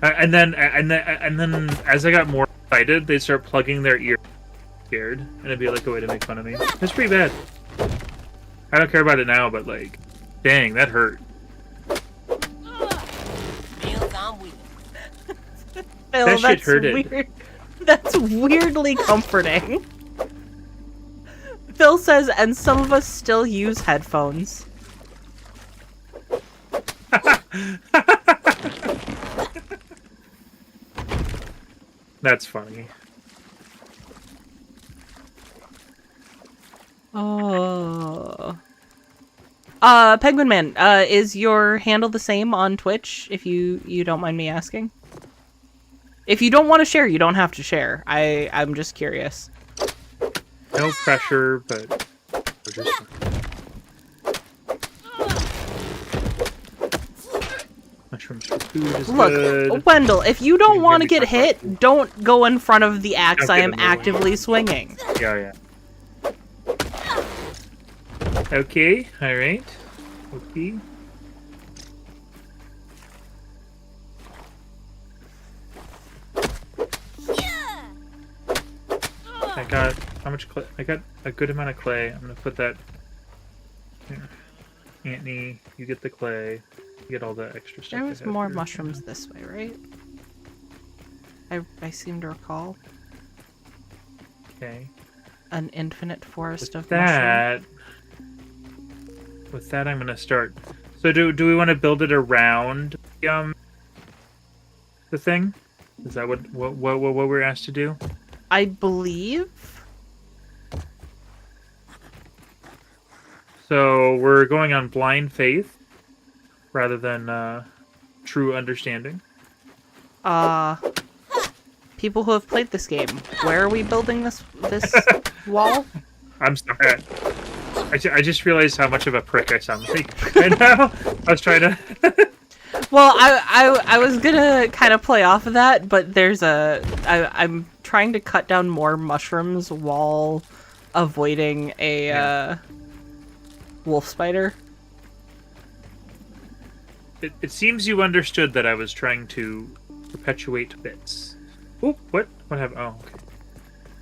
And then as I got more excited, they'd start plugging their ear, scared, and it'd be like a way to make fun of me. That's pretty bad. I don't care about it now, but like, dang, that hurt. Phil, that shit hurted. Weird. That's weirdly comforting. Phil says, and some of us still use headphones. That's funny. Oh. Penguin Man, is your handle the same on Twitch, if you don't mind me asking? If you don't want to share, you don't have to share. I'm just curious. No pressure, but we're just... Mushrooms for food is good. Look, Wendell, if you don't want to get hit, don't go in front of the axe I am actively swinging. Yeah. Okay, alright. Okay. I got how much clay? I got a good amount of clay. I'm gonna put that here. Anthony, you get the clay. You get all the extra stuff. There was more mushrooms this way, right? I seem to recall. Okay. An infinite forest of mushrooms. With that, I'm gonna start. So do we want to build it around the thing? Is that what we're asked to do? I believe. So we're going on blind faith rather than true understanding. People who have played this game, where are we building this wall? I'm sorry. I just realized how much of a prick I sound like right now. I was trying to... Well, I was gonna kind of play off of that, but I'm trying to cut down more mushrooms while avoiding a wolf spider. It seems you understood that I was trying to perpetuate bits. Oh, what? What happened? Oh, okay.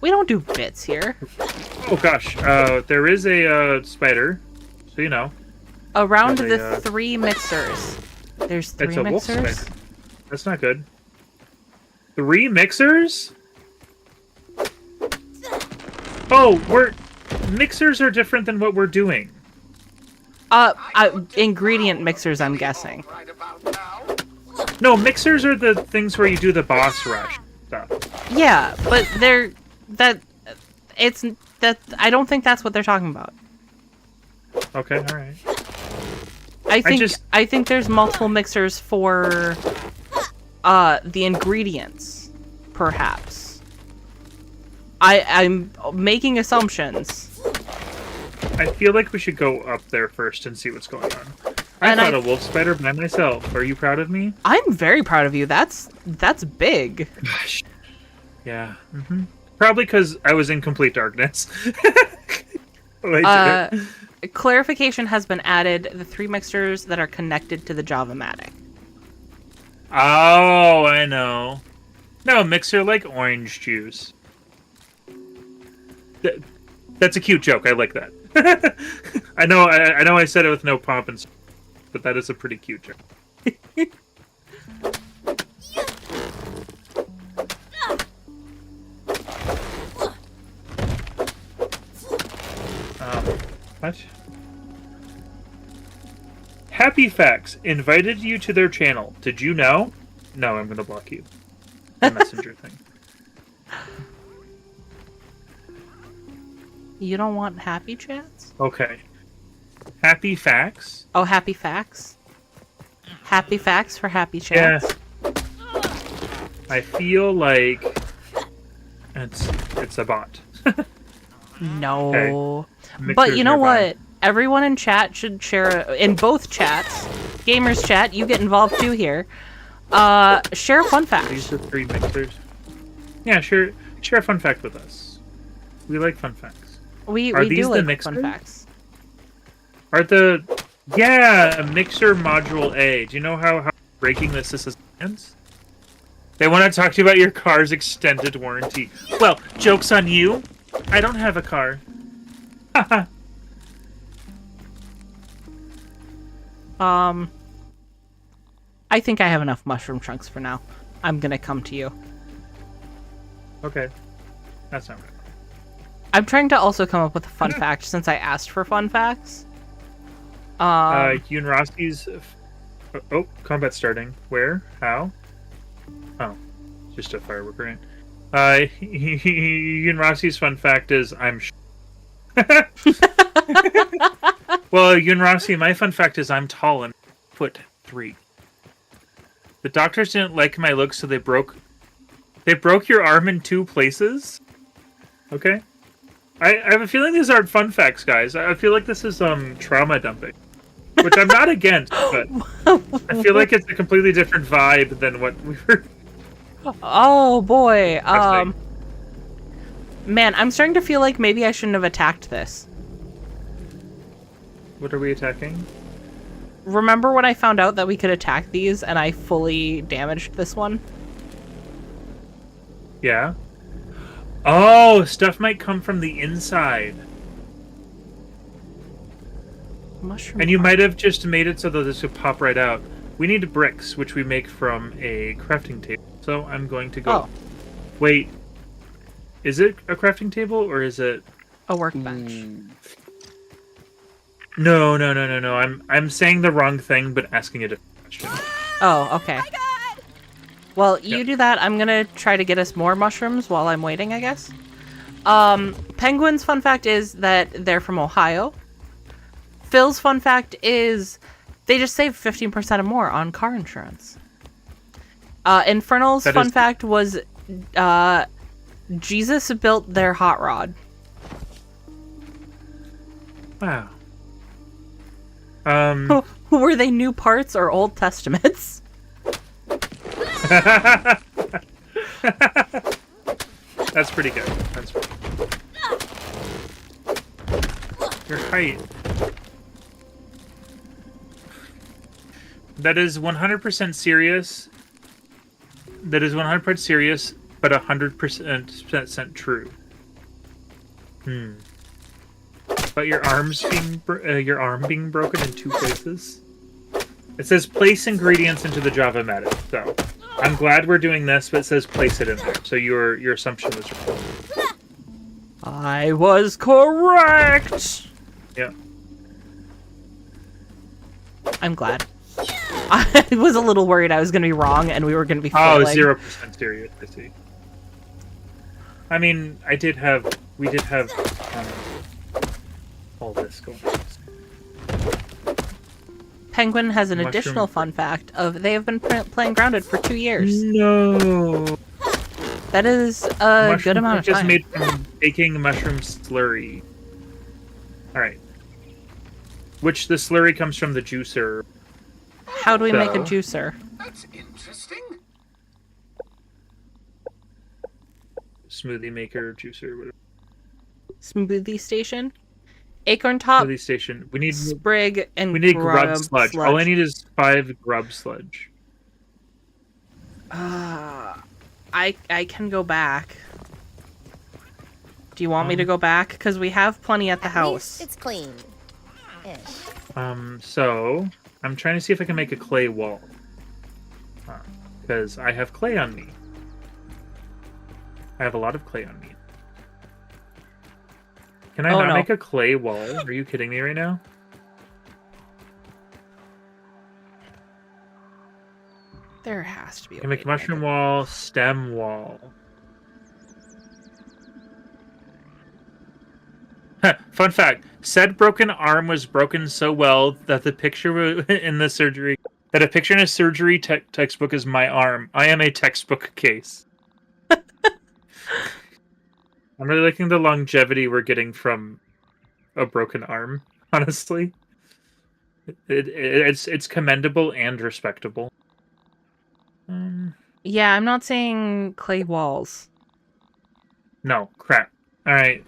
We don't do bits here. Oh gosh, there is a spider, so you know. Around There's the 3 mixers. There's 3 It's a wolf mixers. spider. That's not good. 3 mixers? Oh, mixers are different than what we're doing. Ingredient mixers, I'm guessing. Right about now. No, mixers are the things where you do the boss rush stuff. Yeah, but I don't think that's what they're talking about. Okay, all right. I think there's multiple mixers for the ingredients, perhaps. I'm making assumptions. I feel like we should go up there first and see what's going on. I fought a wolf spider by myself. Are you proud of me? I'm very proud of you. That's big. Gosh. Yeah. Mm-hmm. Probably because I was in complete darkness. Clarification has been added. The 3 mixers that are connected to the Java-matic. Oh, I know. No, mixer like orange juice. That's a cute joke. I like that. I know I said it with no pomp and stuff, but that is a pretty cute joke. What? Happy Facts invited you to their channel. Did you know? No, I'm gonna block you. The messenger thing. You don't want happy chats? Okay. Happy Facts? Oh, happy facts? Happy facts for happy chats? Yeah. I feel like it's a bot. No. Okay. But you know nearby. what? Everyone in chat should share, in both chats, Gamers chat, you get involved too here. Share a fun fact. These are 3 mixers. Yeah, share a fun fact with us. We like fun facts. We Are do these the like mixers? fun facts. Yeah, mixer module A. Do you know how breaking this is? They want to talk to you about your car's extended warranty. Well, joke's on you. I don't have a car. I think I have enough mushroom chunks for now. I'm gonna come to you. Okay. That's not right. I'm trying to also come up with a fun fact since I asked for fun facts. Yunraski's... Oh, combat starting. Where? How? Oh. Just a firework, right? Yunraski's fun fact is I'm Well, Yunrasi, my fun fact is I'm tall and 3 foot. The doctors didn't like my looks, so they broke your arm in 2 places. Okay? I have a feeling these aren't fun facts, guys. I feel like this is trauma dumping. Which I'm not against, but I feel like it's a completely different vibe than what we were. Oh boy. Man, I'm starting to feel like maybe I shouldn't have attacked this. What are we attacking? Remember when I found out that we could attack these and I fully damaged this one? Yeah. Oh, stuff might come from the inside. Mushroom. And you might have just made it so that this would pop right out. We need bricks, which we make from a crafting table. So I'm going to go... Oh. Wait. Is it a crafting table, or is it... A workbench. No. I'm saying the wrong thing, but asking a different question. Oh, okay. Well, you do that. I'm gonna try to get us more mushrooms while I'm waiting, I guess. Penguin's fun fact is that they're from Ohio. Phil's fun fact is they just saved 15% or more on car insurance. Infernal's fun fact was Jesus built their hot rod. Wow. Were they new parts or Old Testaments? That's pretty good. That's pretty good. Your height. That is 100% serious. That is 100% serious, but 100% true. But your arm being broken in 2 places. It says place ingredients into the Java meta. So I'm glad we're doing this, but it says place it in there. So your assumption was right. I was correct. Yeah. I'm glad. I was a little worried I was going to be wrong and we were going to be failing. Oh, 0% serious. I see. I mean, we did have all this going on. Penguin has an additional fun fact of they have been playing Grounded for 2 years. No. That is a good amount of time. Just made from baking mushroom slurry. All right. Which the slurry comes from the juicer. How do we make a juicer? That's interesting. Smoothie maker, juicer, whatever. Smoothie station? Acorn top, Smoothie station. We need sprig, and we need grub sludge. All I need is 5 grub sludge. I can go back. Do you want me to go back? Because we have plenty at the house. It's clean. So I'm trying to see if I can make a clay wall. Because I have clay on me. I have a lot of clay on me. Can I not make a clay wall? Are you kidding me right now? There has to be a I can make a mushroom wall, stem wall. Fun fact, said broken arm was broken so well that the picture in the surgery... That a picture in a surgery textbook is my arm. I am a textbook case. I'm really liking the longevity we're getting from a broken arm, honestly. It's commendable and respectable. Yeah, I'm not saying clay walls. No, crap. Alright,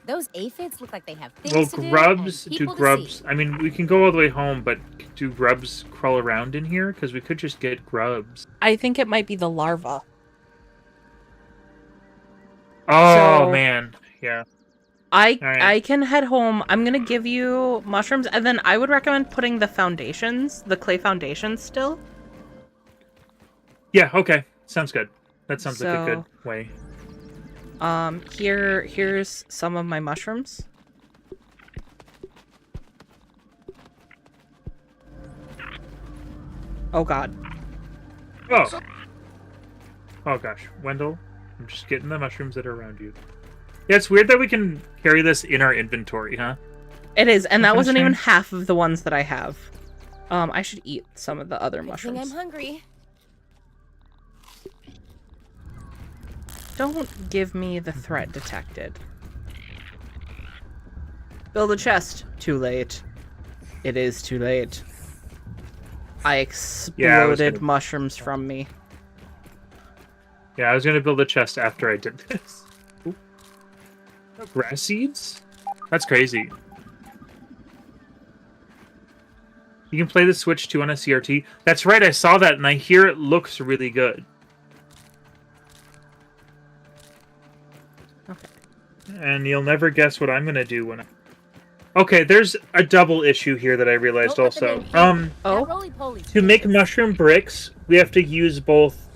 Those aphids look like they have things well, to do. grubs, And do people to grubs... see. I mean, we can go all the way home, but do grubs crawl around in here? Because we could just get grubs. I think it might be the larva. Oh, So- man. Yeah. I can head home. I'm gonna give you mushrooms, and then I would recommend putting the foundations, the clay foundations still. Yeah, okay. Sounds good. That sounds like a So- good way. Here's some of my mushrooms. Oh god. Oh. Oh gosh, Wendell, I'm just getting the mushrooms that are around you. Yeah, it's weird that we can carry this in our inventory, huh? It is, and that That's wasn't even interesting. half of the ones that I have. I should eat some of the other Good thing mushrooms. I'm hungry. Don't give me the threat detected. Build a chest. Too late. It is too late. I exploded gonna- mushrooms from me. Yeah, I was gonna build a chest after I did this. Ooh. Oh, grass seeds? That's crazy. You can play the Switch 2 on a CRT. That's right, I saw that, and I hear it looks really good. Okay. And you'll never guess what I'm gonna do when I... Okay, there's a double issue here that I realized Don't let them also. in. Oh? That roly-poly To make mushroom bricks, we have to use both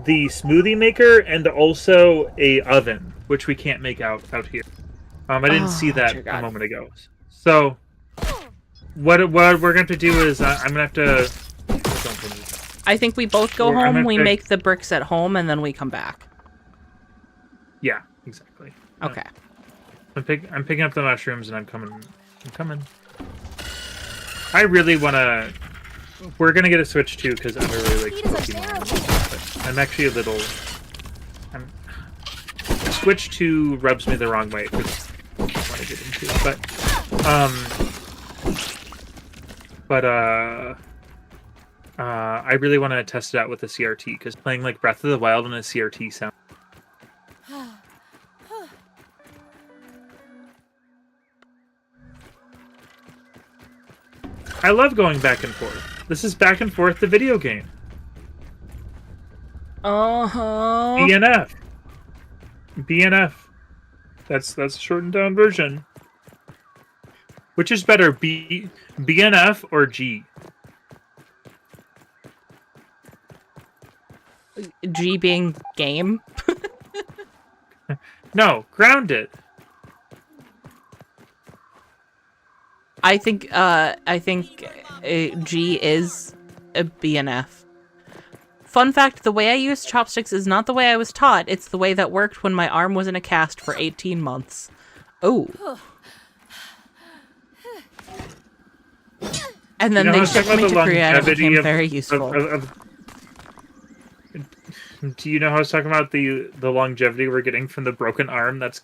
the smoothie maker and also a oven, which we can't make out here. I didn't see that dear a God. moment ago. So, what we're going to have to do is I'm going to have to... I think we both go Or I'm home, gonna we pick- make the bricks at home, and then we come back. Yeah, exactly. Okay. I'm picking up the mushrooms and I'm coming. I really want to... We're going to get a Switch too because I really like Heat is Pokemon. unbearable. But I'm actually a little... Switch 2 rubs me the wrong way because I want to get into it. But I really want to test it out with a CRT because playing like Breath of the Wild on a CRT sound. I love going back and forth. This is back and forth the video game. BNF. BNF. That's the shortened down version. Which is better, BNF or G? G being game. No, grounded. I think G is a BNF. Fun fact, the way I use chopsticks is not the way I was taught. It's the way that worked when my arm was in a cast for 18 months. Oh. And then they shipped me to Korea and it became very useful. Do you know how I was talking about the longevity we're getting from the broken arm? That's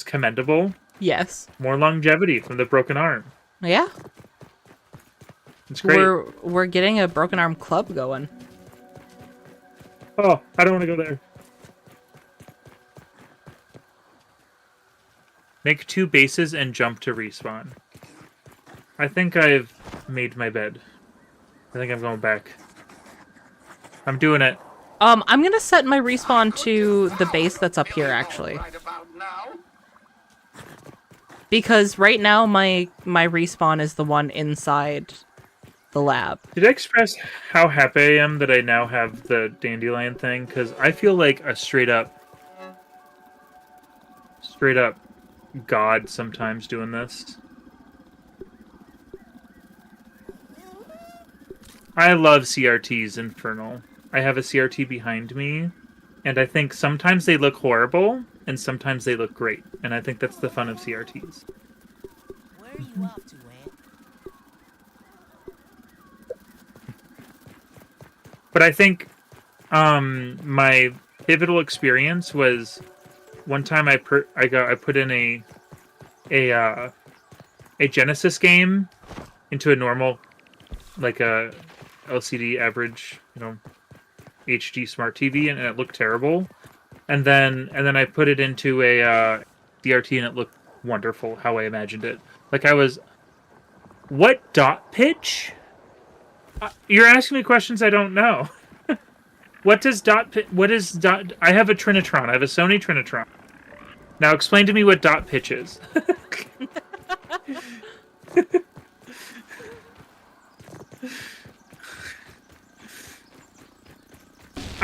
commendable. Yes. More longevity from the broken arm. Yeah. It's great. We're getting a broken arm club going. Oh, I don't want to go there. Make 2 bases and jump to respawn. I think I've made my bed. I think I'm going back. I'm doing it. I'm gonna set my respawn to the base that's up here, actually. Because right now my respawn is the one inside the lab. Did I express how happy I am that I now have the dandelion thing? Because I feel like a straight up god sometimes doing this. I love CRTs, Infernal. I have a CRT behind me, and I think sometimes they look horrible, and sometimes they look great. And I think that's the fun of CRTs. Where are you off to, Ant? But I think my pivotal experience was one time I put in a Genesis game into a normal, like a LCD average, HD smart TV, and it looked terrible. And then I put it into a DRT, and it looked wonderful how I imagined it. Like I was, what dot pitch? You're asking me questions I don't know. What is dot? I have a Trinitron. I have a Sony Trinitron. Now explain to me what dot pitch is.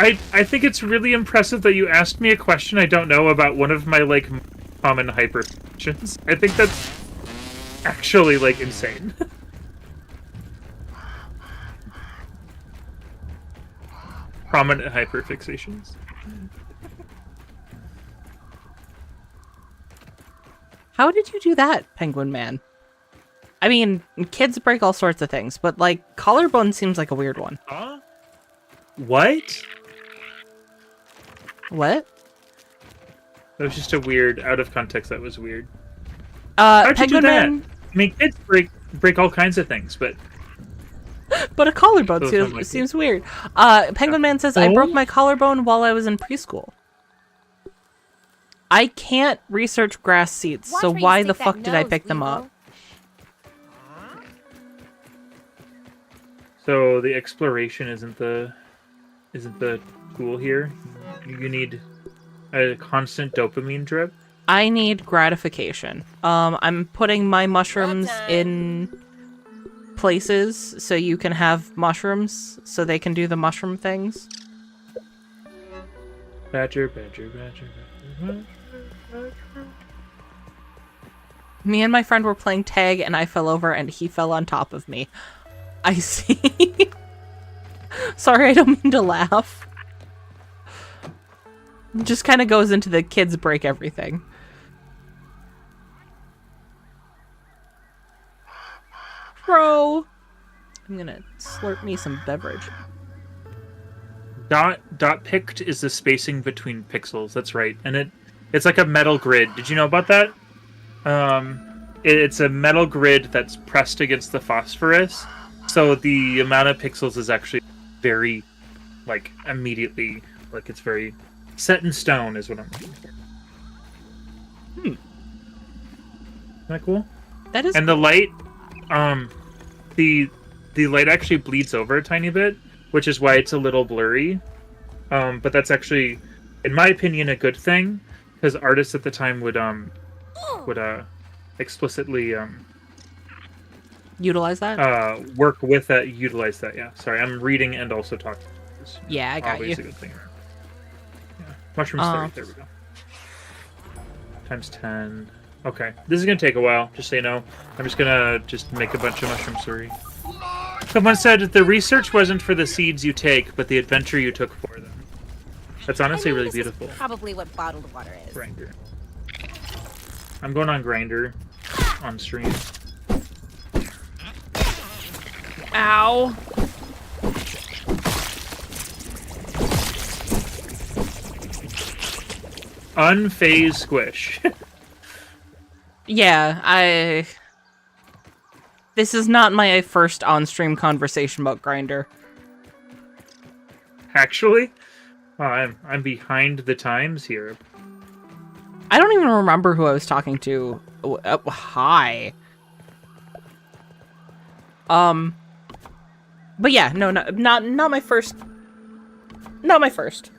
I think it's really impressive that you asked me a question I don't know about one of my common hyperfixations. I think that's actually insane. Prominent hyperfixations. How did you do that, Penguin Man? I mean, kids break all sorts of things, but collarbone seems like a weird one. Huh? What? What? That was just a weird, out of context, that was weird. How'd Penguin you do that? Man... I mean, kids break all kinds of things, but... But a collarbone seems weird. Penguin Man says, I broke my collarbone while I was in preschool. I can't research grass seeds, so why the fuck did I pick them up? So the exploration isn't the tool here. You need a constant dopamine drip. I need gratification. I'm putting my mushrooms in places so you can have mushrooms, so they can do the mushroom things. Badger. Me and my friend were playing tag and I fell over and he fell on top of me. I see. Sorry, I don't mean to laugh. It just kind of goes into the kids break everything. Bro! I'm gonna slurp me some beverage. Dot picked is the spacing between pixels. That's right, and it's like a metal grid. Did you know about that? It's a metal grid that's pressed against the phosphorus, so So the amount of pixels is actually very, like, immediately, like, it's very set in stone is what I'm looking for. Isn't that cool? That is. And the light, the light actually bleeds over a tiny bit, which is why it's a little blurry. But that's actually, in my opinion, a good thing, because artists at the time would explicitly Utilize that? work with that, utilize that. Yeah, sorry, I'm reading and also talking. Yeah, I got Always you. a good thing. Yeah. Mushroom 30, there we go. Times 10. Okay, this is gonna take a while, just so you know. I'm just gonna make a bunch of mushroom slurry. Someone said the research wasn't for the seeds you take, but the adventure you took for them. That's honestly really this beautiful. Is probably what bottled water is. Grinder. I'm going on Grinder on stream. Ow. Unfazed squish. Yeah, This is not my first on-stream conversation about Grinder. Actually, I'm behind the times here. I don't even remember who I was talking to. Hi. But yeah, no, not my first. Not my first.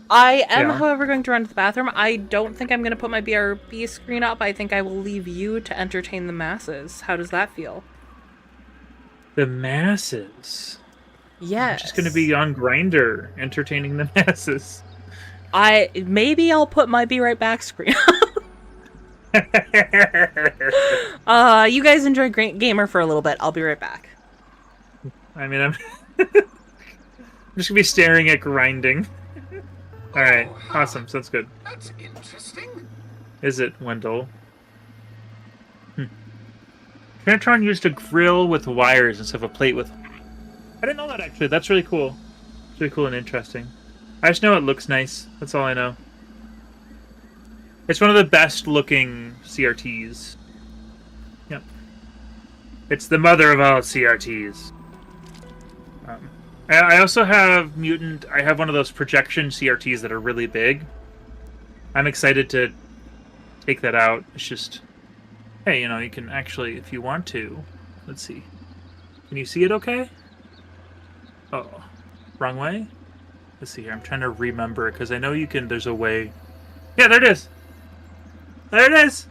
I am, however, going to run to the bathroom. I don't think I'm going to put my BRB screen up. I think I will leave you to entertain the masses. How does that feel? The masses. Yes. I'm just going to be on Grinder, entertaining the masses. Maybe I'll put my Be Right Back screen up. You guys enjoy Gamer for a little bit. I'll be right back. I mean, I'm just going to be staring at grinding. Alright, awesome, sounds good. That's interesting. Is it, Wendell? Trinitron used a grill with wires instead of a plate with... I didn't know that, actually. That's really cool. It's really cool and interesting. I just know it looks nice. That's all I know. It's one of the best-looking CRTs. Yep. It's the mother of all CRTs. I also have Mutant. I have one of those projection CRTs that are really big. I'm excited to take that out. It's just, hey, you know, you can actually, if you want to, let's see. Can you see it okay? Oh, wrong way? Let's see here. I'm trying to remember because I know you can, there's a way. Yeah, there it is. There it is.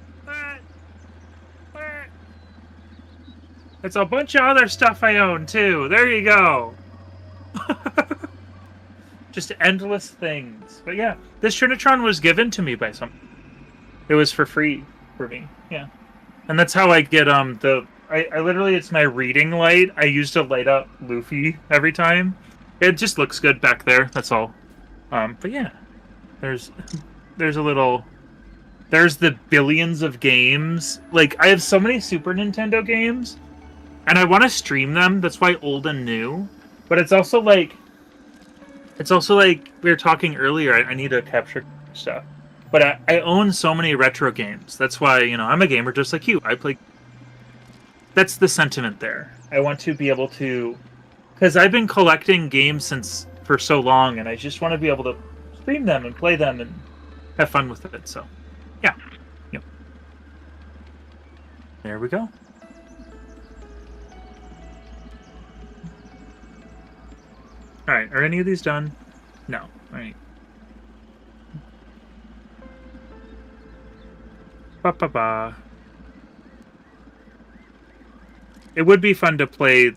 It's a bunch of other stuff I own too. There you go. Just endless things. But yeah, this Trinitron was given to me by someone. It was for free for me. Yeah. And that's how I get I literally, it's my reading light. I use to light up Luffy every time. It just looks good back there, that's all. But yeah. There's a little, there's the billions of games. Like, I have so many Super Nintendo games and I want to stream them. That's why old and new. But it's also like we were talking earlier, I need to capture stuff. But I own so many retro games. That's why, you know, I'm a gamer just like you. I play... That's the sentiment there. I want to be able to... Because I've been collecting games for so long, and I just want to be able to stream them and play them and have fun with it. So, yeah. Yep. There we go. Alright, are any of these done? No. Alright. Ba-ba-ba. It would be fun to play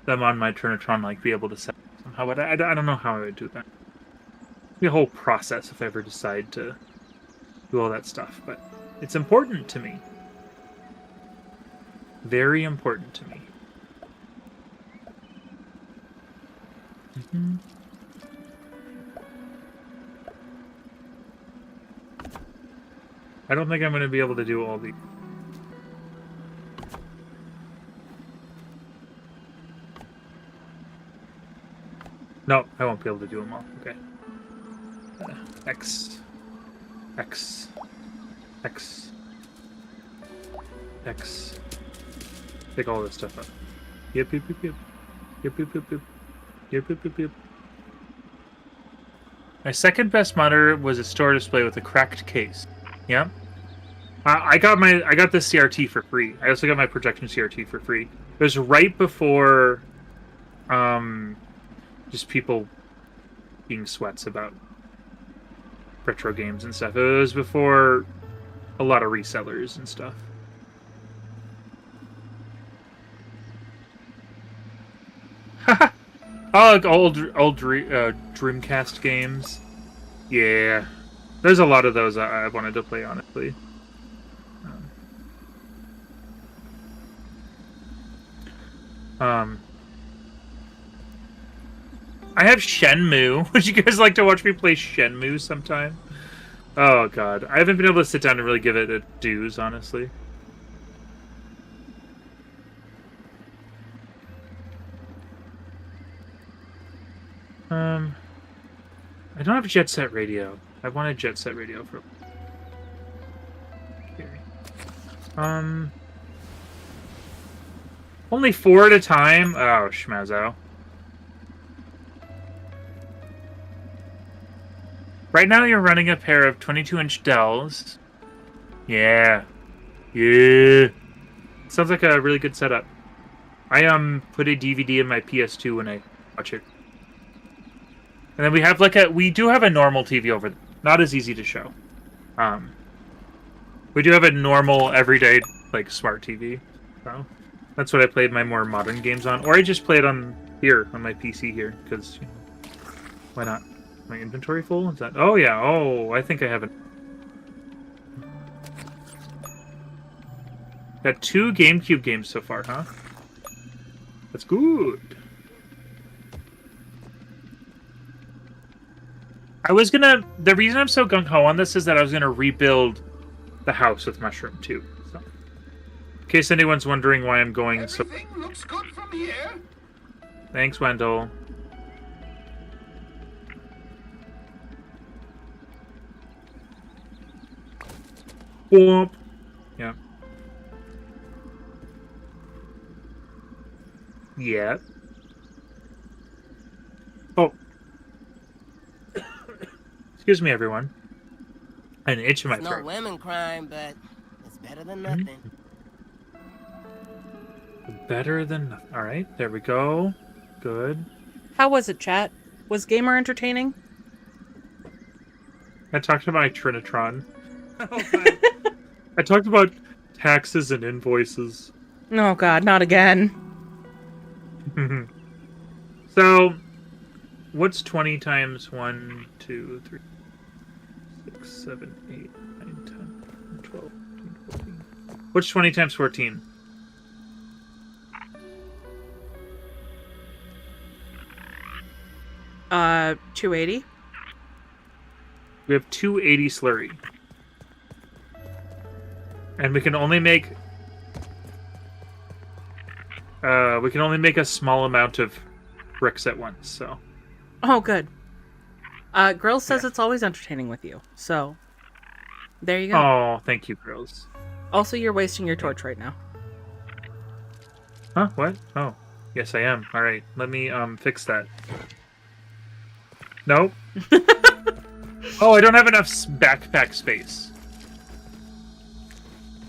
them on my Trinitron, like, be able to set somehow, but I don't know how I would do that. It'd be a whole process if I ever decide to do all that stuff, but it's important to me. Very important to me. Mm-hmm. I don't think I'm going to be able to do all these. No, I won't be able to do them all. Okay. X. Pick all this stuff up. Yep, yep, yep, yep. Yep, yep, yep, yep. Yep, yep, yep, yep. My second best monitor was a store display with a cracked case. Yeah. I got this CRT for free. I also got my projection CRT for free. It was right before just people being sweats about retro games and stuff. It was before a lot of resellers and stuff. Oh, like old Dreamcast games. Yeah, there's a lot of those I wanted to play, honestly. I have Shenmue. Would you guys like to watch me play Shenmue sometime? Oh god, I haven't been able to sit down and really give it a dues, honestly. I don't have Jet Set Radio. I wanted Jet Set Radio for. Okay. Only 4 at a time. Oh, schmazzo. Right now, you're running a pair of 22-inch Dells. Yeah. Yeah. Sounds like a really good setup. I put a DVD in my PS2 when I watch it. And then we have we do have a normal TV over there. Not as easy to show. We do have a normal, everyday, smart TV. So that's what I played my more modern games on. Or I just play it on my PC here, because, why not? My inventory full? Is that? Oh yeah. Oh, I think I have it. Got 2 GameCube games so far, huh? That's good. The reason I'm so gung-ho on this is that I was gonna rebuild the house with Mushroom too. So, in case anyone's wondering why I'm going so. Everything looks good from here. Thanks, Wendell. Whoop. Yeah. Yeah. Oh. Excuse me, everyone. An itch in my It's throat. no lemon crime, but it's better than nothing. Better than nothing. All right, there we go. Good. How was it, chat? Was Gamer entertaining? I talked about my Trinitron. I talked about taxes and invoices. Oh god, not again. So, what's 20 times 1, 2, 3, 6, 7, 8, 9, 10, 12, 13, 14? What's 20 times 14? Uh, 280. We have 280 slurry. And we can only make a small amount of bricks at once, so. Oh, good. Grills says it's always entertaining with you, so there you go. Oh, thank you, Grills. Also, you're wasting your torch right now. Huh? What? Oh, yes, I am. All right, let me fix that. Nope. Oh, I don't have enough backpack space.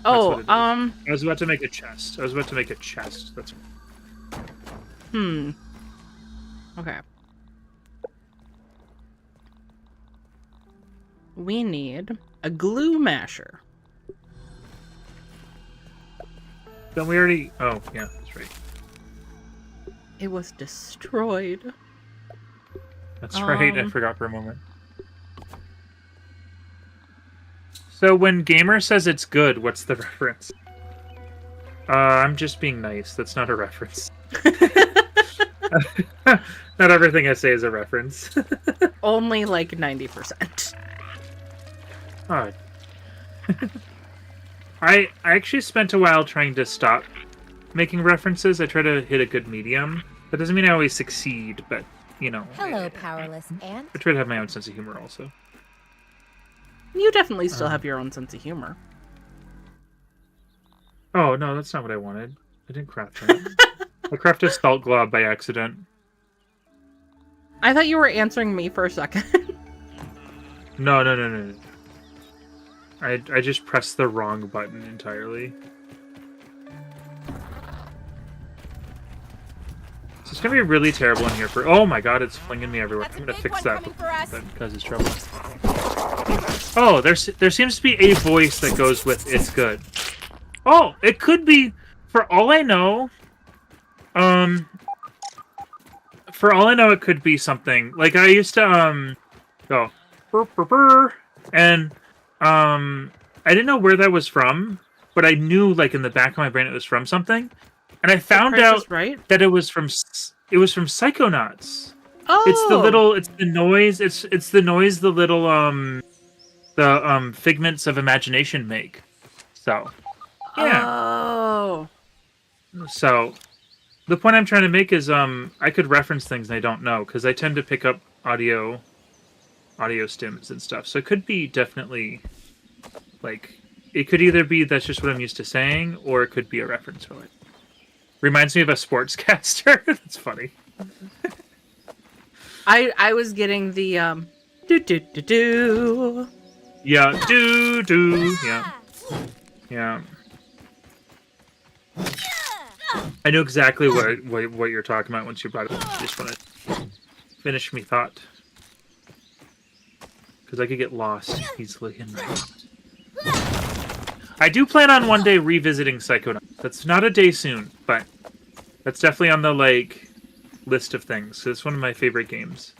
Oh, I was about to make a chest. That's. Okay. We need a glue masher. Don't we already? Oh, yeah, that's right. It was destroyed. That's right. I forgot for a moment. So when Gamer says it's good, what's the reference? I'm just being nice. That's not a reference. Not everything I say is a reference. Only like 90%. Oh. I actually spent a while trying to stop making references. I try to hit a good medium. That doesn't mean I always succeed, but, you know. Hello, powerless ant. I try to have my own sense of humor also. You definitely still have your own sense of humor. Oh, no, that's not what I wanted. I didn't craft that. I crafted a salt glob by accident. I thought you were answering me for a second. No. I just pressed the wrong button entirely. So it's gonna be really terrible in here for. Oh my god, it's flinging me everywhere. That's I'm a gonna big fix one that coming for us. because it's trouble. Oh, there seems to be a voice that goes with "it's good." Oh, it could be. For all I know, it could be something like I used to go burr, burr, burr, and I didn't know where that was from, but I knew like in the back of my brain it was from something, and I found out that it was from Psychonauts. Oh, It's the noise the little figments of imagination make. So yeah. Oh. So the point I'm trying to make is I could reference things and I don't know because I tend to pick up audio stims and stuff. So it could be definitely like it could either be that's just what I'm used to saying, or it could be a reference to it. Reminds me of a sportscaster. That's funny. I was getting the do do do do. Yeah, do yeah. I knew exactly what you're talking about once you brought it up. I just want to finish me thought. Because I could get lost easily in my thought. I do plan on one day revisiting Psychonauts. That's not a day soon, but that's definitely on the list of things. So it's one of my favorite games.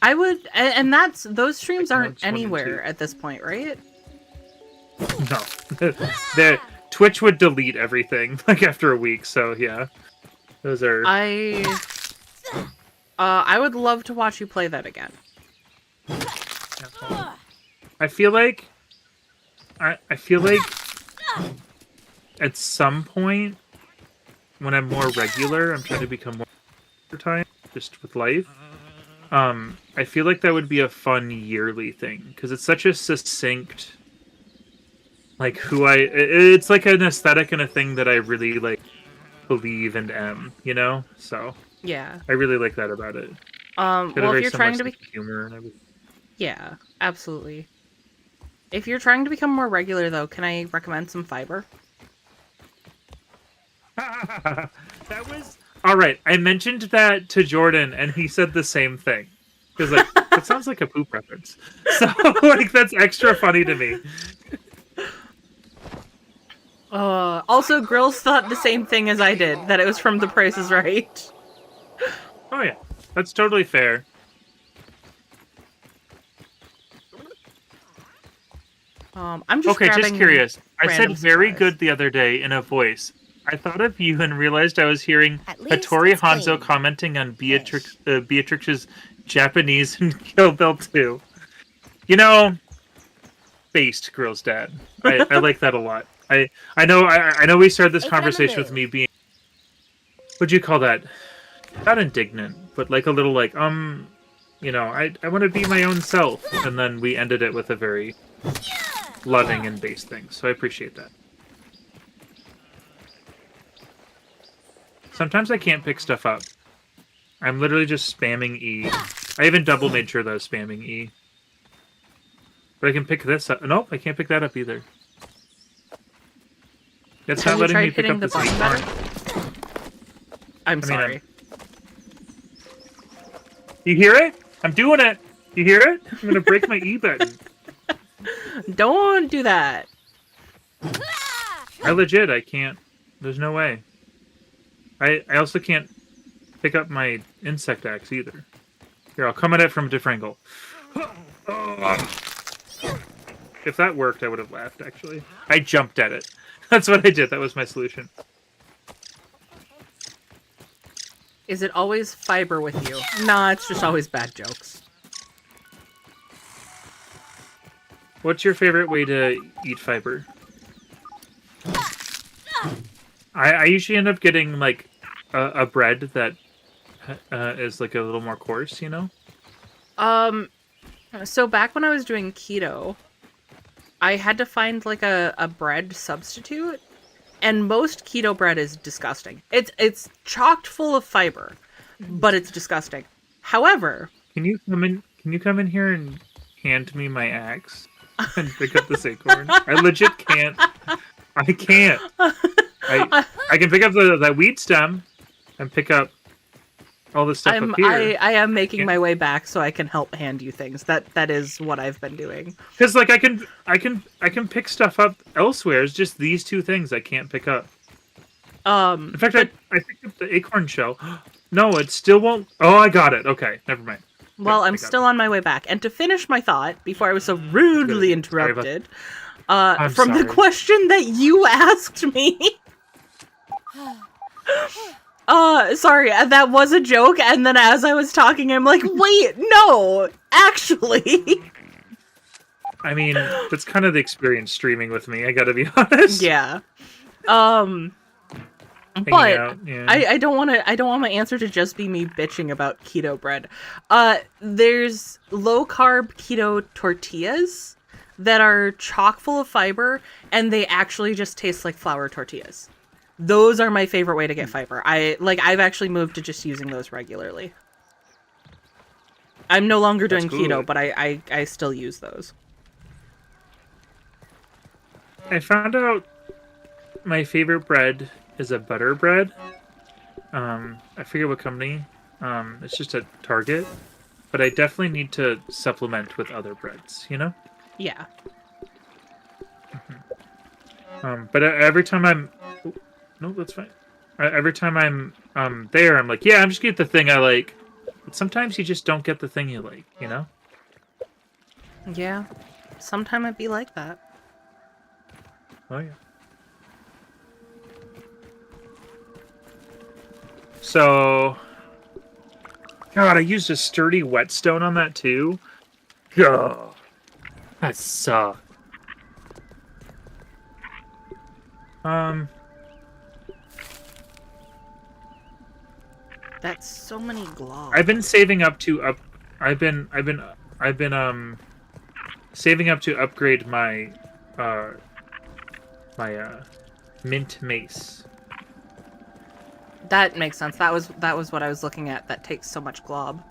I would, and those streams aren't anywhere at this point, right? No. Twitch would delete everything after a week, so yeah. Those are I would love to watch you play that again. I feel like at some point when I'm more regular, I'm trying to become more time just with life. I feel like that would be a fun yearly thing because it's such a succinct it's like an aesthetic and a thing that I really believe and am, so Yeah. I really like that about it. Well, if you're trying to be humor and everything. Yeah, absolutely. If you're trying to become more regular though, can I recommend some fiber? That was all right. I mentioned that to Jordan and he said the same thing. He was like, that sounds like a poop reference. So that's extra funny to me. Also, Grills thought the same thing as I did, that it was from The Price is Right. Oh yeah, that's totally fair. I'm just okay. Just curious. I said very supplies. good the other day in a voice. I thought of you and realized I was hearing Hattori Hanzo commenting on Beatrix's Japanese in Kill Bill 2. Based Girl's Dad. I like that a lot. I know we started this conversation with me being, what'd you call that? Not indignant, but a little I want to be my own self. And then we ended it with a very loving and based thing. So I appreciate that. Sometimes I can't pick stuff up. I'm literally just spamming E. I even double made sure that I was spamming E. But I can pick this up. Nope, I can't pick that up either. That's not letting me pick up the button better? I'm sorry. You hear it? I'm doing it. You hear it? I'm gonna break my E button. Don't do that. I can't. There's no way. I also can't pick up my insect axe either. Here, I'll come at it from a different angle. If that worked, I would have laughed, actually. I jumped at it. That's what I did. That was my solution. Is it always fiber with you? Nah, it's just always bad jokes. What's your favorite way to eat fiber? I usually end up getting, a bread that is, a little more coarse, So back when I was doing keto, I had to find, a bread substitute. And most keto bread is disgusting. It's chocked full of fiber, but it's disgusting. However, Can you come in here and hand me my axe and pick up this acorn? I legit can't. I can't. I can pick up that wheat stem and pick up all this stuff up here. I am making my way back so I can help hand you things. That is what I've been doing. Because like I can pick stuff up elsewhere. It's just these two things I can't pick up. In fact, I picked up the acorn shell. No, it still won't. Oh, I got it. Okay, never mind. Well, I'm still on my way back. And to finish my thought, before I was so rudely interrupted, from the question that you asked me. Sorry, that was a joke, and then as I was talking, I'm like, wait, no, actually. I mean, that's kind of the experience streaming with me, I gotta be honest. Yeah. But yeah. I don't want my answer to just be me bitching about keto bread. There's low carb keto tortillas that are chock full of fiber, and they actually just taste like flour tortillas. Those are my favorite way to get fiber. I've actually moved to just using those regularly. I'm no longer doing keto, but I still use those. I found out my favorite bread is a butter bread. I forget what company. It's just at Target. But I definitely need to supplement with other breads, you know? Yeah. But every time I'm... No, that's fine. Every time I'm there, I'm like, yeah, I'm just gonna get the thing I like. But sometimes you just don't get the thing you like, you know? Yeah. Sometimes it'd be like that. Oh, yeah. So... God, I used a sturdy whetstone on that, too. Oh, that sucked. That's so many globs. I've been saving up to saving up to upgrade my mint mace. That makes sense. That was what I was looking at. That takes so much glob.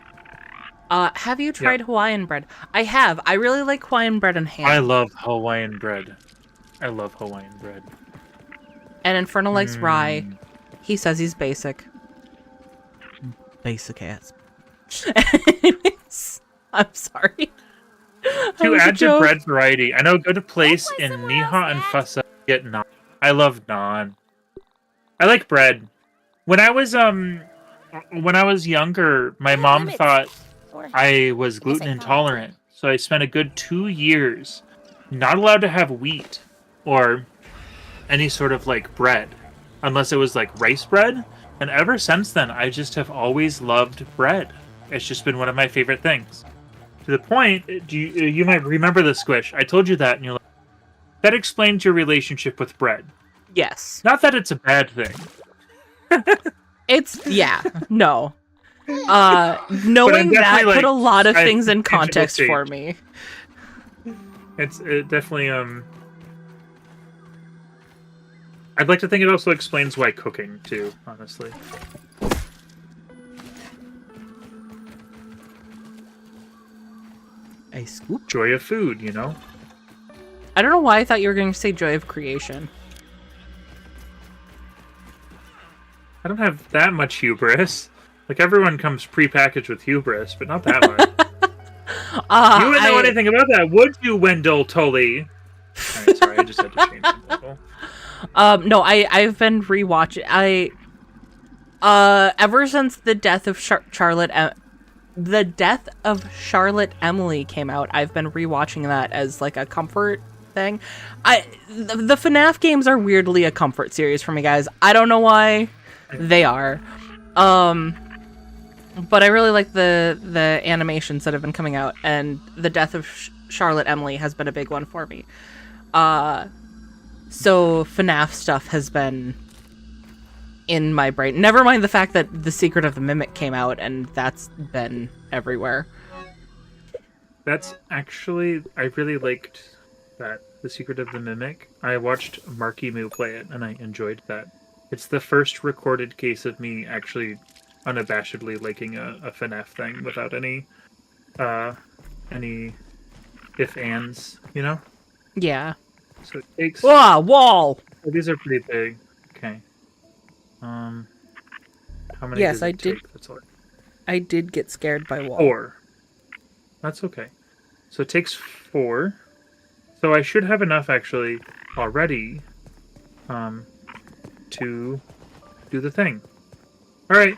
Have you tried Hawaiian bread? I have. I really like Hawaiian bread and ham. I love Hawaiian bread. I love Hawaiian bread. And Infernal likes rye. He says he's basic. Basic ass. Anyways, I'm sorry. To add to bread variety, I know a good place in Niha and Fasa get naan. I love naan. I like bread. When I was younger, my mom thought I was gluten intolerant, so I spent a good 2 years not allowed to have wheat or any sort of like bread, unless it was like rice bread. And ever since then, I just have always loved bread. It's just been one of my favorite things. To the point, you might remember the Squish. I told you that, and you're like, that explains your relationship with bread. Yes. Not that it's a bad thing. It's, yeah, no. Knowing that put a lot of things in context for me. It definitely, I'd like to think it also explains why cooking, too, honestly. A scoop? Joy of food, you know? I don't know why I thought you were going to say joy of creation. I don't have that much hubris. Like, everyone comes prepackaged with hubris, but not that much. You wouldn't know anything about that, would you, Wendell Tully? Alright, sorry, I just had to change the title. No, I've been rewatching. Ever since the death of Charlotte Emily came out, I've been rewatching that as like a comfort thing. The FNAF games are weirdly a comfort series for me, guys. I don't know why. They are. But I really like the animations that have been coming out, and the death of Charlotte Emily has been a big one for me. So FNAF stuff has been in my brain. Never mind the fact that The Secret of the Mimic came out, and that's been everywhere. That's actually, I really liked that The Secret of the Mimic. I watched Marky Moo play it, and I enjoyed that. It's the first recorded case of me actually unabashedly liking a FNAF thing without any if-ands, you know? Yeah. So it takes... Ah, wall! Oh, these are pretty big. Okay. How many Yes, does I it did. take? That's all. I did get scared by wall. 4. That's okay. So it takes 4. So I should have enough, actually, already, to do the thing. Alright.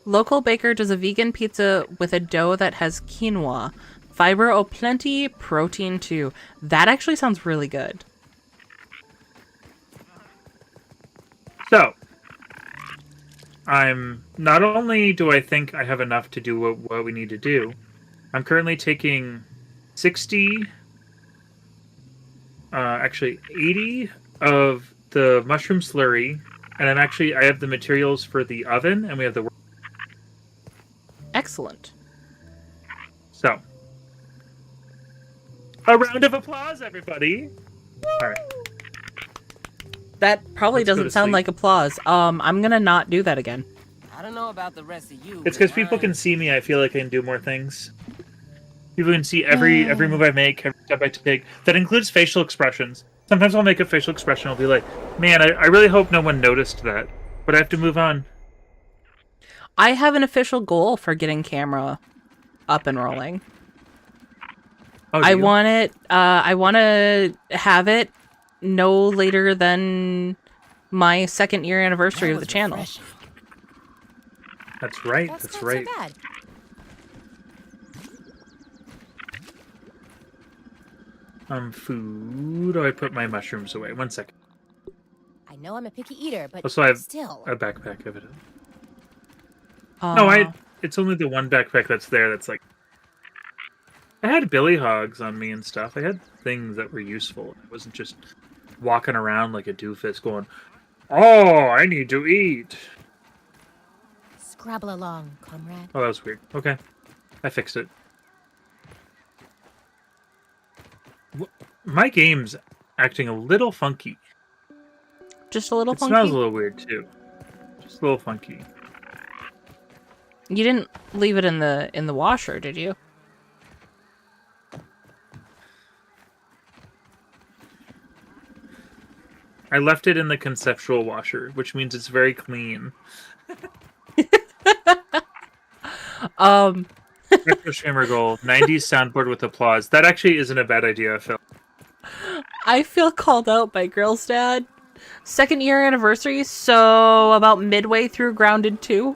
Local baker does a vegan pizza with a dough that has quinoa. Fiber o plenty, protein too. That actually sounds really good. So, not only do I think I have enough to do what we need to do, I'm currently taking 60, actually 80 of the mushroom slurry, and I have the materials for the oven, and we have the... Excellent. So, a round of applause, everybody! Alright. That probably Let's go doesn't to sound sleep. like applause. I'm gonna not do that again. I don't know about the rest of you. It's because but people can see me, I feel like I can do more things. People can see every move I make, every step I take. That includes facial expressions. Sometimes I'll make a facial expression, I'll be like, man, I really hope no one noticed that. But I have to move on. I have an official goal for getting camera up and rolling. Oh, do I you? want it. I want to have it no later than my 2nd year anniversary of the channel. That's right, That's that's not right. so bad. Food. Oh, I put my mushrooms away. 1 second. I know I'm a picky eater, but Also, I have still. a backpack of it. No, it's only the one backpack that's there that's like... I had billy hogs on me and stuff. I had things that were useful. I wasn't just walking around like a doofus going, oh, I need to eat. Scrabble along, comrade. Oh, that was weird. Okay. I fixed it. My game's acting a little funky. Just a little It funky. smells a little weird, too. Just a little funky. You didn't leave it in the washer, did you? I left it in the conceptual washer, which means it's very clean. Retro Streamer goal, 90s soundboard with applause. That actually isn't a bad idea, Phil. I feel called out by Girl's dad. 2nd year anniversary, so about midway through Grounded 2.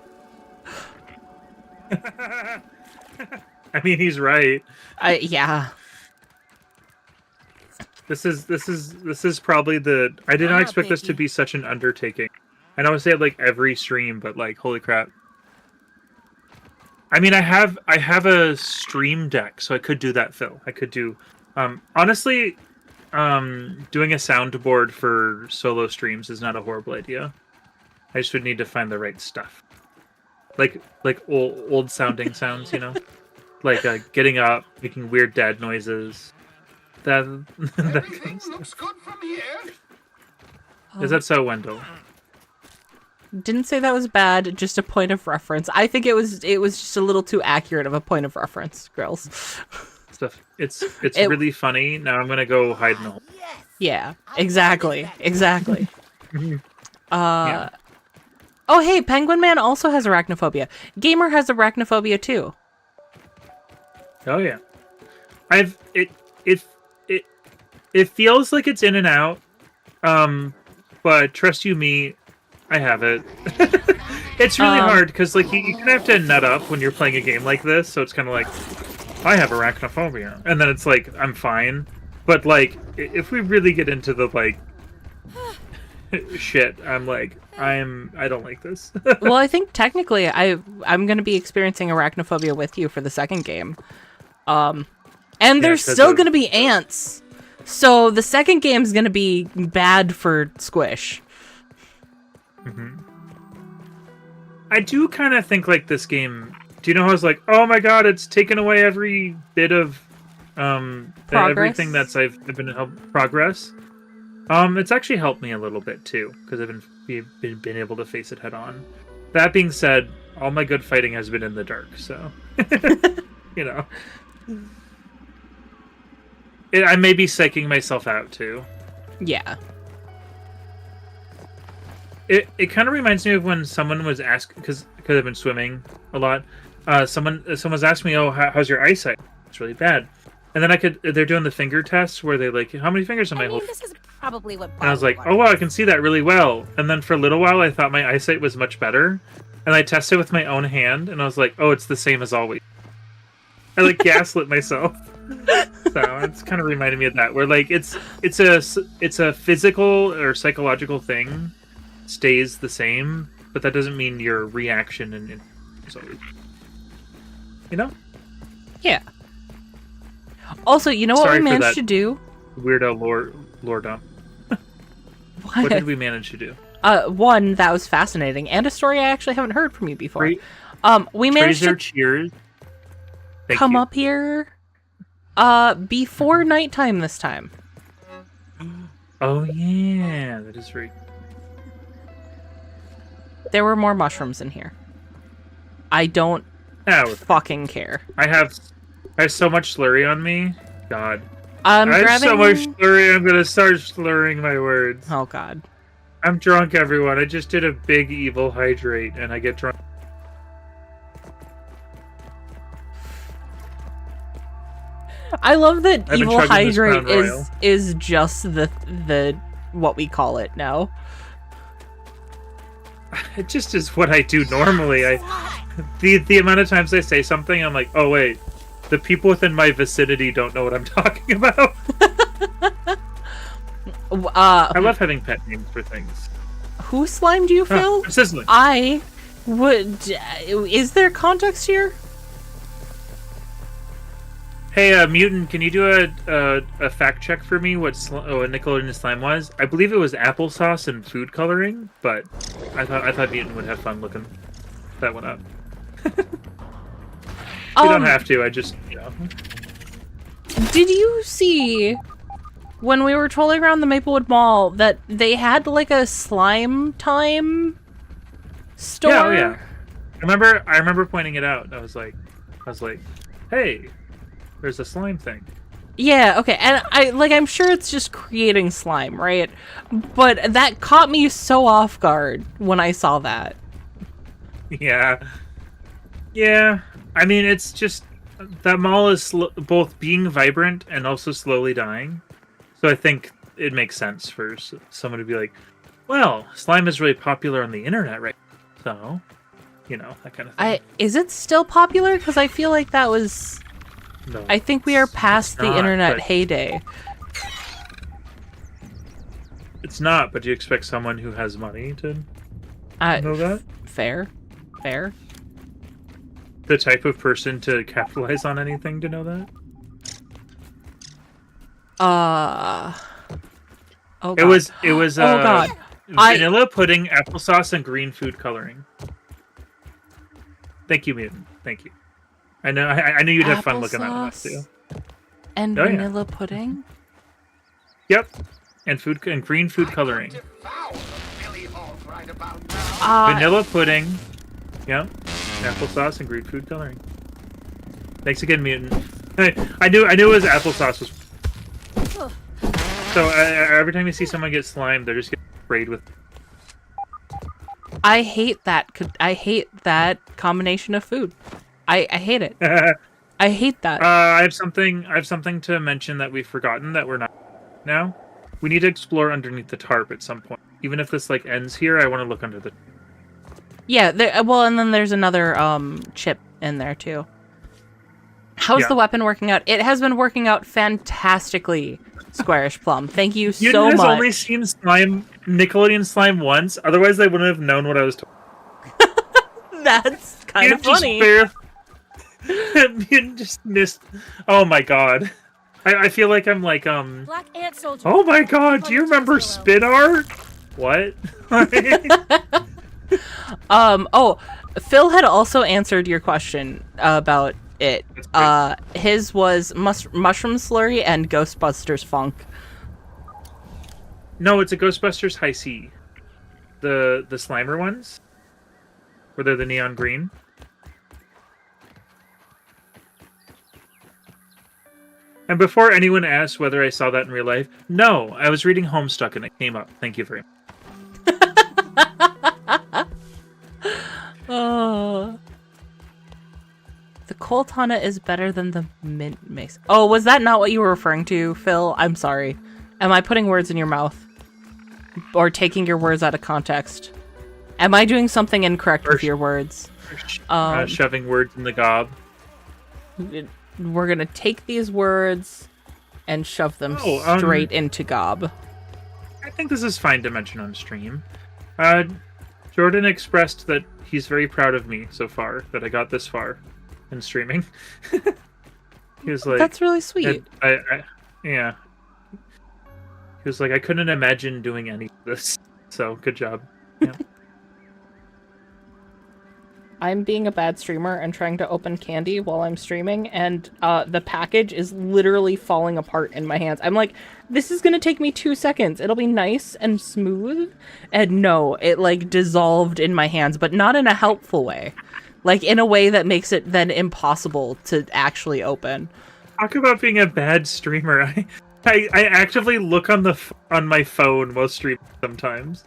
I mean, he's right. Yeah. This is probably the... I did not expect this to be such an undertaking. I know I say it like every stream, but like, holy crap. I mean, I have a stream deck, so I could do that, Phil. I could do... honestly, doing a soundboard for solo streams is not a horrible idea. I just would need to find the right stuff. Like old sounding sounds, you know? Like getting up, making weird dad noises. That Everything looks good from here. Is that so, Wendell? Didn't say that was bad, just a point of reference. I think it was just a little too accurate of a point of reference, girls. Stuff. It's really funny. Now I'm gonna go hide in the hole. Yeah, exactly. Yeah. Oh hey, Penguin Man also has arachnophobia. Gamer has arachnophobia too. Oh yeah. It feels like it's in and out. But trust you me, I have it. It's really hard because like you kind of have to nut up when you're playing a game like this, so it's kind of like I have arachnophobia, and then it's like I'm fine. But like if we really get into the like shit, I'm like I don't like this. Well, I think technically I'm going to be experiencing arachnophobia with you for the second game. And there's still going to be ants. So the second game's going to be bad for Squish. Mm-hmm. I do kind of think like this game. Do you know how I was like, oh my god, it's taken away every bit of Everything that's I've been progress. It's actually helped me a little bit too, because I've been able to face it head on. That being said, all my good fighting has been in the dark, so you know. I may be psyching myself out too. Yeah. It kind of reminds me of when someone was asking, because I've been swimming a lot. Someone's asking me, "Oh, how's your eyesight?" It's really bad. And then they're doing the finger test where they like, "How many fingers am I holding?" This is probably what. And I was like, "Oh wow, I can see that really well." And then for a little while, I thought my eyesight was much better, and I tested with my own hand, and I was like, "Oh, it's the same as always." I like gaslit myself. So it's kind of reminding me of that, where like it's a physical or psychological thing stays the same, but that doesn't mean your reaction and is always, you know? Yeah. Also, you know what Sorry we for managed that to do? Weirdo lore dump. What did we manage to do? One that was fascinating, and a story I actually haven't heard from you before. We managed to cheers. come up here before nighttime this time. Oh yeah, that is right. There were more mushrooms in here. I don't fucking care. I have so much slurry on me. God. I have so much slurry, I'm gonna start slurring my words. Oh god. I'm drunk, everyone. I just did a big evil hydrate, and I get drunk. I love that I've been evil chugging this hydrate Crown Royal. is just the what we call it now. It just is what I do normally. The amount of times I say something, I'm like, oh wait, the people within my vicinity don't know what I'm talking about. I love having pet names for things. Who slimed you, Phil? Sizzling. I would. Is there context here? Hey, Mutant, can you do a fact check for me? What a Nickelodeon slime was? I believe it was applesauce and food coloring, but I thought Mutant would have fun looking that one up. You don't have to. I just, you know. Did you see when we were trolling around the Maplewood Mall that they had like a slime time store? Yeah, oh yeah. I remember pointing it out. I was like, hey. There's a slime thing. Yeah, okay. And I'm sure it's just creating slime, right? But that caught me so off guard when I saw that. Yeah. Yeah. I mean, it's just that mall is both being vibrant and also slowly dying. So I think it makes sense for someone to be like, well, slime is really popular on the internet right now. So, you know, that kind of thing. Is it still popular? Because I feel like that was... No, I think we are past the internet heyday. It's not, but do you expect someone who has money to know that? Fair. The type of person to capitalize on anything to know that? Oh god. It was oh god. Vanilla pudding, applesauce, and green food coloring. Thank you, Mutant. Thank you. I knew you'd have fun looking that one up too. And vanilla pudding? Yep. And green food coloring. Vanilla pudding. Yep. Applesauce and green food coloring. Thanks again, Mutant. I knew it was applesauce. So every time you see someone get slimed, they're just getting sprayed with. I hate that. I hate that combination of food. I hate it. I hate that. I have something to mention that we've forgotten that we're not now. We need to explore underneath the tarp at some point. Even if this like ends here, I want to look under the. Yeah. Well, and then there's another chip in there too. How's the weapon working out? It has been working out fantastically, Squarish Plum. Thank you so much. You guys only seen Nickelodeon slime once. Otherwise, I wouldn't have known what I was talking. That's kind of funny. You just missed. Oh my god. I feel like I'm like Black Ant Soldier. Oh my god, do you remember Spin Art? What? Oh, Phil had also answered your question about it. That's great. His was Mushroom Slurry and Ghostbusters Funk. No, it's a Ghostbusters High C. The Slimer ones? Where they're the neon green? And before anyone asks whether I saw that in real life, no, I was reading Homestuck and it came up. Thank you very much. Oh. The Coltana is better than the Mint Mace. Oh, was that not what you were referring to, Phil? I'm sorry. Am I putting words in your mouth? Or taking your words out of context? Am I doing something incorrect with your words? Shoving words in the gob. We're gonna take these words and shove them straight into gob. I think this is fine to mention on stream. Jordan expressed that he's very proud of me so far, that I got this far in streaming. He was like... That's really sweet. Yeah. He was like, I couldn't imagine doing any of this. So, good job. Yeah. I'm being a bad streamer and trying to open candy while I'm streaming, and the package is literally falling apart in my hands. I'm like, this is gonna take me 2 seconds. It'll be nice and smooth. And no, it like dissolved in my hands, but not in a helpful way. Like in a way that makes it then impossible to actually open. Talk about being a bad streamer. I actively look on my phone while streaming sometimes.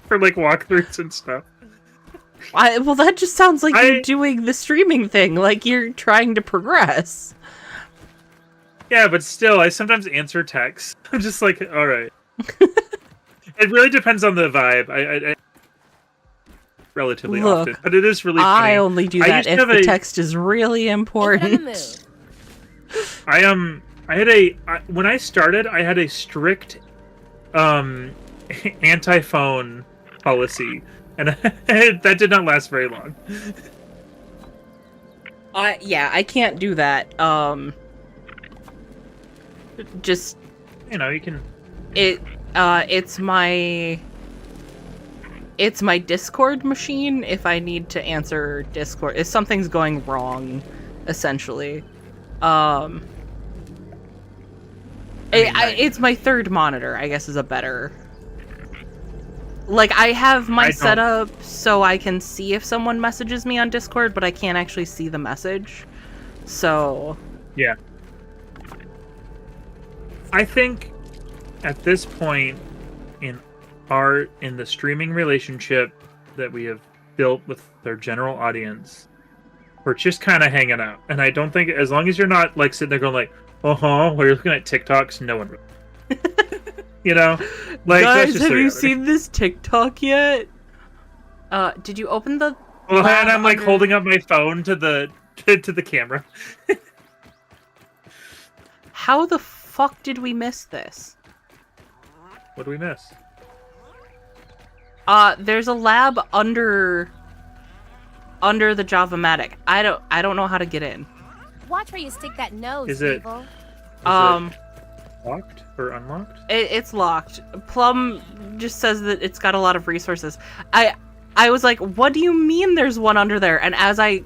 For like walkthroughs and stuff. Well, that just sounds like you're doing the streaming thing, like you're trying to progress. Yeah, but still, I sometimes answer texts. I'm just like, all right. It really depends on the vibe. I relatively often, but it is really funny. I only do that if the text is really important. When I started, I had a strict anti-phone policy. And that did not last very long. Yeah, I can't do that. Just... You know, you can... It's my Discord machine if I need to answer Discord. If something's going wrong, essentially. It's my third monitor, I guess is a better... Like, I have my setup so I can see if someone messages me on Discord, but I can't actually see the message. So... Yeah. I think at this point in the streaming relationship that we have built with their general audience, we're just kind of hanging out. And I don't think, as long as you're not, like, sitting there going like, while you're looking at TikToks, no one really... You know, like, guys, have you seen this TikTok yet? Did you open the? Well, and I'm like holding up my phone to the camera. How the fuck did we miss this? What do we miss? There's a lab under the Java-matic. I don't know how to get in. Watch where you stick that nose, Is it locked or unlocked? It's locked. Plum just says that it's got a lot of resources. I was like, what do you mean there's one under there? And as I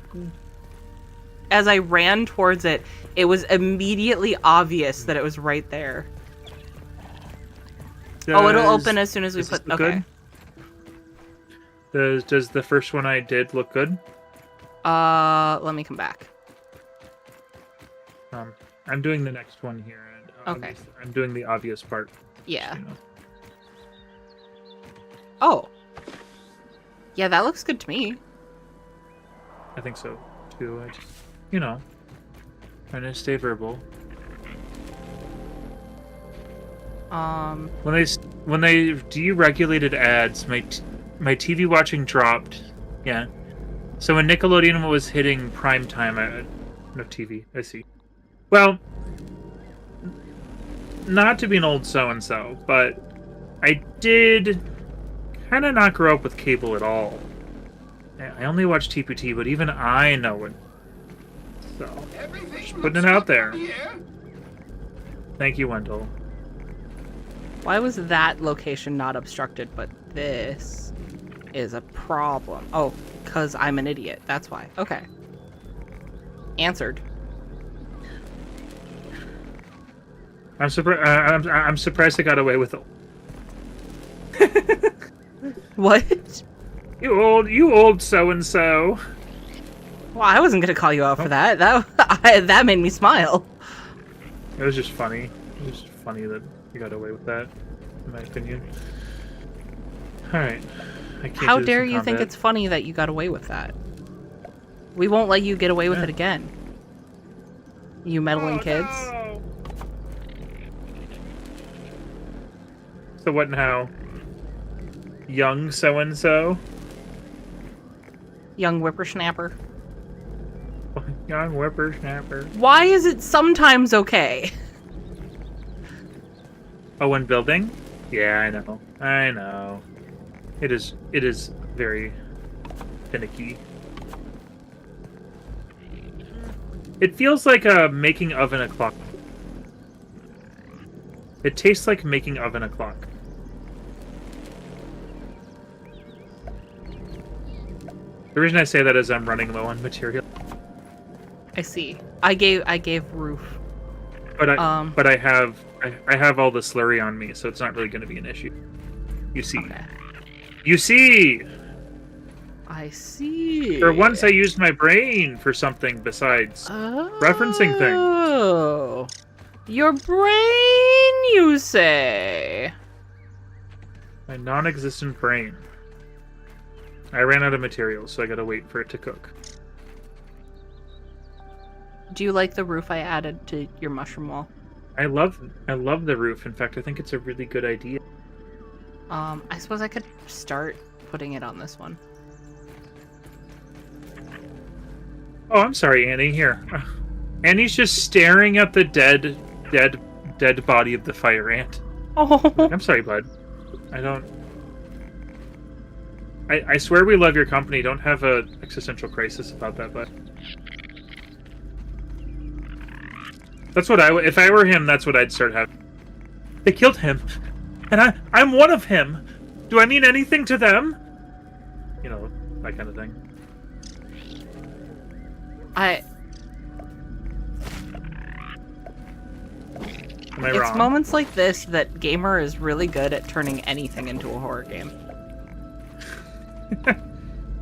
ran towards it, it was immediately obvious that it was right there. It'll open as soon as we put... Okay. Good? Does the first one I did look good? Let me come back. I'm doing the next one here. Okay. I'm doing the obvious part. Yeah. You know. Oh. Yeah, that looks good to me. I think so, too. I just, you know, trying to stay verbal. When they deregulated ads, my TV watching dropped. Yeah. So when Nickelodeon was hitting prime time, no TV. I see. Well, not to be an old so-and-so, but I did kind of not grow up with cable at all. I only watched TPT, but even I know it. So, just putting it out there. Thank you, Wendell. Why was that location not obstructed, but this is a problem? Oh, because I'm an idiot. That's why. Okay. answered. I'm surprised. I'm surprised I got away with it. What? You old so and so. Well, I wasn't gonna call you out for that. That made me smile. It was just funny. It was just funny that you got away with that, in my opinion. All right. How dare you think it's funny that you got away with that? We won't let you get away with it again. You meddling kids. No. So what now? Young so-and-so? Young whippersnapper. Young whippersnapper. Why is it sometimes okay? Oh, when building? Yeah, I know. I know. It is very finicky. It feels like making oven a clock. It tastes like making oven a clock. The reason I say that is I'm running low on material. I see. I gave roof. But I have all the slurry on me, so it's not really going to be an issue. You see. Okay. You see. I see. For once, I used my brain for something besides referencing things. Oh, your brain, you say? My non-existent brain. I ran out of materials, so I gotta wait for it to cook. Do you like the roof I added to your mushroom wall? I love the roof. In fact, I think it's a really good idea. I suppose I could start putting it on this one. Oh, I'm sorry, Annie. Here, Annie's just staring at the dead body of the fire ant. Oh, I'm sorry, bud. I don't. I swear we love your company. Don't have a existential crisis about that, bud. That's what if I were him, that's what I'd start having. They killed him, and I'm one of him. Do I mean anything to them? You know, that kind of thing. Am I it's wrong? moments like this that Gamer is really good at turning anything into a horror game.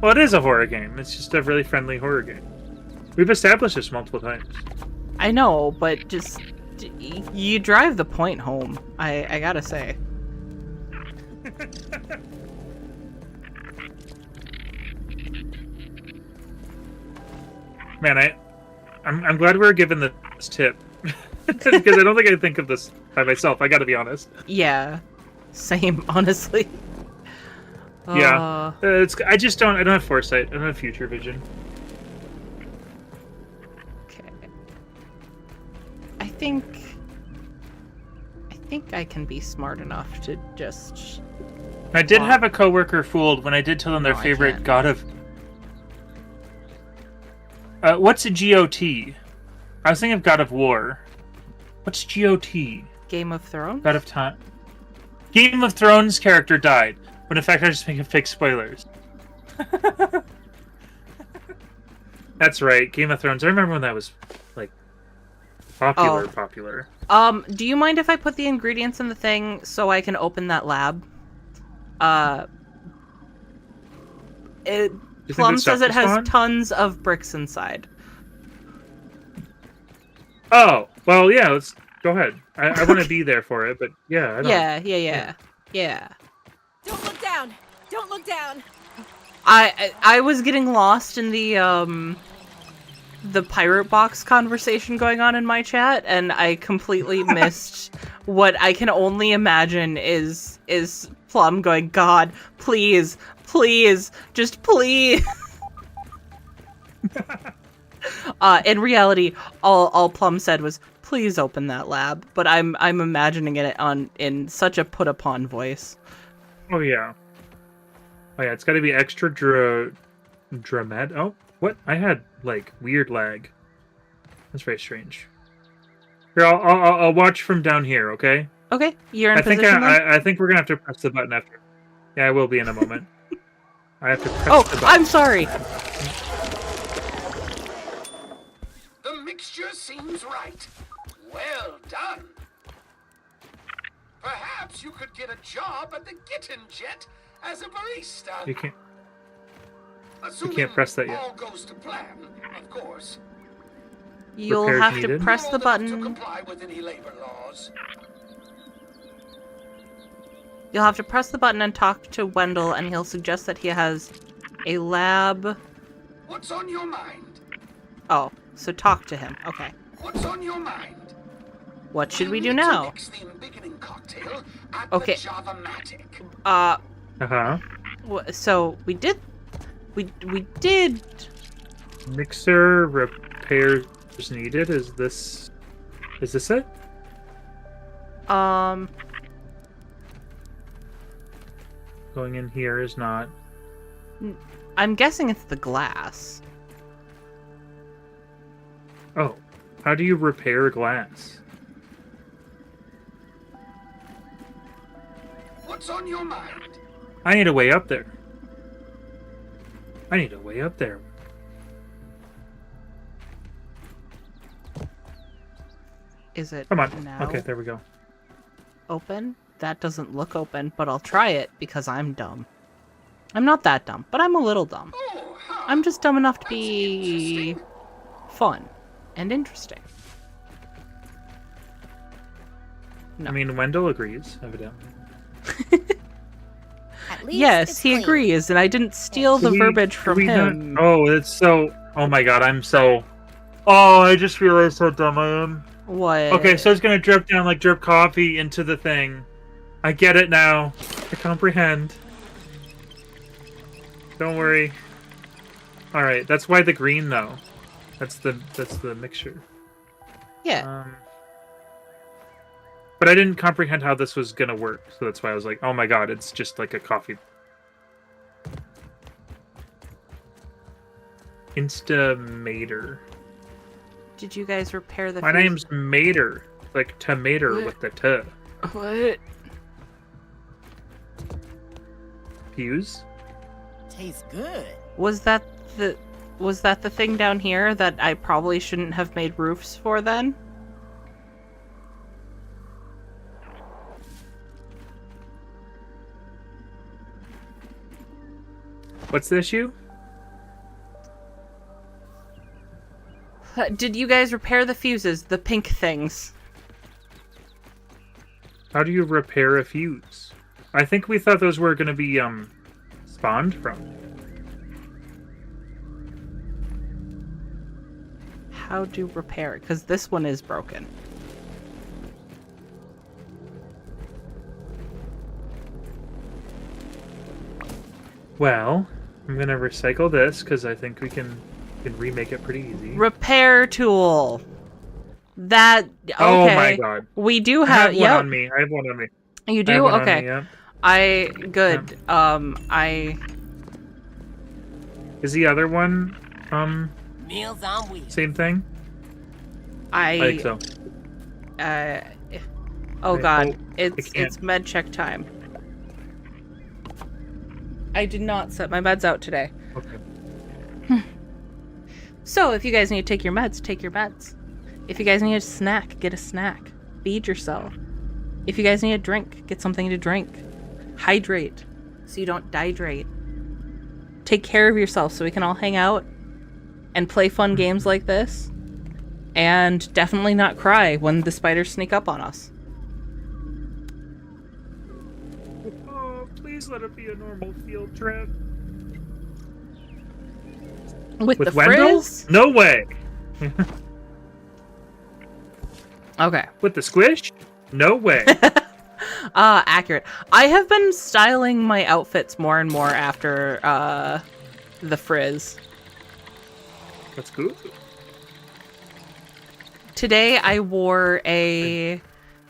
Well, it is a horror game. It's just a really friendly horror game. We've established this multiple times. I know, but just you drive the point home. I gotta say. Man, I'm glad we were given this tip because I don't think I'd think of this by myself. I got to be honest. Yeah, same. Honestly. Yeah, I just don't. I don't have foresight. I don't have future vision. Okay. I think I can be smart enough to just. I did have a coworker fooled when I did tell them their favorite god of. What's a GOT? I was thinking of God of War. What's GOT? Game of Thrones? God of Time. Game of Thrones character died, but in fact I was just making fake spoilers. That's right, Game of Thrones. I remember when that was like popular. Do you mind if I put the ingredients in the thing so I can open that lab? Plum says it has tons of bricks inside. Oh, well, yeah, let's go ahead. I want to be there for it, but yeah. Yeah. Don't look down. Don't look down. I was getting lost in the pirate box conversation going on in my chat, and I completely missed what I can only imagine is Plum going, God, please, just please. In reality, all Plum said was, please open that lab. But I'm imagining it in such a put upon voice. Oh yeah, it's got to be extra dramatic. Oh, what? I had like weird lag. That's very strange. Here, I'll watch from down here. Okay. Okay, you're in position. I think we're gonna have to press the button after. Yeah, I will be in a moment. I have to press the button. I'm sorry. seems right. Well done. Perhaps you could get a job at the Kitten Jet as a barista. You can't. Assuming press that yet. all goes to plan, of course. You'll Repairs have to needed. press the To button. comply with any labor laws. You'll have to press the button and talk to Wendell, and he'll suggest that he has a lab. What's on your mind? Oh, so talk to him. Okay. What's on your mind? What should we do need to now? mix the embiggening cocktail at Okay. the Java-matic. Uh-huh. So we did. We did. Mixer repairs needed. Is this it? Going in here is not. I'm guessing it's the glass. Oh, how do you repair glass? What's on your mind? I need a way up there. I need a way up there. Is it Come on. now Okay, there we go. open? That doesn't look open, but I'll try it because I'm dumb. I'm not that dumb, but I'm a little dumb. Oh, huh. I'm just dumb enough to That's be interesting. fun and interesting. No. I mean, Wendell agrees, evidently. At least Yes, it's he clean. agrees, and I didn't steal the Do we- verbiage do from we not- him. Oh, it's so. Oh my god, I'm so. Oh, I just realized how dumb I am. What? Okay, so it's gonna drip down like drip coffee into the thing. I get it now. I comprehend. Don't worry. Alright, that's why the green though. That's the mixture. Yeah. But I didn't comprehend how this was gonna work, so that's why I was like, oh my god, it's just like a coffee. Instamator. Did you guys repair the My fuse- name's Mater. Like tomato What? with the T. What? Fuse? Tastes good. Was that the thing down here that I probably shouldn't have made roofs for then? What's the issue? Did you guys repair the fuses, the pink things? How do you repair a fuse? I think we thought those were gonna be, spawned from. How to repair it? Because this one is broken. Well, I'm gonna recycle this, because I think we can remake it pretty easy. Repair tool. That okay. Oh my god. We do I have. have one Yep. on me. I have one on me. You I have do. one on Okay. me, yeah. I good. I Is the other one, Meals on wheels. same thing? I think so. Oh Wait, god, oh, it's can't. med check time. I did not set my meds out today. Okay. So if you guys need to take your meds, take your meds. If you guys need a snack, get a snack. Feed yourself. If you guys need a drink, get something to drink. Hydrate so you don't dehydrate. Take care of yourself so we can all hang out and play fun games like this. And definitely not cry when the spiders sneak up on us. Oh, please let it be a normal field trip. With the Wendell? frizz? No way. Okay. With the squish? No way. Accurate. I have been styling my outfits more and more after, the frizz. That's good. Today I wore a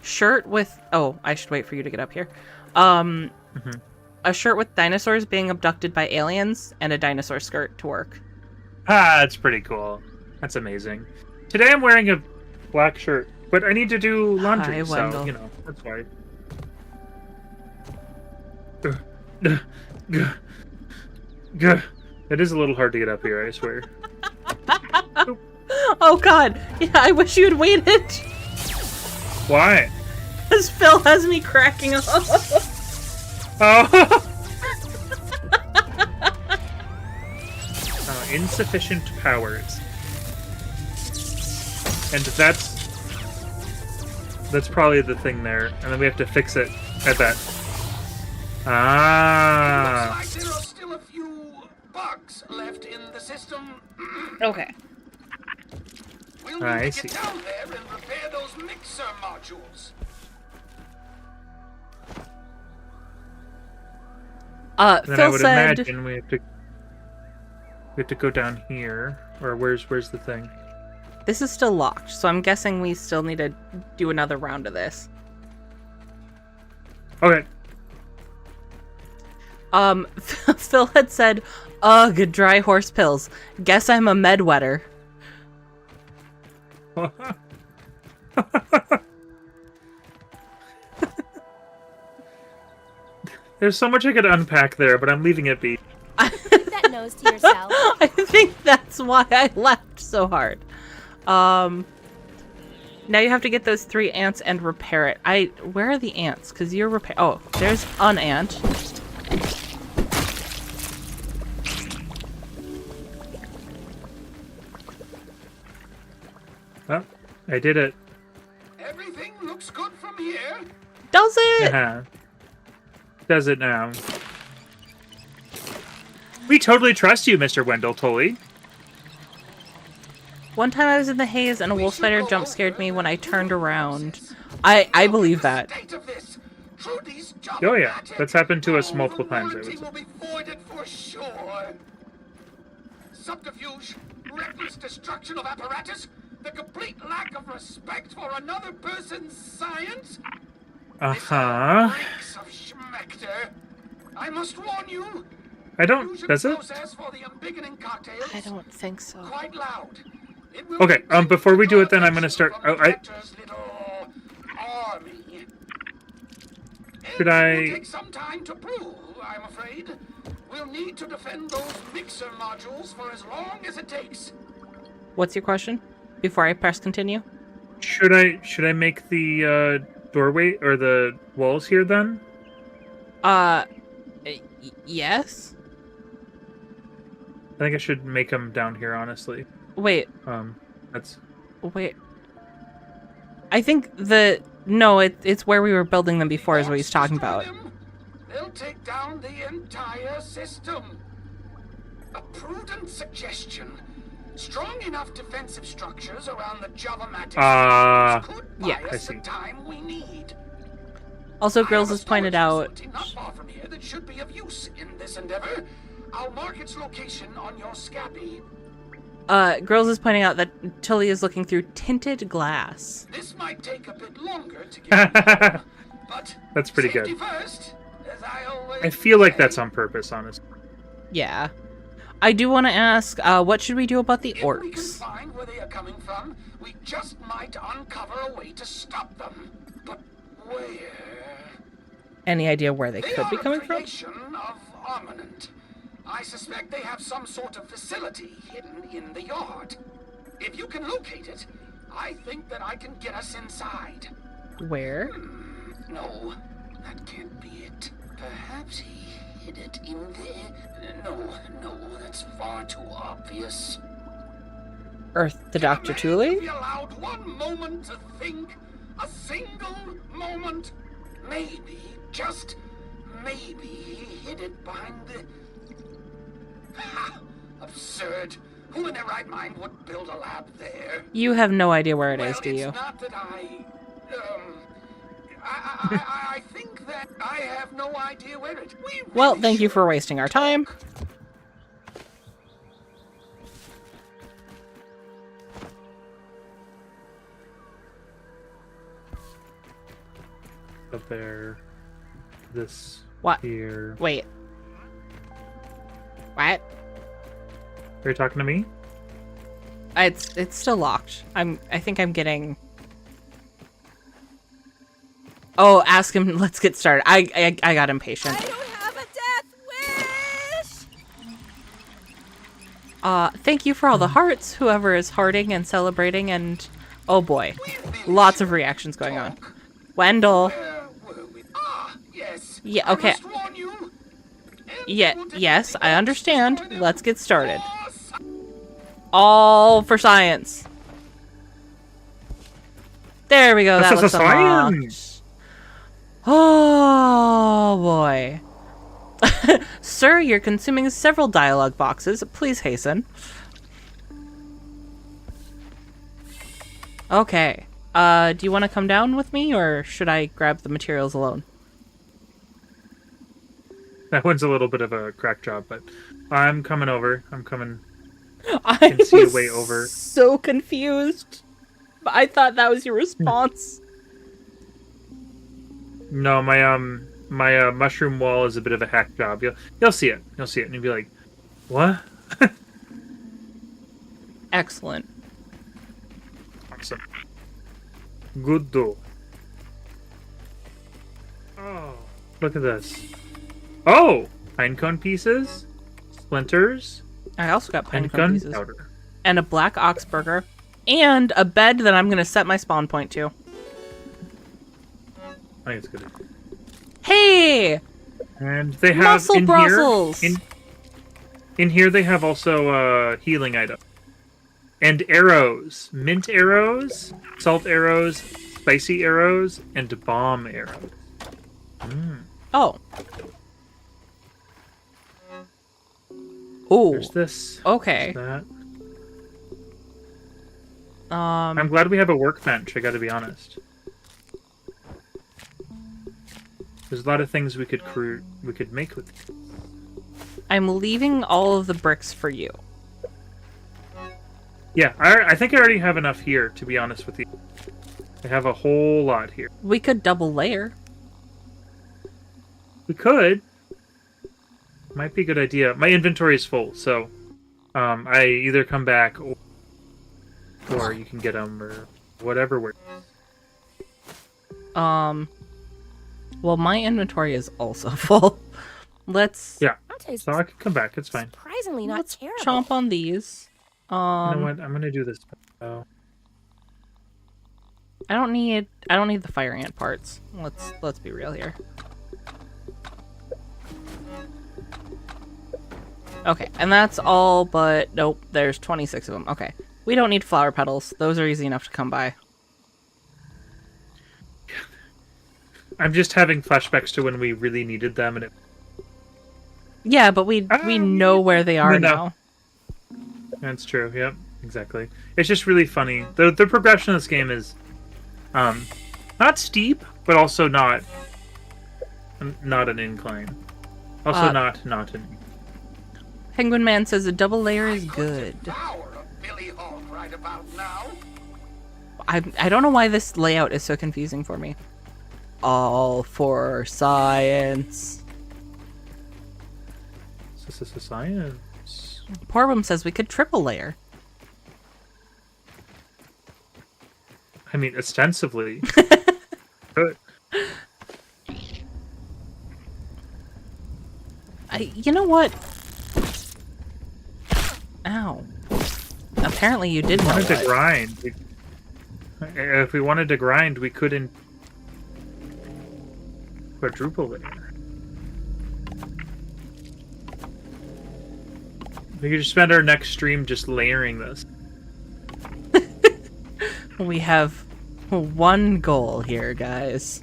shirt with... Oh, I should wait for you to get up here. A shirt with dinosaurs being abducted by aliens and a dinosaur skirt to work. Ah, that's pretty cool. That's amazing. Today I'm wearing a black shirt, but I need to do laundry, Hi, so, Wendell. you know, that's why. It is a little hard to get up here, I swear. Oh god. Yeah, I wish you had waited. Why? Because Phil has me cracking up. Oh. Insufficient powers. And that's probably the thing there. And then we have to fix it, I bet. Ah. Looks like there are still a few bugs left in the system. Okay. We'll I need to see. get down there and repair those mixer modules. Then I Phil would said... imagine we have to go down here. Or where's the thing? This is still locked, so I'm guessing we still need to do another round of this. Okay. Phil had said, ugh, dry horse pills. Guess I'm a med wetter. There's so much I could unpack there, but I'm leaving it be. Keep that nose to yourself. I think that's why I laughed so hard. Now you have to get those 3 ants and repair it. Where are the ants? Because you're repair. Oh, there's an ant. Oh, I did it. Everything looks good from here. Does it? Does it now? We totally trust you, Mr. Wendell Tully. One time I was in the haze and a wolf spider jump scared me when I turned around. I believe that. Oh yeah, that's happened to us multiple times, I would say. Will be voided for sure. Subterfuge, reckless destruction of apparatus, the complete lack of respect for another person's science. Uh-huh. Reeks of schmecter. I must warn you. I don't... Does it? Process for the unbeginning cocktails I don't think so. quite loud. It will Okay, be before we do it then, I'm gonna start... from Oh, the Doctor's little army. Should It I... will take some time to brew, I'm afraid. We'll need to defend those mixer modules for as long as it takes. What's your question? Before I press continue? Should I make the, doorway, or the walls here then? Yes? I think I should make them down here, honestly. Wait, That's... wait. I think no, it's where we were building them before is what he's talking about. They'll take down the entire system. A prudent suggestion. Strong enough defensive structures around the Java-matic could buy yeah, I us see. the time we need. Also, I Grills have a has pointed storage out... facility not far from here that should be of use in this endeavor. I'll mark its location on your scabby. Grills is pointing out that Tully is looking through tinted glass. This might take a bit longer to get done, but That's pretty safety good. First, as I always I feel like say. that's on purpose, honestly. Yeah. I do want to ask, what should we do about the If we can orcs? find where they are coming from, we just might uncover a way to stop them. But where? Any idea where they They could be are coming a from? creation of Armament. I suspect they have some sort of facility hidden in the yard. If you can locate it, I think that I can get us inside. Where? No, that can't be it. Perhaps he hid it in there. No, that's far too obvious. Earth to Dr. Can a man Tully? be allowed one moment to think, a single moment. Maybe, just maybe, he hid it behind the... Ha! Absurd. Who in their right mind would build a lab there? You have no idea where it is, Well, do you? it's not that I think that I have no idea where it... We Well, really thank you should for wasting our time. Up there. This... What? Here. Wait. What? Are you talking to me? It's still locked. I think I'm getting... Oh, ask him. Let's get started. I got impatient. I don't have a death wish! Thank you for all the hearts, whoever is hearting and celebrating, and oh boy, lots of reactions going on. Wendell. Where were we? Ah, yes. Yeah, I okay. must warn you. Yes, I understand. Let's get started. All for science. There we go. That looks unlocked. Oh boy. Sir, you're consuming several dialogue boxes. Please hasten. Okay. Do you want to come down with me, or should I grab the materials alone? That one's a little bit of a crack job, but I'm coming over. I'm coming. I can see a was way over. so confused. I thought that was your response. No, my mushroom wall is a bit of a hack job. You'll see it. You'll see it, and you'll be like, "What?" Excellent. Awesome. Good though. Oh, look at this. Oh, pinecone pieces, splinters, I also got and pinecone pieces. gunpowder. And a black ox burger. And a bed that I'm going to set my spawn point to. I think it's good. Hey! And they have Muscle in Brussels! here. In here, they have also healing items and arrows, mint arrows, salt arrows, spicy arrows, and bomb arrows. Oh. Oh. There's this. Okay. There's that. I'm glad we have a workbench. I got to be honest. There's a lot of things we could make with it. I'm leaving all of the bricks for you. Yeah, I think I already have enough here, to be honest with you. I have a whole lot here. We could double layer. We could. Might be a good idea. My inventory is full, so I either come back or you can get them or whatever works. Well, my inventory is also full. Let's Yeah. So I can come back. It's fine. Surprisingly not let's terrible. chomp on these. You know what? I'm gonna do this. Oh. I don't need the fire ant parts. Let's be real here. Okay, and that's all, but nope, there's 26 of them. Okay. We don't need flower petals. Those are easy enough to come by. I'm just having flashbacks to when we really needed them, and it. Yeah, but we know where they are No. now. That's true. Yep, exactly. It's just really funny. The progression of this game is, not steep, but also not an incline. Also not an. Penguin Man says a double layer is good. Devour a Billy Hog right about now. I don't know why this layout is so confusing for me. All for science. Science. Porbum says we could triple layer. I mean, ostensibly. Good. You know what? Ow. Apparently you did know Wanted to that. grind. If we wanted to grind, we couldn't quadruple layer. We could just spend our next stream just layering this. We have one goal here, guys.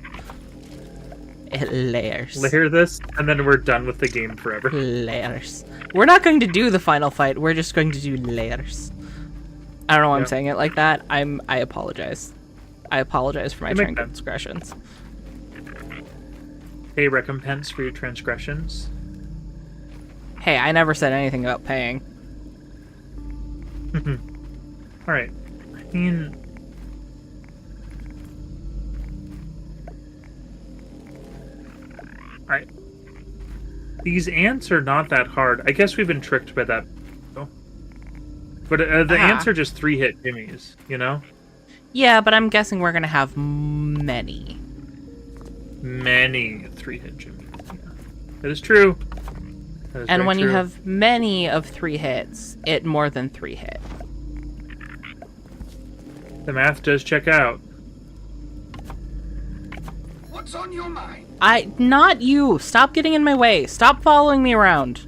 It layers. Layer this, and then we're done with the game forever. Layers. We're not going to do the final fight. We're just going to do layers. I don't know why I'm saying it like that. I apologize. I apologize for my transgressions. A recompense for your transgressions. Hey, I never said anything about paying. Alright. I mean... Alright. These ants are not that hard. I guess we've been tricked by that. But the ants are just 3-hit jimmies, you know? Yeah, but I'm guessing we're going to have many. Many 3-hit jimmies. Yeah. That is true. That is And very when you true. have many of 3 hits, it more than 3 hit. The math does check out. What's on your mind? Not you. Stop getting in my way. Stop following me around.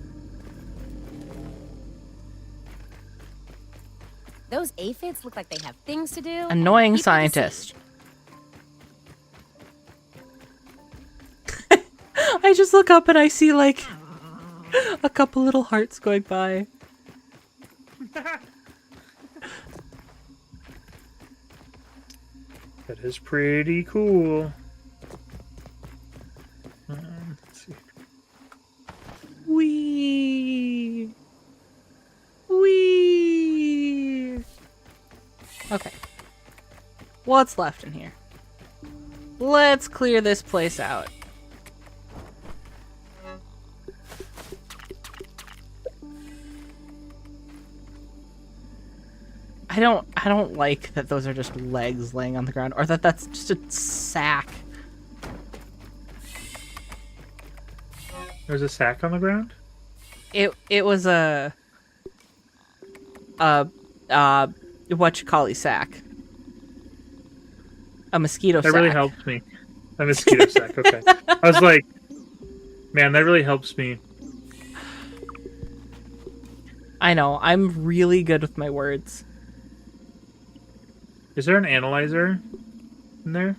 Those aphids look like they have things to do. Annoying Keep it the scientist. I just look up and I see, like, a couple little hearts going by. That is pretty cool. Let's see. Wee. Wee. Okay. What's left in here? Let's clear this place out. I don't like that those are just legs laying on the ground, or that that's just a sack. There's a sack on the ground? It was a whatchamacallit sack. A mosquito sack. That really helped me. A mosquito sack, okay. I was like, man, that really helps me. I know, I'm really good with my words. Is there an analyzer in there?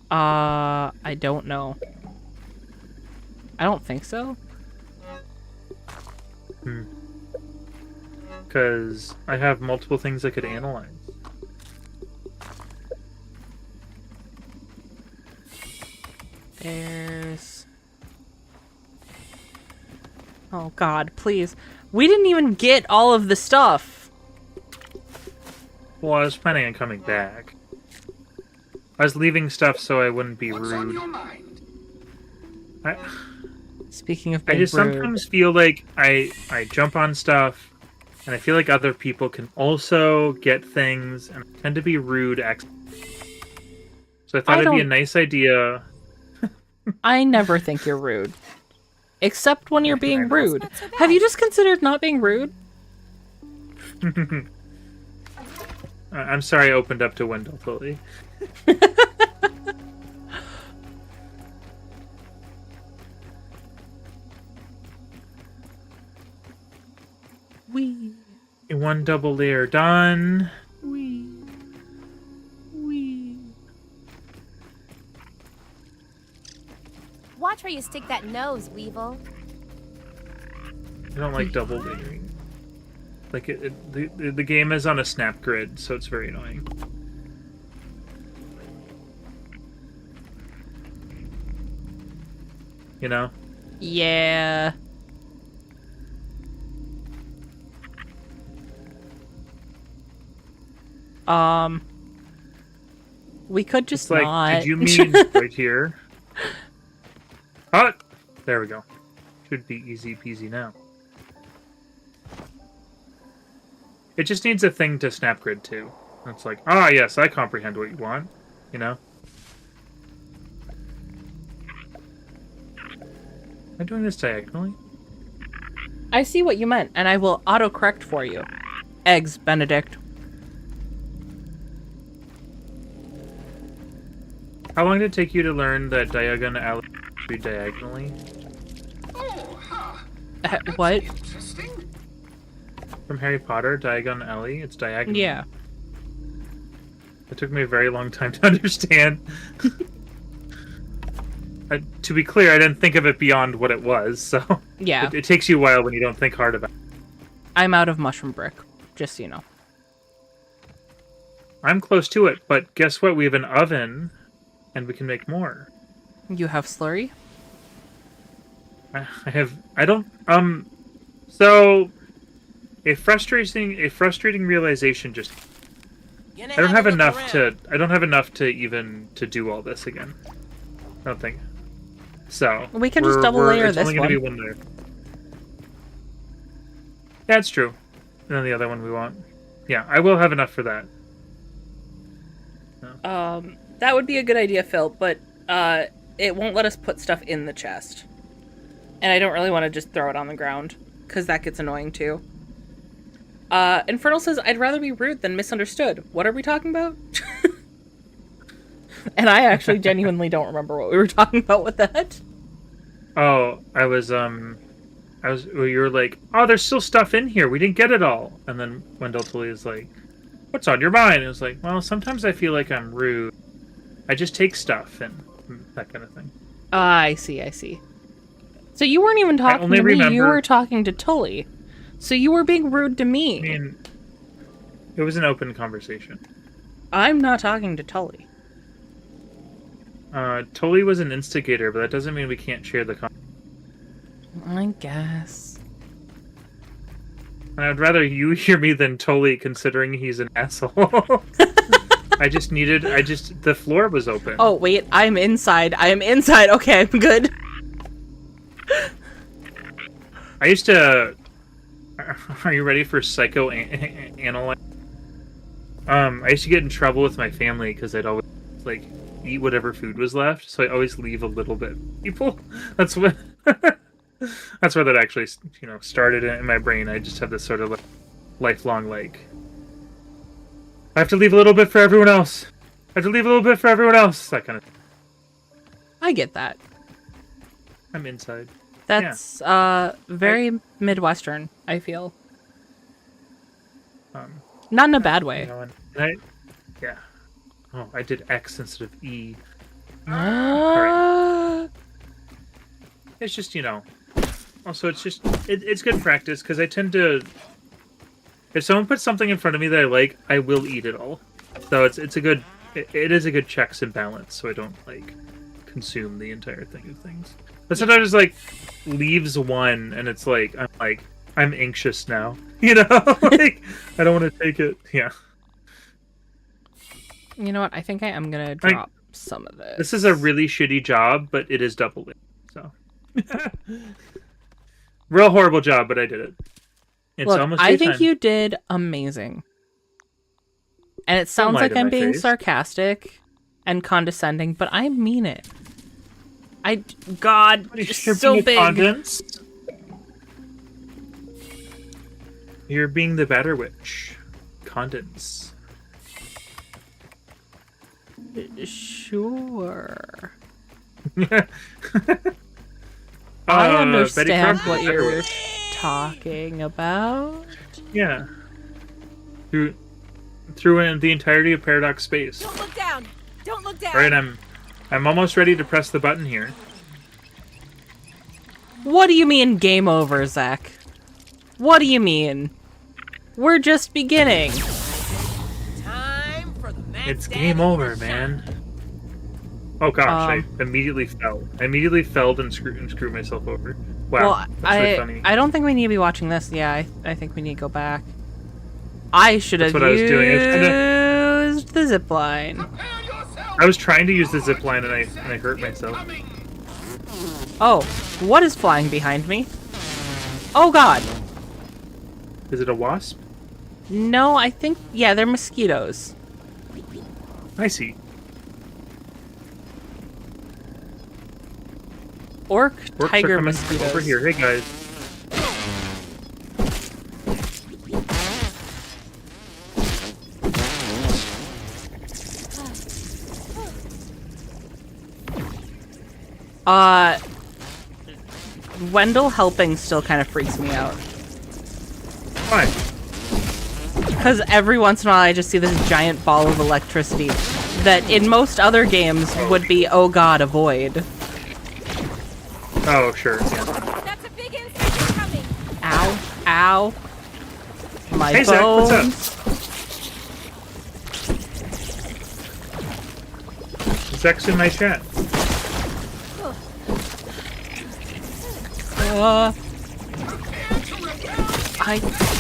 I don't know. I don't think so. Because I have multiple things I could analyze. There's... Oh god, please. We didn't even get all of the stuff. Well, I was planning on coming back. I was leaving stuff so I wouldn't be What's on rude. your mind? Speaking of I being just rude, sometimes feel like I jump on stuff, and I feel like other people can also get things, and I tend to be rude. So I thought it'd be a nice idea. I never think you're rude. Except when you're being rude. not so bad. Have you just considered not being rude? I'm sorry I opened up to Wendell fully. Wee. One double layer done. Wee. Wee. Watch where you stick that nose, Weevil. I don't like double layering. Like the game is on a snap grid, so it's very annoying. You know? Yeah. We could just It's like, not. did you mean right here? Cut! There we go. Should be easy peasy now. It just needs a thing to snap grid to. It's like, ah, yes, I comprehend what you want. You know? Am I doing this diagonally? I see what you meant, and I will autocorrect for you. Eggs, Benedict. How long did it take you to learn that Diagon Alley should be diagonally? Oh, huh. What? Interesting. From Harry Potter, Diagon Alley, it's diagonal. Yeah. It took me a very long time to understand. To be clear, I didn't think of it beyond what it was, so... Yeah. It takes you a while when you don't think hard about it. I'm out of mushroom brick, just so you know. I'm close to it, but guess what? We have an oven, and we can make more. You have slurry? So... A frustrating realization just... I don't have enough to even to do all this again. I don't think. So We can just double layer it's this only gonna one. be one layer. Yeah, it's true. And then the other one we want. Yeah, I will have enough for that. That would be a good idea, Phil, but it won't let us put stuff in the chest. And I don't really want to just throw it on the ground, because that gets annoying too. Infernal says, I'd rather be rude than misunderstood. What are we talking about? And I actually genuinely don't remember what we were talking about with that. Oh, you were like, oh, there's still stuff in here. We didn't get it all. And then Wendell Tully is like, what's on your mind? And it was like, well, sometimes I feel like I'm rude. I just take stuff and that kind of thing. I see. So you weren't even talking to me, you were talking to Tully. So you were being rude to me. I mean, it was an open conversation. I'm not talking to Tully. Tully was an instigator, but that doesn't mean we can't share the conversation. I guess. And I'd rather you hear me than Tully, considering he's an asshole. The floor was open. Oh, wait, I'm inside. Okay, I'm good. I used to... Are you ready for psychoanalyze? I used to get in trouble with my family because I'd always, like, eat whatever food was left, so I always leave a little bit for people. That's what... That's where that actually, started in my brain. I just have this sort of, like, lifelong, like... I have to leave a little bit for everyone else. That kind of thing. I get that. I'm inside. That's very Midwestern, I feel. Not in a bad way. Yeah. Oh, I did X instead of E. Right. It's just, Also, it's good practice, because I tend to... If someone puts something in front of me that I like, I will eat it all. So it is a good checks and balance, so I don't, like, consume the entire thing of things. But sometimes it's like, leaves one, and it's like, I'm anxious now. Like, I don't want to take it. Yeah. You know what? I think I am going to drop some of this. This is a really shitty job, but it is double it. So. Real horrible job, but I did it. It's almost I think daytime. you did amazing. And it sounds like I'm being sarcastic and condescending, but I mean it. God, it's so big. Condensed? You're being the better witch. Condense. Sure. I understand what you're talking about. Yeah. Through in the entirety of Paradox Space. Don't look down. Don't look down. All right, I'm almost ready to press the button here. What do you mean game over, Zach? What do you mean? We're just beginning. Time for the max It's game over, man. Oh gosh, I immediately fell. I immediately fell and screwed myself over. Wow, well, that's really funny. I don't think we need to be watching this. Yeah, I think we need to go back. I should have used the zip line. I was trying to use the zip line and I hurt myself. Oh, what is flying behind me? Oh god. Is it a wasp? No, I think, yeah, they're mosquitoes. I see. Orc Orcs tiger are coming mosquitoes. over here. Hey guys. Wendell helping still kind of freaks me out. Why? Because every once in a while I just see this giant ball of electricity that in most other games would be, oh god, avoid. Oh, sure. Yeah. That's a big insect coming. Ow. Ow. My Hey, Zach, bones. what's up? Zach's in my chat. I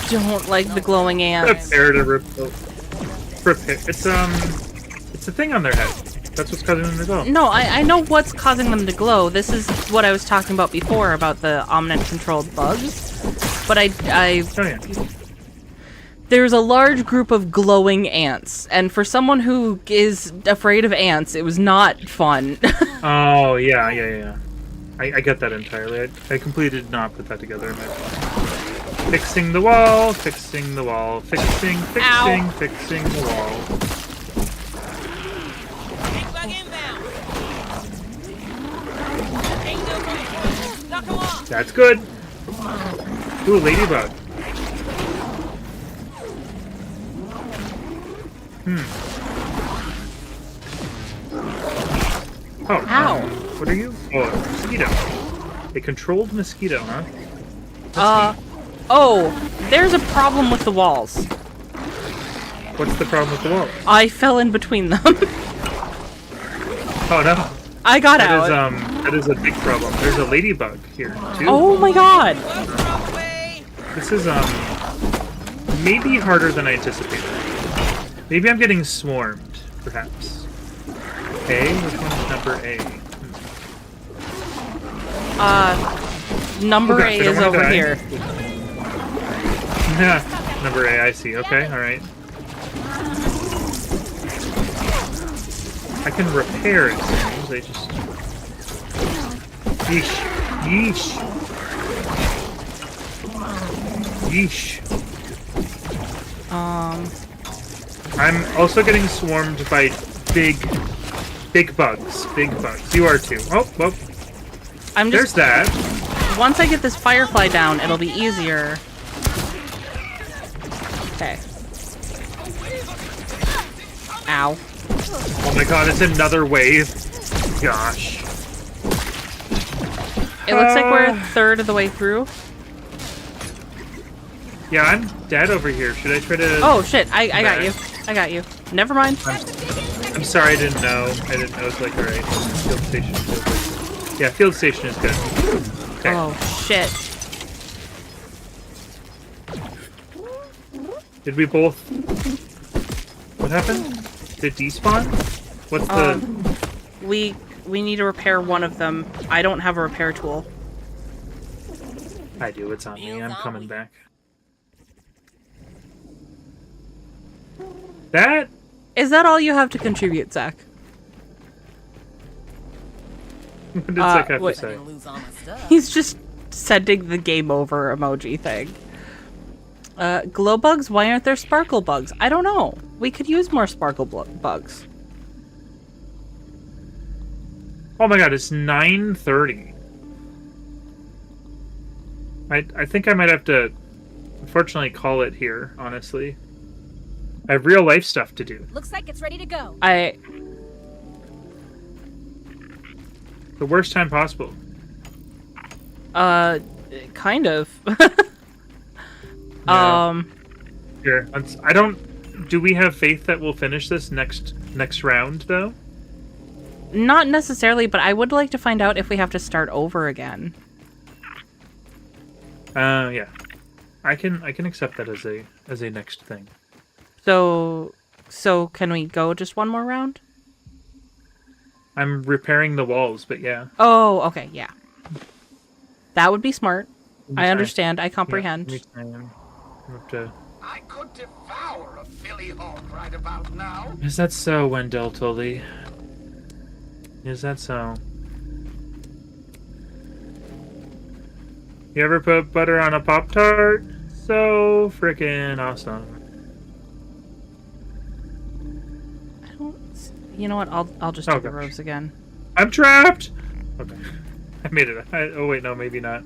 don't like the glowing ants. Prepare to repel. Prepare. It's a thing on their head. That's what's causing them to glow. No, I know what's causing them to glow. This is what I was talking about before about the omnic-controlled bugs. But oh, yeah. There's a large group of glowing ants, and for someone who is afraid of ants, it was not fun. Oh, yeah. I get that entirely. I completely did not put that together in my mind. Fixing the wall, fixing the wall, fixing the wall. Big bug inbound. Ain't no point. Knock him off. That's good. Ooh, ladybug. Oh. Ow. What are you? Oh, a mosquito. A controlled mosquito, huh? Oh, there's a problem with the walls. What's the problem with the wall? I fell in between them. Oh no. I got out. That is a big problem. There's a ladybug here too. Oh my god. Wrong way. This is maybe harder than I anticipated. Maybe I'm getting swarmed, perhaps. A? Which one's number A? Number Oh, A gosh, I don't is wanna over die. here. Yeah, number A, I see. Okay, alright. I can repair it, seems. They just... Yeesh. Yeesh. Yeesh. I'm also getting swarmed by big bugs. Big bugs. You are too. Oh, well. I'm There's just... that. Once I get this firefly down, it'll be easier. Okay. Ow. Oh my god, it's another wave. Gosh. It looks like we're a third of the way through. Yeah, I'm dead over here. Should I try to... Oh shit, I got you. I got you. Never mind. I'm sorry, I didn't know. I was like, alright, field station. Yeah, field station is good. Okay. Oh shit. Did we both... What happened? Did despawn? What's the... We need to repair one of them. I don't have a repair tool. I do, it's on me. I'm coming back. That... Is that all you have to contribute, Zach? What did Zach have to wait. say? Didn't lose all my stuff. He's just sending the game over emoji thing. Glow bugs? Why aren't there sparkle bugs? I don't know. We could use more sparkle bugs. Oh my god, it's 9:30. I think I might have to, unfortunately, call it here, honestly. I have real life stuff to do. Looks like it's ready to go. The worst time possible. Kind of. Yeah. Here, I don't... Do we have faith that we'll finish this next round, though? Not necessarily, but I would like to find out if we have to start over again. Yeah. I can accept that as a next thing. So can we go just one more round? I'm repairing the walls, but yeah. Oh, okay, yeah. That would be smart. I Anytime. understand. I comprehend. Yeah, anytime. I have to... I could devour a Billy Hawk right about now. Is that so, Wendell Tully? Is that so? You ever put butter on a Pop-Tart? So frickin' awesome. I don't... You know what? I'll just do the gosh. rose again. I'm trapped! Okay. I made it. Oh wait, no, maybe not.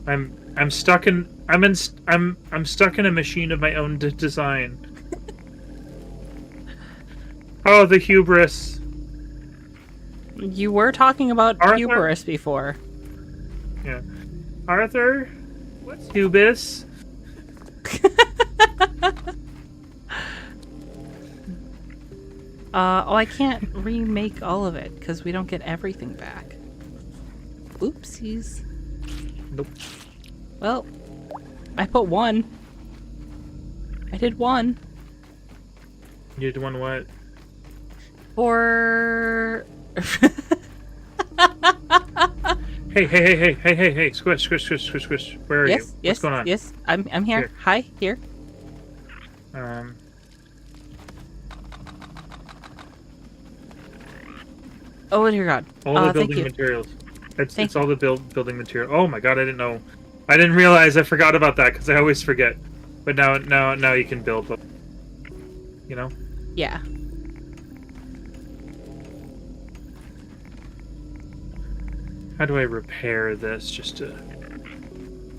I'm stuck in I'm stuck in a machine of my own design. Oh, the hubris. You were talking about Arthur? hubris before. Yeah. Arthur? What's hubris? Oh, I can't remake all of it because we don't get everything back. Oopsies. Nope. Well, I put one. I did one. You did one what? For... Hey, squish. Where are you? What's going on? Yes, I'm here. Here. Hi, here. Oh dear God. All the Thank building you. materials. Thank It's all the building material. Oh my God, I didn't know. I didn't realize. I forgot about that because I always forget. But now you can build them. You know? Yeah. How do I repair this just to...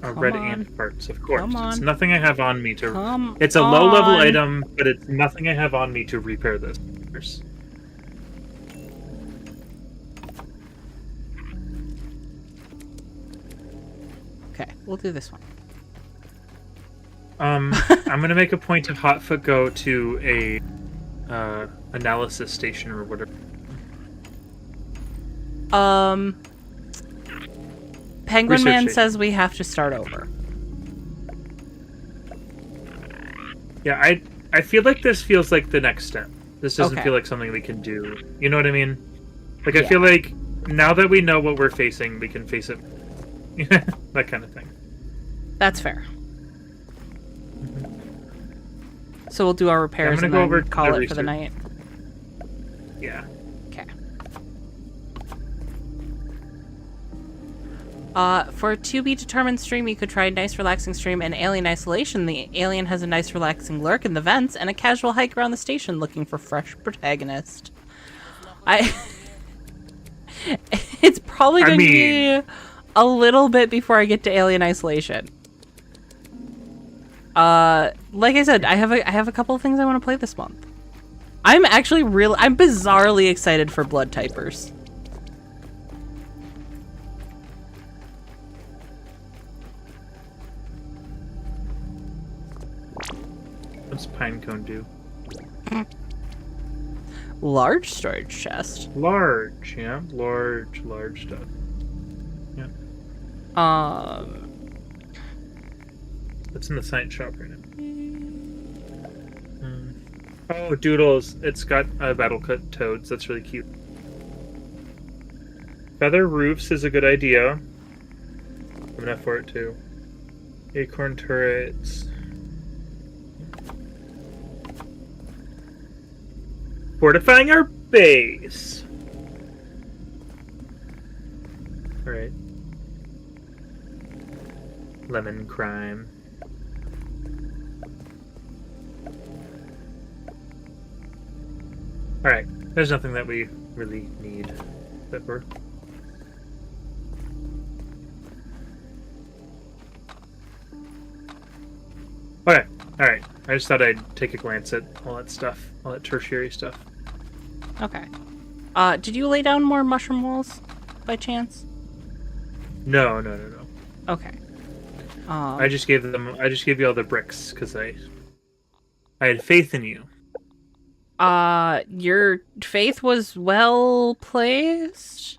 red on. ant parts, of course. Come It's on. nothing I have on me to... Come It's a low-level on. item, but it's nothing I have on me to repair this. Okay, we'll do this one. I'm gonna make a point of Hotfoot go to a analysis station or whatever. Penguin Research Man station. says we have to start over. Yeah, I feel like this feels like the next step. This doesn't Okay. feel like something we can do. You know what I mean? Like, I Yeah. feel like now that we know what we're facing, we can face it. That kind of thing. That's fair. So we'll do our repairs gonna and go then over to call the it for the research. night. Yeah. Okay. For a to-be-determined stream, you could try a nice relaxing stream in Alien Isolation. The alien has a nice relaxing lurk in the vents and a casual hike around the station looking for fresh protagonist. It's probably going to be a little bit before I get to Alien Isolation. Like I said, I have a couple of things I want to play this month. I'm actually I'm bizarrely excited for Blood Typers. What's Pinecone do? Large storage chest. Large, yeah. Large stuff. Yeah. It's in the science shop right now. Oh, Doodles. It's got battle cut toads. That's really cute. Feather roofs is a good idea. I'm gonna for it too. Acorn turrets. Fortifying our base. Alright. Lemon crime. Alright. There's nothing that we really need. That we're... Okay. Alright. I just thought I'd take a glance at all that stuff. All that tertiary stuff. Okay. Did you lay down more mushroom walls by chance? No. Okay. I just gave you all the bricks because I had faith in you. Your faith was well placed.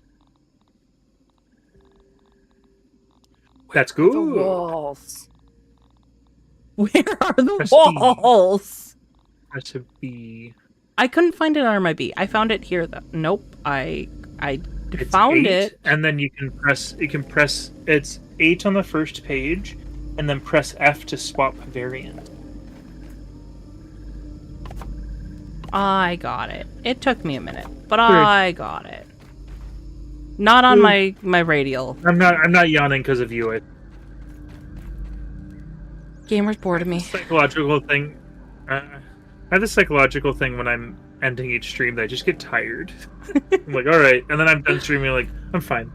That's good. Walls. Where are the Press walls? That's a B. I couldn't find it under my B. I found it here though. Nope. I It's found 8, it. and then you can press. It's 8 on the first page, and then press F to swap variant. I got it. It took me a minute, but I got it. Not on my radial. I'm not yawning because of you. Gamer's bored of me. Psychological thing. I have this psychological thing when I'm ending each stream that I just get tired. I'm like, all right, and then I'm done streaming. Like, I'm fine.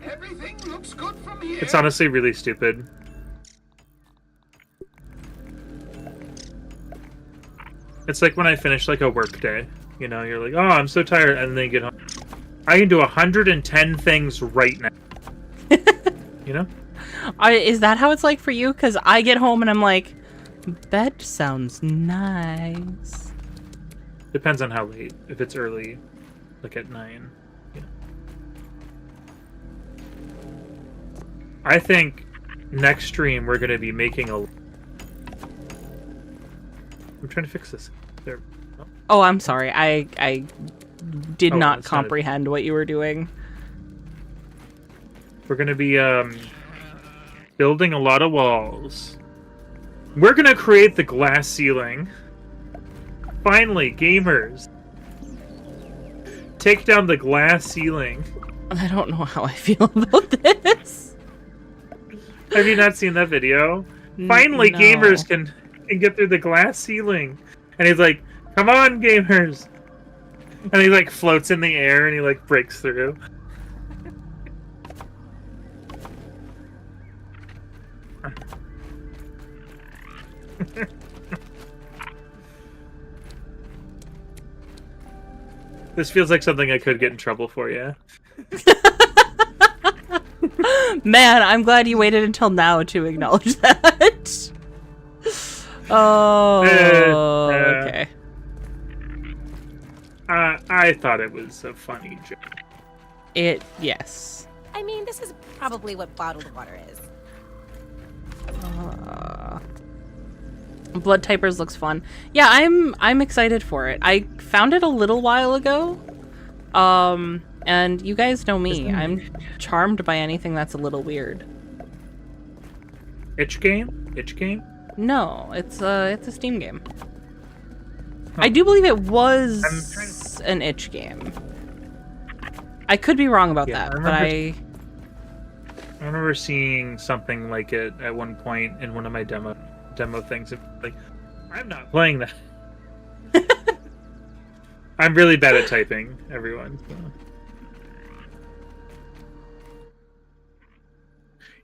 Everything looks good from here. It's honestly really stupid. It's like when I finish like a work day. You know, you're like, oh, I'm so tired, and then you get home. I can do 110 things right now. You know? Is that how it's like for you? Because I get home and I'm like, bed sounds nice. Depends on how late. If it's early, like at 9. You know. I think next stream we're gonna be making a. I'm trying to fix this. There. Oh, I'm sorry. I did Oh, not that's not it. comprehend what you were doing. We're gonna be building a lot of walls. We're gonna create the glass ceiling. Finally, gamers. take down the glass ceiling. I don't know how I feel about this. Have you not seen that video? Finally, no. gamers can get through the glass ceiling. And he's like, come on, gamers. And he like floats in the air and he like breaks through. This feels like something I could get in trouble for, yeah. Man, I'm glad you waited until now to acknowledge that. Oh, okay. I thought it was a funny joke. Yes. I mean, this is probably what bottled water is. Blood Typers looks fun. Yeah, I'm excited for it. I found it a little while ago. And you guys know me. I'm charmed by anything that's a little weird. Itch game? Itch game? No, it's a Steam game. I do believe it was an itch game. I could be wrong about that, but I remember seeing something like it at one point in one of my demo things. Like, I'm not playing that. I'm really bad at typing, everyone. So.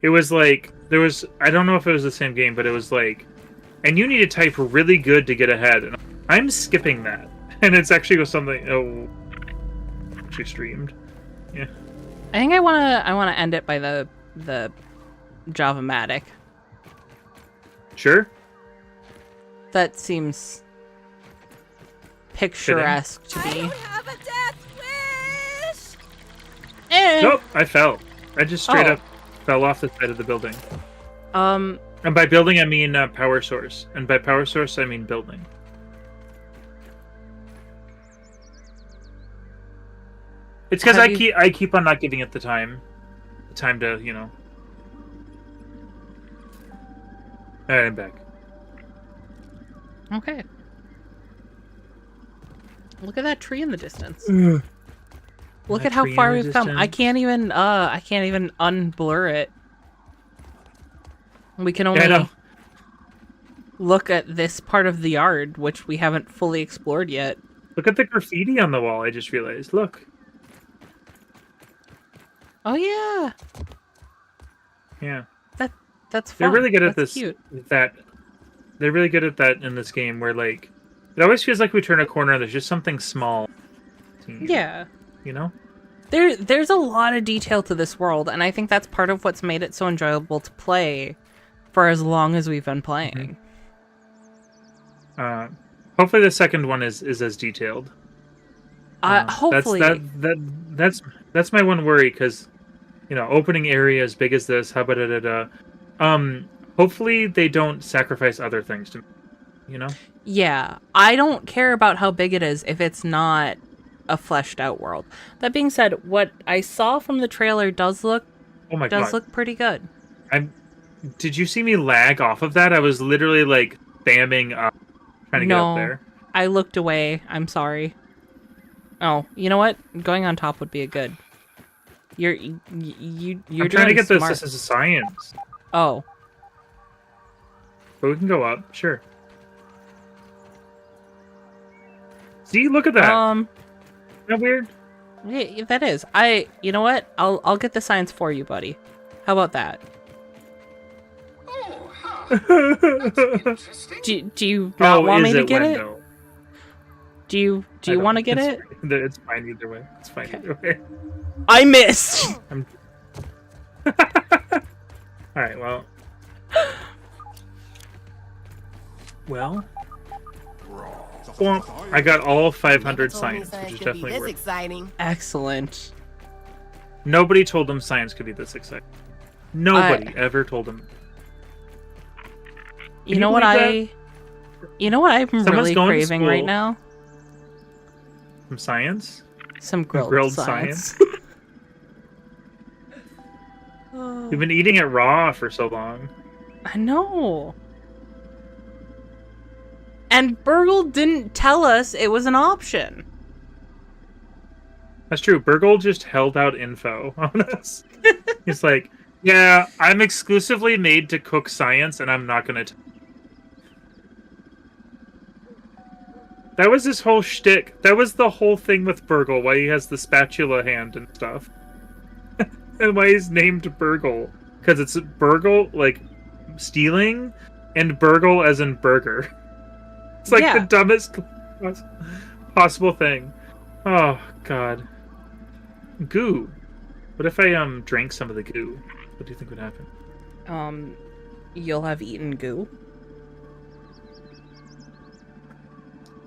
It was like, I don't know if it was the same game, but it was like, and you need to type really good to get ahead. And I'm skipping that. And it's actually was something, actually streamed. Yeah. I think I wanna end it by the Java-matic. Sure. That seems picturesque to I me. don't have a death wish! Nope, I fell. I just straight up fell off the side of the building. And by building, I mean power source. And by power source, I mean building. It's because I keep on not giving it the time to, you know. Alright, I'm back. Okay. Look at that tree in the distance. Look at how far we've come. I can't even unblur it. We can only look at this part of the yard, which we haven't fully explored yet. Look at the graffiti on the wall, I just realized. Look. Oh yeah. Yeah. That's fun. They're really good at That's this. Cute. They're really good at that in this game, where like it always feels like we turn a corner and there's just something small. Yeah. You know? There's a lot of detail to this world, and I think that's part of what's made it so enjoyable to play for as long as we've been playing. Hopefully the second one is as detailed. Hopefully. That's my one worry, because you know, opening area as big as this, hopefully they don't sacrifice other things to, you know? Yeah, I don't care about how big it is if it's not a fleshed out world. That being said, what I saw from the trailer does look pretty good. Did you see me lag off of that? I was literally like spamming up trying to get up there. I looked away. I'm sorry. Oh, you know what? Going on top would be a good. You're I'm trying to get smart. this as a science. Oh. But we can go up, sure. See, look at that. Isn't that weird? Yeah, that is. You know what? I'll get the science for you, buddy. How about that? Oh, huh. That's interesting. Do you not want me to get it? No. Do you want to get it? It's fine either way. It's fine either way. I missed. All right. Well. Well, I got all 500 science, which is definitely worth it. Exciting. Excellent. Nobody told them science could be this exciting. Nobody ever told them. You know what I'm really craving right now? Some science? Some grilled science. You've been eating it raw for so long. I know. And Burgle didn't tell us it was an option. That's true. Burgle just held out info on us. He's like, yeah, I'm exclusively made to cook science, and I'm not going to... That was his whole shtick. That was the whole thing with Burgle, why he has the spatula hand and stuff. And why he's named Burgle. Because it's Burgle, like, stealing, and Burgle as in burger. It's like the dumbest possible thing. Oh, God. Goo. What if I drank some of the goo? What do you think would happen? You'll have eaten goo.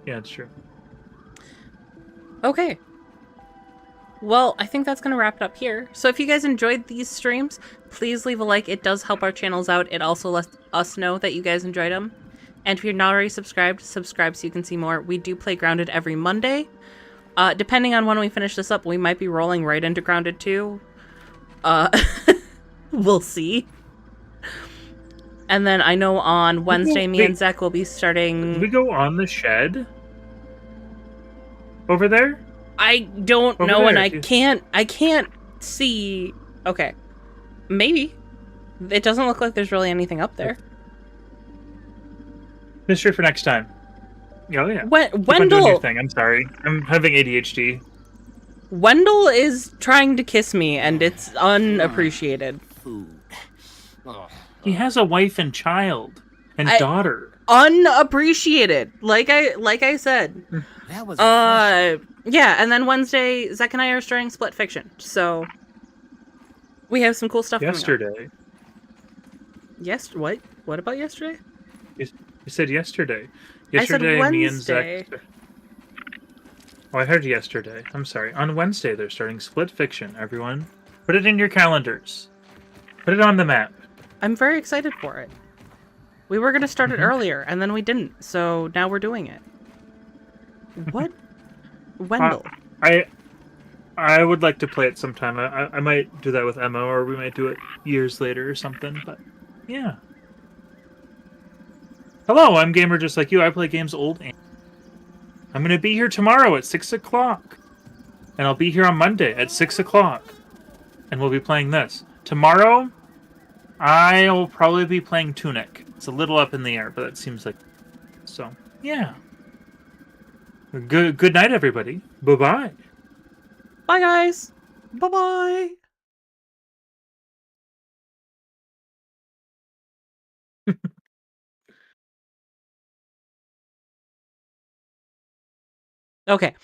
Yeah, it's true. Okay. Well, I think that's going to wrap it up here. So if you guys enjoyed these streams, please leave a like. It does help our channels out. It also lets us know that you guys enjoyed them. And if you're not already subscribed, subscribe so you can see more. We do play Grounded every Monday. Depending on when we finish this up, we might be rolling right into Grounded 2. We'll see. And then I know on Wednesday, me and Zach will be starting... Did we go on the shed? Over there? I don't know, and I can't see... Okay. Maybe. It doesn't look like there's really anything up there. Mystery for next time. Oh, yeah. Wendell! Thing. I'm sorry. I'm having ADHD. Wendell is trying to kiss me, and it's unappreciated. Food. Oh. He has a wife and child. And daughter. Unappreciated. Like I said. That was yeah, and then Wednesday, Zach and I are starting Split Fiction. So we have some cool stuff yesterday. Coming up. Yes, what? What about yesterday? You said yesterday. Yesterday, I said me and Zach. Oh, I heard yesterday. I'm sorry. On Wednesday, they're starting Split Fiction, everyone. Put it in your calendars. Put it on the map. I'm very excited for it. We were going to start it earlier, and then we didn't. So now we're doing it. What? Wendell. I would like to play it sometime. I might do that with Emma, or we might do it years later or something. But yeah. Hello, I'm Gamerjustlikeyou. I play games old and I'm going to be here tomorrow at 6 o'clock. And I'll be here on Monday at 6 o'clock. And we'll be playing this. Tomorrow, I'll probably be playing Tunic. It's a little up in the air, but that seems like... So, yeah. Good night, everybody. Bye-bye. Bye, guys. Bye-bye. Okay.